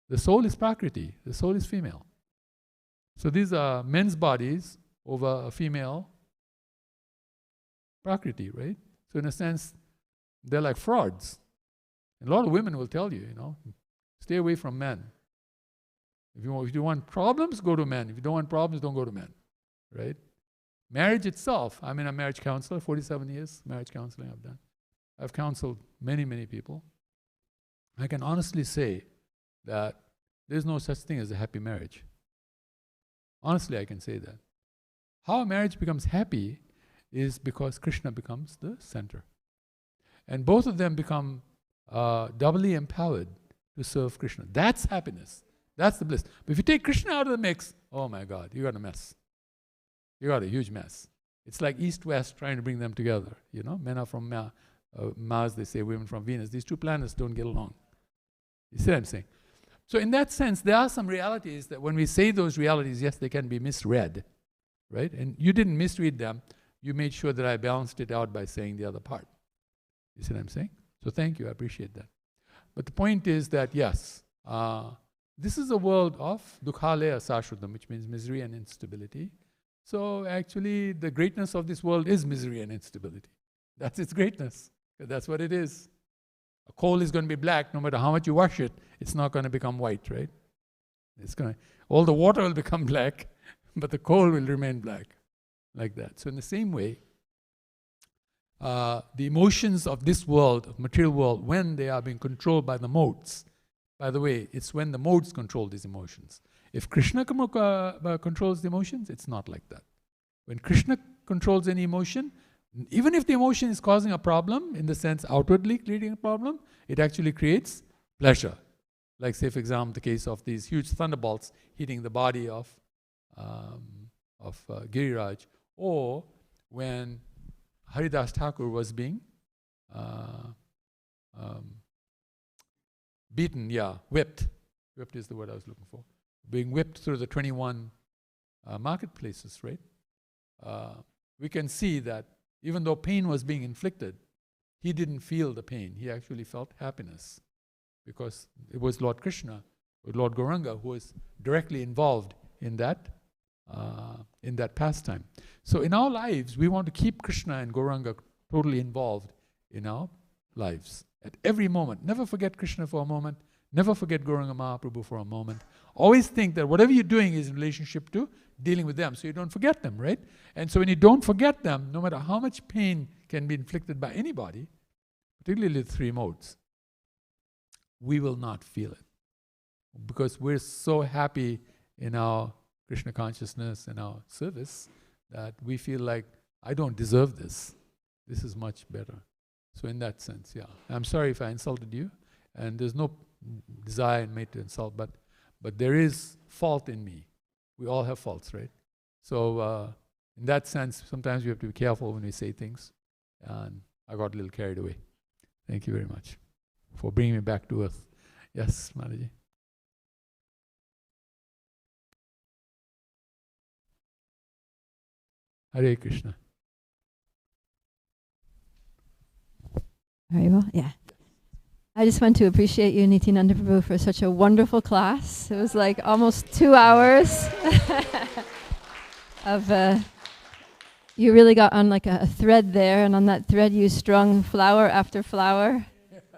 The soul is Prakriti, the soul is female. So these are men's bodies over a female Prakriti, right? So in a sense, they're like frauds. And a lot of women will tell you, stay away from men. If you want problems, go to men. If you don't want problems, don't go to men, right? Marriage itself, I'm a marriage counselor, 47 years marriage counseling I've done. I've counseled many, many people. I can honestly say that there's no such thing as a happy marriage. Honestly, I can say that. How a marriage becomes happy is because Krishna becomes the center. And both of them become doubly empowered to serve Krishna. That's happiness. That's the bliss. But if you take Krishna out of the mix, oh my God, you got a mess. You got a huge mess. It's like East-West trying to bring them together. Men are from Mars, they say, women from Venus. These two planets don't get along. You see what I'm saying? So in that sense, there are some realities that when we say those realities, yes, they can be misread, right? And you didn't misread them. You made sure that I balanced it out by saying the other part. You see what I'm saying? So thank you, I appreciate that. But the point is that, yes, this is a world of dukhalaya sashrutam, which means misery and instability. So actually, the greatness of this world is misery and instability. That's its greatness. That's what it is. A coal is going to be black, no matter how much you wash it, it's not going to become white, right? All the water will become black, but the coal will remain black, like that. So in the same way, the emotions of this world, of material world, when they are being controlled by the modes, by the way, it's when the modes control these emotions. If Krishna controls the emotions, it's not like that. When Krishna controls any emotion, even if the emotion is causing a problem, in the sense outwardly creating a problem, it actually creates pleasure. Like say, for example, the case of these huge thunderbolts hitting the body of Giriraj, or when Haridas Thakur was being beaten, whipped. Whipped is the word I was looking for. Being whipped through the 21 marketplaces, right? We can see that even though pain was being inflicted, he didn't feel the pain. He actually felt happiness, because it was Lord Krishna, or Lord Gauranga, who was directly involved in that in that pastime. So in our lives, we want to keep Krishna and Gauranga totally involved in our lives at every moment. Never forget Krishna for a moment. Never forget Gauranga Mahaprabhu for a moment. Always think that whatever you're doing is in relationship to dealing with them, so you don't forget them, right? And so when you don't forget them, no matter how much pain can be inflicted by anybody, particularly the three modes, we will not feel it. Because we're so happy in our Krishna consciousness and our service that we feel like, I don't deserve this. This is much better. So in that sense, yeah. I'm sorry if I insulted you, and there's no desire in me to insult, but there is fault in me. We all have faults, right? So in that sense, sometimes we have to be careful when we say things, and I got a little carried away. Thank you very much for bringing me back to earth. Yes, Mataji. Hare Krishna. Very well, yeah. I just want to appreciate you, Nityananda Prabhu, for such a wonderful class. It was like almost 2 hours of, you really got on like a thread there, and on that thread you strung flower after flower,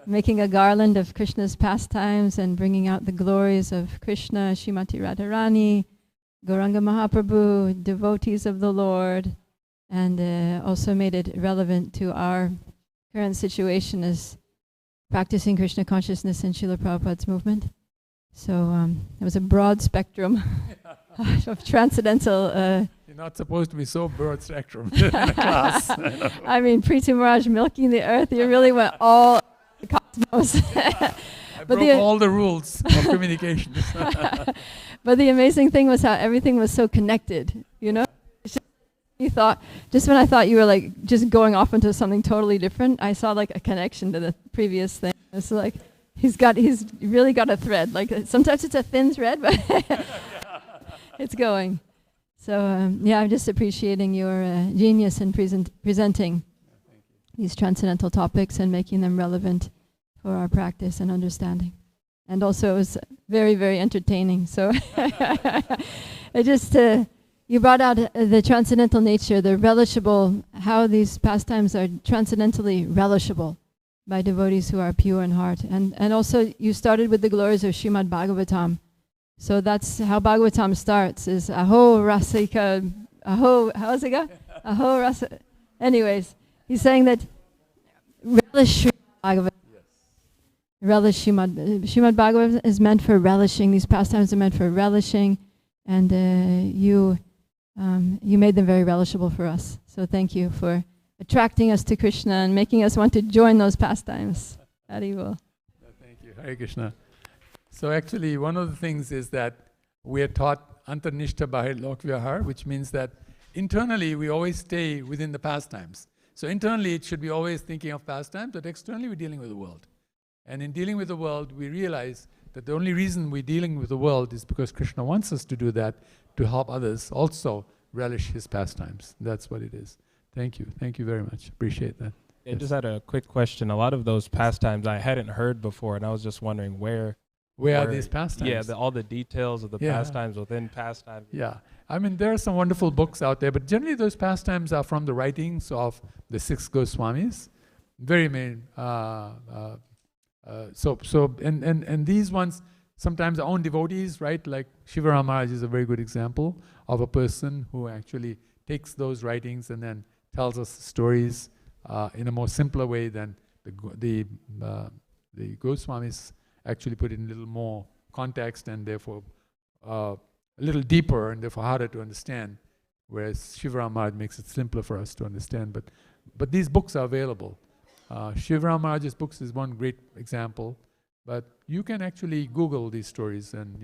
making a garland of Krishna's pastimes and bringing out the glories of Krishna, Srimati Radharani, Gauranga Mahaprabhu, devotees of the Lord, and also made it relevant to our current situation as practicing Krishna consciousness in Srila Prabhupada's movement. So it was a broad spectrum of transcendental... You're not supposed to be so broad spectrum in a class. I mean, Prithu Maharaj milking the earth, you really went all the cosmos. I broke all the rules of communication. But the amazing thing was how everything was so connected, you know? You thought, just when I thought you were like just going off into something totally different, I saw like a connection to the previous thing. It's like he's really got a thread. Like sometimes it's a thin thread, but it's going. So yeah, I'm just appreciating your genius in presenting these transcendental topics and making them relevant for our practice and understanding. And also it was very, very entertaining. So it just... you brought out the transcendental nature, the relishable, how these pastimes are transcendentally relishable by devotees who are pure in heart. And also you started with the glories of Srimad Bhagavatam. So that's how Bhagavatam starts, is Aho Rasika, Aho, how does it go? Aho Rasa. Anyways, he's saying that relish Srimad Bhagavatam. Relish Srimad Bhagavatam is meant for relishing. These pastimes are meant for relishing. And you made them very relishable for us. So thank you for attracting us to Krishna and making us want to join those pastimes. Haribol. Thank you. Hare Krishna. So actually, one of the things is that we are taught Antarnishta Bahir Lok Vyahar, which means that internally we always stay within the pastimes. So internally it should be always thinking of pastimes, but externally we're dealing with the world. And in dealing with the world, we realize that the only reason we're dealing with the world is because Krishna wants us to do that, to help others also relish his pastimes. That's what it is. Thank you. Thank you very much. Appreciate that. I just had a quick question. A lot of those pastimes I hadn't heard before, and I was just wondering where are these pastimes? Yeah, all the details of the pastimes within pastimes. Yeah. I mean, there are some wonderful books out there, but generally those pastimes are from the writings of the 6 Goswamis. Very main. And these ones sometimes our own devotees, right? Like Shivaram Maharaj is a very good example of a person who actually takes those writings and then tells us stories in a more simpler way than the Goswamis actually put in a little more context and therefore a little deeper and therefore harder to understand, whereas Shivaram Maharaj makes it simpler for us to understand. But these books are available. Shivaram Maharaj's books is one great example, but you can actually Google these stories and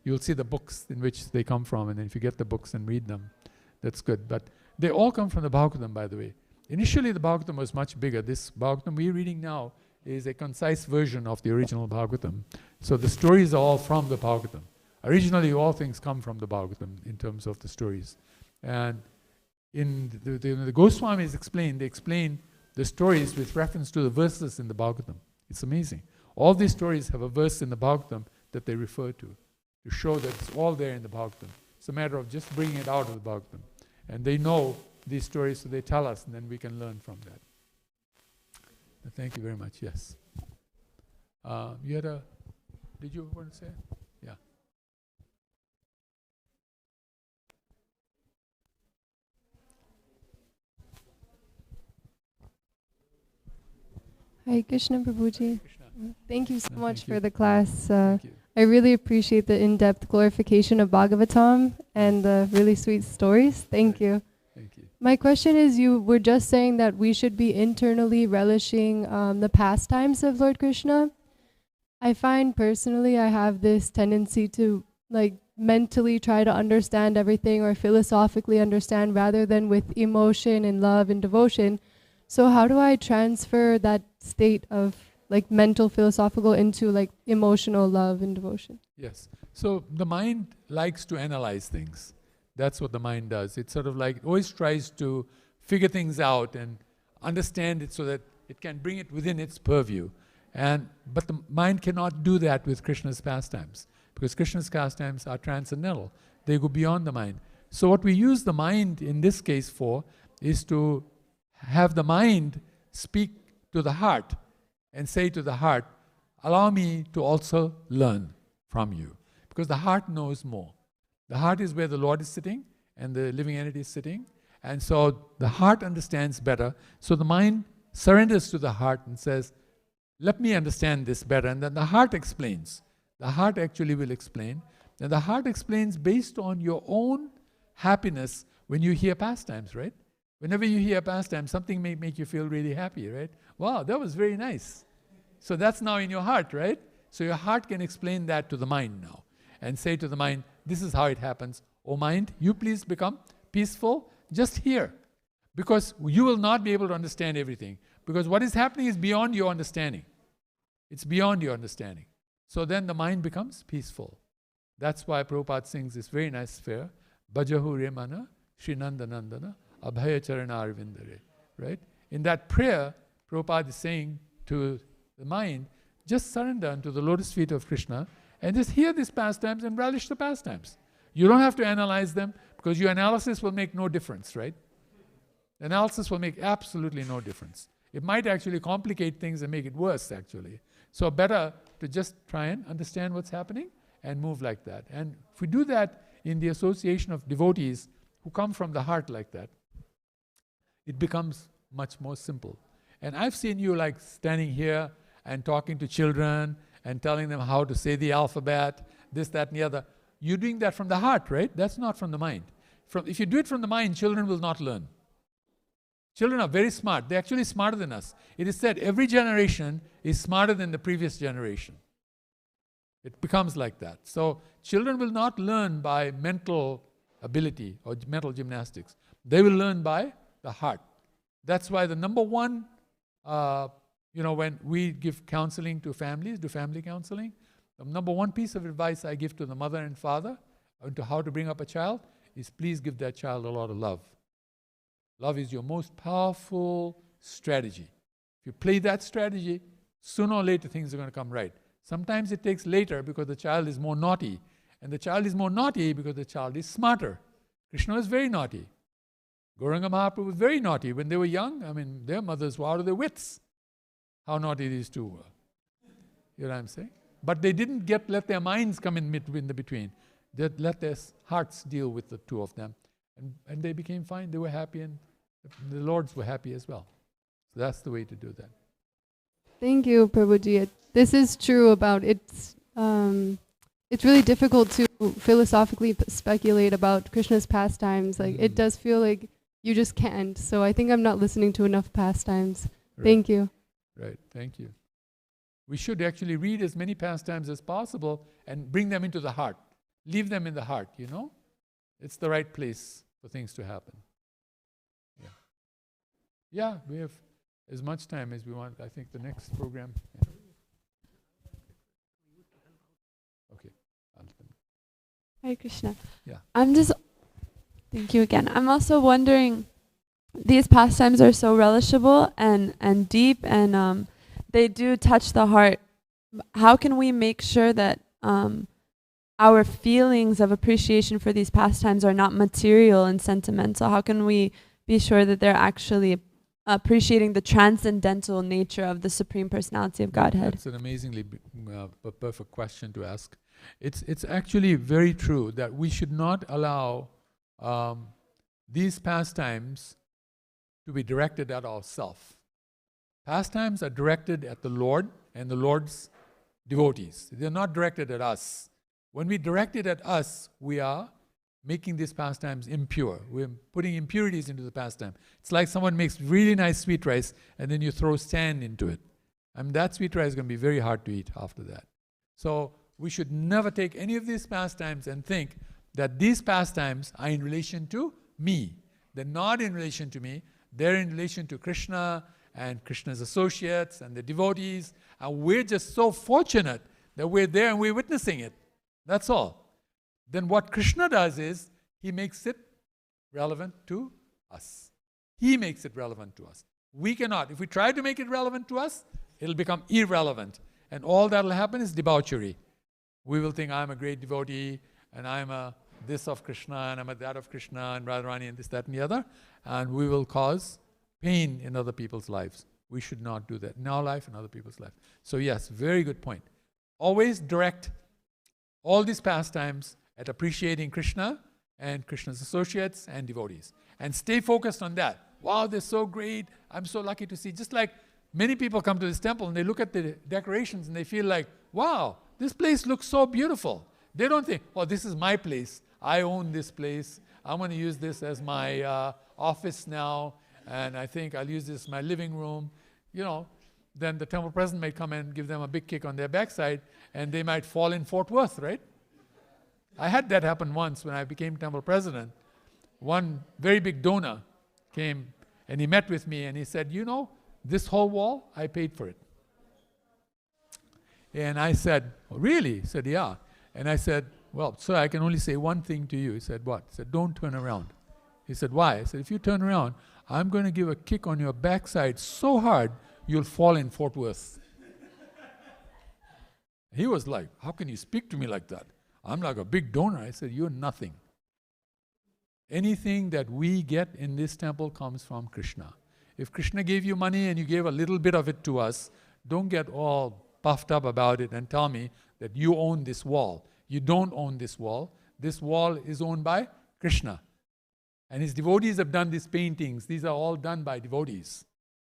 you'll see the books in which they come from, and then if you get the books and read them, that's good. But they all come from the Bhagavatam, by the way. Initially the Bhagavatam was much bigger. This Bhagavatam we're reading now is a concise version of the original Bhagavatam. So the stories are all from the Bhagavatam. Originally all things come from the Bhagavatam in terms of the stories. And in the Goswamis they explain the stories with reference to the verses in the Bhagavatam. It's amazing. All these stories have a verse in the Bhagavatam that they refer to show that it's all there in the Bhagavatam. It's a matter of just bringing it out of the Bhagavatam. And they know these stories, so they tell us, and then we can learn from that. Thank you very much. Yes. Did you want to say? Yeah. Hi, Krishna Prabhuji. Krishna. Thank you so No, much thank for you. the class. Thank you. I really appreciate the in-depth glorification of Bhagavatam and the really sweet stories. Thank you. Thank you. My question is, you were just saying that we should be internally relishing the pastimes of Lord Krishna. I find personally I have this tendency to like mentally try to understand everything or philosophically understand rather than with emotion and love and devotion. So how do I transfer that state of like mental philosophical into like emotional love and devotion? Yes. So the mind likes to analyze things. That's what the mind does. It sort of like always tries to figure things out and understand it so that it can bring it within its purview. But the mind cannot do that with Krishna's pastimes, because Krishna's pastimes are transcendental. They go beyond the mind. So what we use the mind in this case for is to have the mind speak to the heart and say to the heart, allow me to also learn from you. Because the heart knows more. The heart is where the Lord is sitting and the living entity is sitting. And so the heart understands better. So the mind surrenders to the heart and says, let me understand this better. And then the heart explains. The heart actually will explain. And the heart explains based on your own happiness when you hear pastimes, right? Whenever you hear pastimes, something may make you feel really happy, right? Wow, that was very nice. So that's now in your heart, right? So your heart can explain that to the mind now and say to the mind, this is how it happens. Oh mind, you please become peaceful. Just hear. Because you will not be able to understand everything. Because what is happening is beyond your understanding. It's beyond your understanding. So then the mind becomes peaceful. That's why Prabhupada sings this very nice prayer, Bhajahu Remana, Shri Nanda Nandana, Abhaya Charana Arvindare. Right? In that prayer, Prabhupada is saying to the mind, just surrender unto the lotus feet of Krishna and just hear these pastimes and relish the pastimes. You don't have to analyze them, because your analysis will make no difference, right? Analysis will make absolutely no difference. It might actually complicate things and make it worse, actually. So better to just try and understand what's happening and move like that. And if we do that in the association of devotees who come from the heart like that, it becomes much more simple. And I've seen you like standing here and talking to children and telling them how to say the alphabet, this, that, and the other. You're doing that from the heart, right? That's not from the mind. If you do it from the mind, children will not learn. Children are very smart. They're actually smarter than us. It is said every generation is smarter than the previous generation. It becomes like that. So children will not learn by mental ability or mental gymnastics. They will learn by the heart. That's why the number one, when we give counseling to families, do family counseling, the number one piece of advice I give to the mother and father into how to bring up a child is please give that child a lot of love. Love is your most powerful strategy. If you play that strategy, sooner or later things are going to come right. Sometimes it takes later because the child is more naughty. And the child is more naughty because the child is smarter. Krishna was very naughty. Gauranga Mahaprabhu was very naughty. When they were young, their mothers were out of their wits. How naughty these two were. You know what I'm saying? But they didn't let their minds come in the between. They let their hearts deal with the two of them. And they became fine. They were happy, and the lords were happy as well. So that's the way to do that. Thank you, Prabhuji. This is true about it's really difficult to philosophically speculate about Krishna's pastimes. Like it does feel like you just can't. So I think I'm not listening to enough pastimes. Right. Thank you. Right, thank you. We should actually read as many pastimes as possible and bring them into the heart. Leave them in the heart, It's the right place for things to happen. Yeah, we have as much time as we want. I think the next program. Okay. Hare Krishna. Yeah. Thank you again. I'm also wondering, these pastimes are so relishable and deep, and they do touch the heart. How can we make sure that our feelings of appreciation for these pastimes are not material and sentimental? How can we be sure that they're actually appreciating the transcendental nature of the Supreme Personality of Godhead? That's an amazingly perfect question to ask. It's actually very true that we should not allow these pastimes to be directed at ourselves. Pastimes are directed at the Lord and the Lord's devotees. They're not directed at us. When we direct it at us, we are making these pastimes impure. We're putting impurities into the pastime. It's like someone makes really nice sweet rice and then you throw sand into it. That sweet rice is going to be very hard to eat after that. So we should never take any of these pastimes and think that these pastimes are in relation to me. They're not in relation to me. They're in relation to Krishna and Krishna's associates and the devotees. And we're just so fortunate that we're there and we're witnessing it. That's all. Then what Krishna does is, he makes it relevant to us. He makes it relevant to us. We cannot. If we try to make it relevant to us, it'll become irrelevant. And all that will happen is debauchery. We will think, I'm a great devotee, and I'm a this of Krishna, and I'm a that of Krishna, and Radharani, and this, that, and the other. And we will cause pain in other people's lives. We should not do that in our life and other people's life. So yes, very good point. Always direct all these pastimes at appreciating Krishna and Krishna's associates and devotees. And stay focused on that. Wow, they're so great. I'm so lucky to see. Just like many people come to this temple and they look at the decorations and they feel like, wow, this place looks so beautiful. They don't think, oh, this is my place. I own this place. I'm going to use this as my office now. And I think I'll use this as my living room. Then the temple president may come and give them a big kick on their backside, and they might fall in Fort Worth, right? I had that happen once when I became temple president. One very big donor came and he met with me and he said, this whole wall, I paid for it. And I said, oh, really? He said, yeah. And I said, well, sir, I can only say one thing to you. He said, what? He said, don't turn around. He said, why? I said, if you turn around, I'm going to give a kick on your backside so hard, you'll fall in Fort Worth. He was like, how can you speak to me like that? I'm like a big donor. I said, you're nothing. Anything that we get in this temple comes from Krishna. If Krishna gave you money and you gave a little bit of it to us, don't get all puffed up about it and tell me that you own this wall. You don't own this wall. This wall is owned by Krishna. And his devotees have done these paintings. These are all done by devotees.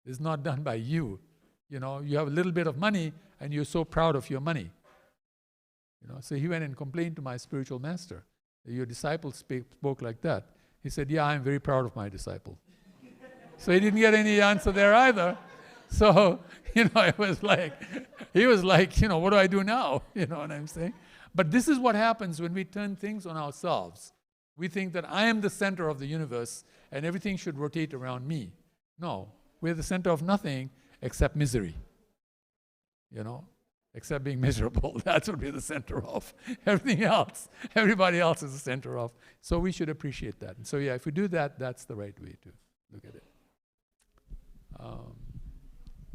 It's not done by you. You have a little bit of money and you're so proud of your money. So he went and complained to my spiritual master. Your disciple spoke like that. He said, yeah, I'm very proud of my disciple. So he didn't get any answer there either. So, it was like, he was like, what do I do now? You know what I'm saying? But this is what happens when we turn things on ourselves. We think that I am the center of the universe and everything should rotate around me. No, we're the center of nothing except misery. Except being miserable. That's what we're the center of. Everything else, everybody else is the center of. So we should appreciate that. And so yeah, if we do that, that's the right way to look at it.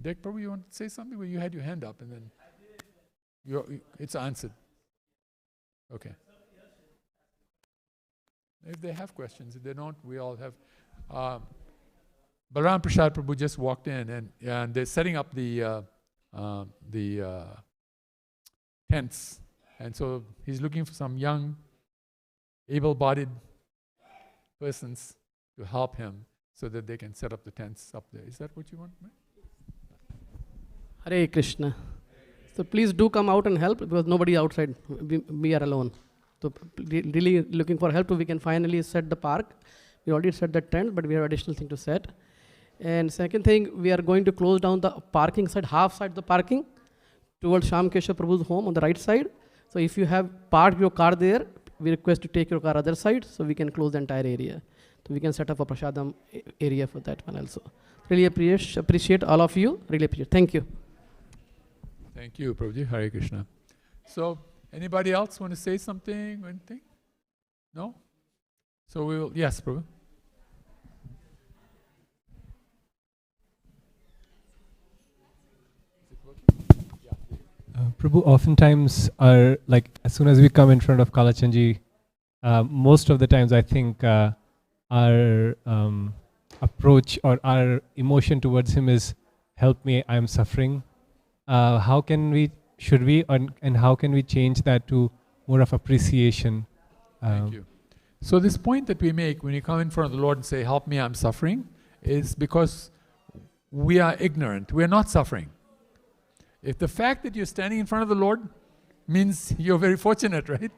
Dick, probably you want to say something? Well, you had your hand up and then it's answered. Okay. If they have questions, if they don't, we all have. Balaram Prasad Prabhu just walked in and they're setting up the tents. And so he's looking for some young, able-bodied persons to help him so that they can set up the tents up there. Is that what you want? Hare Krishna. So please do come out and help because nobody outside. We are alone. So really looking for help so we can finally set the park. We already set the tent, but we have additional thing to set. And second thing, we are going to close down the parking side, half side of the parking towards Sham Keshav Prabhu's home on the right side. So if you have parked your car there, we request to take your car other side so we can close the entire area. So we can set up a prasadam area for that one also. Really appreciate all of you. Really appreciate. Thank you. Thank you, Prabhuji. Hare Krishna. So, anybody else want to say something or anything? No? So we will, yes, Prabhu. Prabhu, oftentimes our, like, as soon as we come in front of Kalachanji, most of the times I think our approach or our emotion towards him is, help me, I am suffering. How can we, should we, and how can we change that to more of appreciation? Thank you. So this point that we make when you come in front of the Lord and say, help me, I'm suffering, is because we are ignorant. We are not suffering. If the fact that you're standing in front of the Lord means you're very fortunate, right?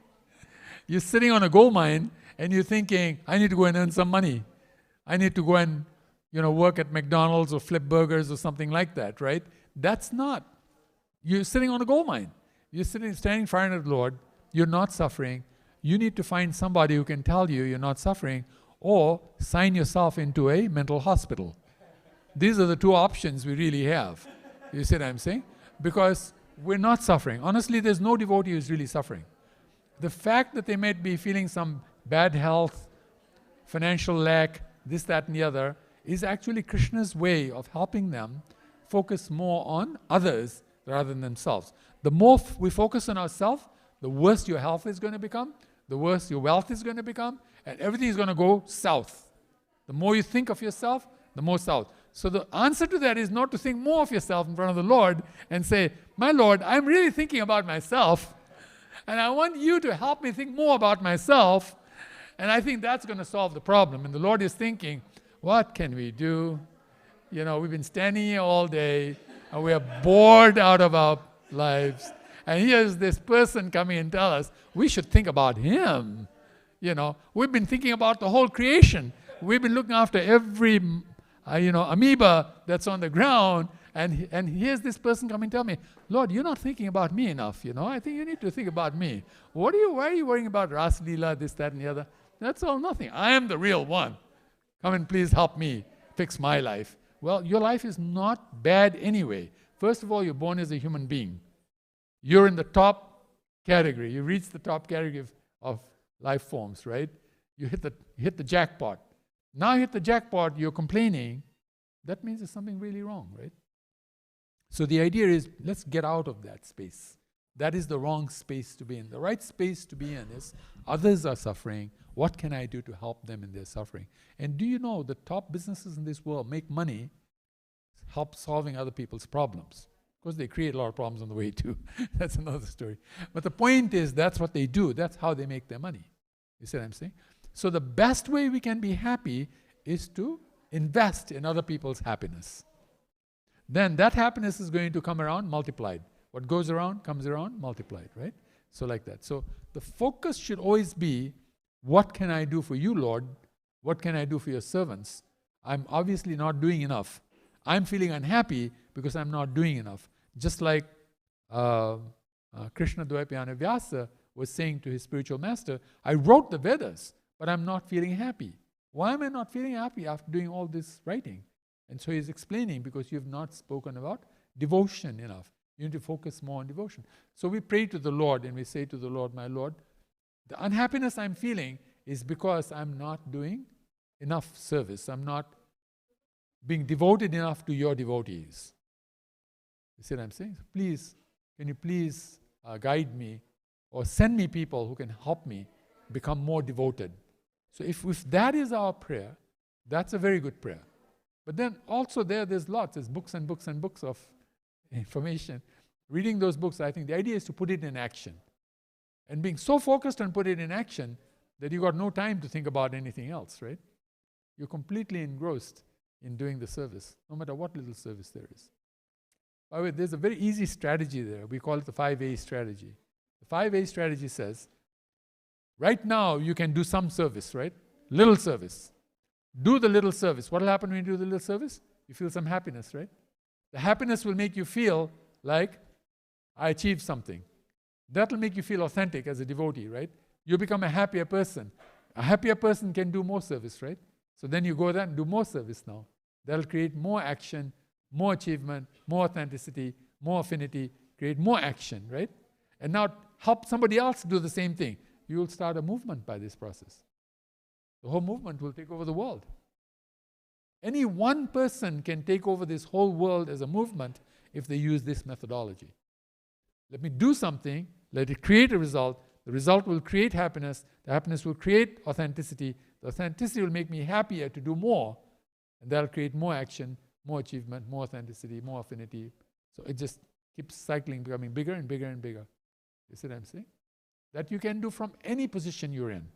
You're sitting on a gold mine and you're thinking, I need to go and earn some money. I need to go and, work at McDonald's or flip burgers or something like that, right? That's not. You're sitting on a gold mine. You're standing in front of the Lord. You're not suffering. You need to find somebody who can tell you you're not suffering, or sign yourself into a mental hospital. These are the two options we really have. You see what I'm saying? Because we're not suffering. Honestly, there's no devotee who's really suffering. The fact that they might be feeling some bad health, financial lack, this, that, and the other, is actually Krishna's way of helping them focus more on others rather than themselves. The more we focus on ourselves, the worse your health is going to become, the worse your wealth is going to become, and everything is going to go south. The more you think of yourself, the more south. So the answer to that is not to think more of yourself in front of the Lord and say, my Lord, I'm really thinking about myself, and I want you to help me think more about myself, and I think that's going to solve the problem. And the Lord is thinking, what can we do? We've been standing here all day, and we are bored out of our lives. And here's this person coming and tell us we should think about him. We've been thinking about the whole creation. We've been looking after every, amoeba that's on the ground. And here's this person coming and tell me, Lord, you're not thinking about me enough. I think you need to think about me. Why are you worrying about Ras Leela, this, that, and the other? That's all nothing. I am the real one. Come and please help me fix my life. Well, your life is not bad anyway. First of all, you're born as a human being. You're in the top category. You reach the top category of life forms, right? You hit the jackpot. Now you hit the jackpot, you're complaining. That means there's something really wrong, right? So the idea is, let's get out of that space. That is the wrong space to be in. The right space to be in is, others are suffering. What can I do to help them in their suffering? And do you know the top businesses in this world make money help solving other people's problems? Of course, they create a lot of problems on the way too. That's another story. But the point is, that's what they do. That's how they make their money. You see what I'm saying? So the best way we can be happy is to invest in other people's happiness. Then that happiness is going to come around multiplied. What goes around comes around multiplied, right? So like that. So the focus should always be, what can I do for you, Lord? What can I do for your servants? I'm obviously not doing enough. I'm feeling unhappy because I'm not doing enough. Just like Krishna Dvaipayana Vyasa was saying to his spiritual master, I wrote the Vedas, but I'm not feeling happy. Why am I not feeling happy after doing all this writing? And so he's explaining, because you have not spoken about devotion enough. You need to focus more on devotion. So we pray to the Lord and we say to the Lord, my Lord, the unhappiness I'm feeling is because I'm not doing enough service. I'm not being devoted enough to your devotees. You see what I'm saying? Please, can you please guide me or send me people who can help me become more devoted? So if that is our prayer, that's a very good prayer. But then also there's lots. There's books and books and books of information. Reading those books, I think the idea is to put it in action. And being so focused on put it in action that you got no time to think about anything else, right? You're completely engrossed in doing the service, no matter what little service there is. By the way, there's a very easy strategy there. We call it the 5A strategy. The 5A strategy says, right now you can do some service, right? Little service. Do the little service. What will happen when you do the little service? You feel some happiness, right? The happiness will make you feel like, I achieved something. That will make you feel authentic as a devotee, right? You become a happier person. A happier person can do more service, right? So then you go there and do more service now. That will create more action, more achievement, more authenticity, more affinity, create more action, right? And now help somebody else do the same thing. You will start a movement by this process. The whole movement will take over the world. Any one person can take over this whole world as a movement if they use this methodology. Let me do something, let it create a result. The result will create happiness. The happiness will create authenticity. The authenticity will make me happier to do more. And that'll create more action, more achievement, more authenticity, more affinity. So it just keeps cycling, becoming bigger and bigger and bigger. You see what I'm saying? That you can do from any position you're in.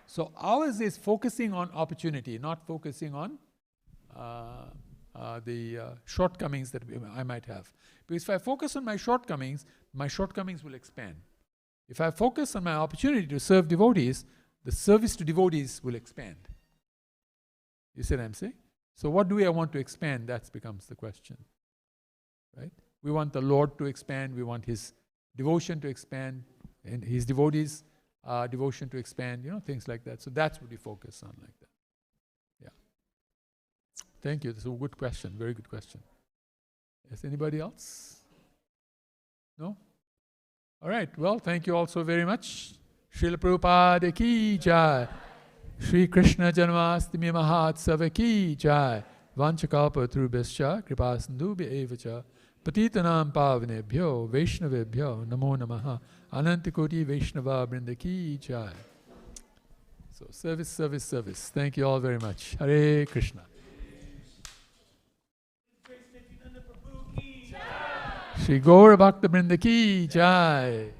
So ours is focusing on opportunity, not focusing on the shortcomings that I might have. Because if I focus on my shortcomings will expand. If I focus on my opportunity to serve devotees, the service to devotees will expand. You see what I'm saying? So what do I want to expand? That becomes the question. Right? We want the Lord to expand. We want His devotion to expand. And His devotees' devotion to expand. Things like that. So that's what we focus on like that. Yeah. Thank you. That's a good question. Very good question. Yes, anybody else? No? All right. Well, thank you all so very much. Srila Prabhupada ki jai. Shri Krishna Janmastami Mahatsava ki jai. Vanchakalpa Trubhascha Kripasindubhya evacha. Patitanam Pavanebhyo Vaishnavebhyo Namo Namaha. Anantakoti Vaishnava Brinda ki jai. So service, service, service. Thank you all very much. Hare Krishna. Shri Gaura Bhakta Brinda ki jai.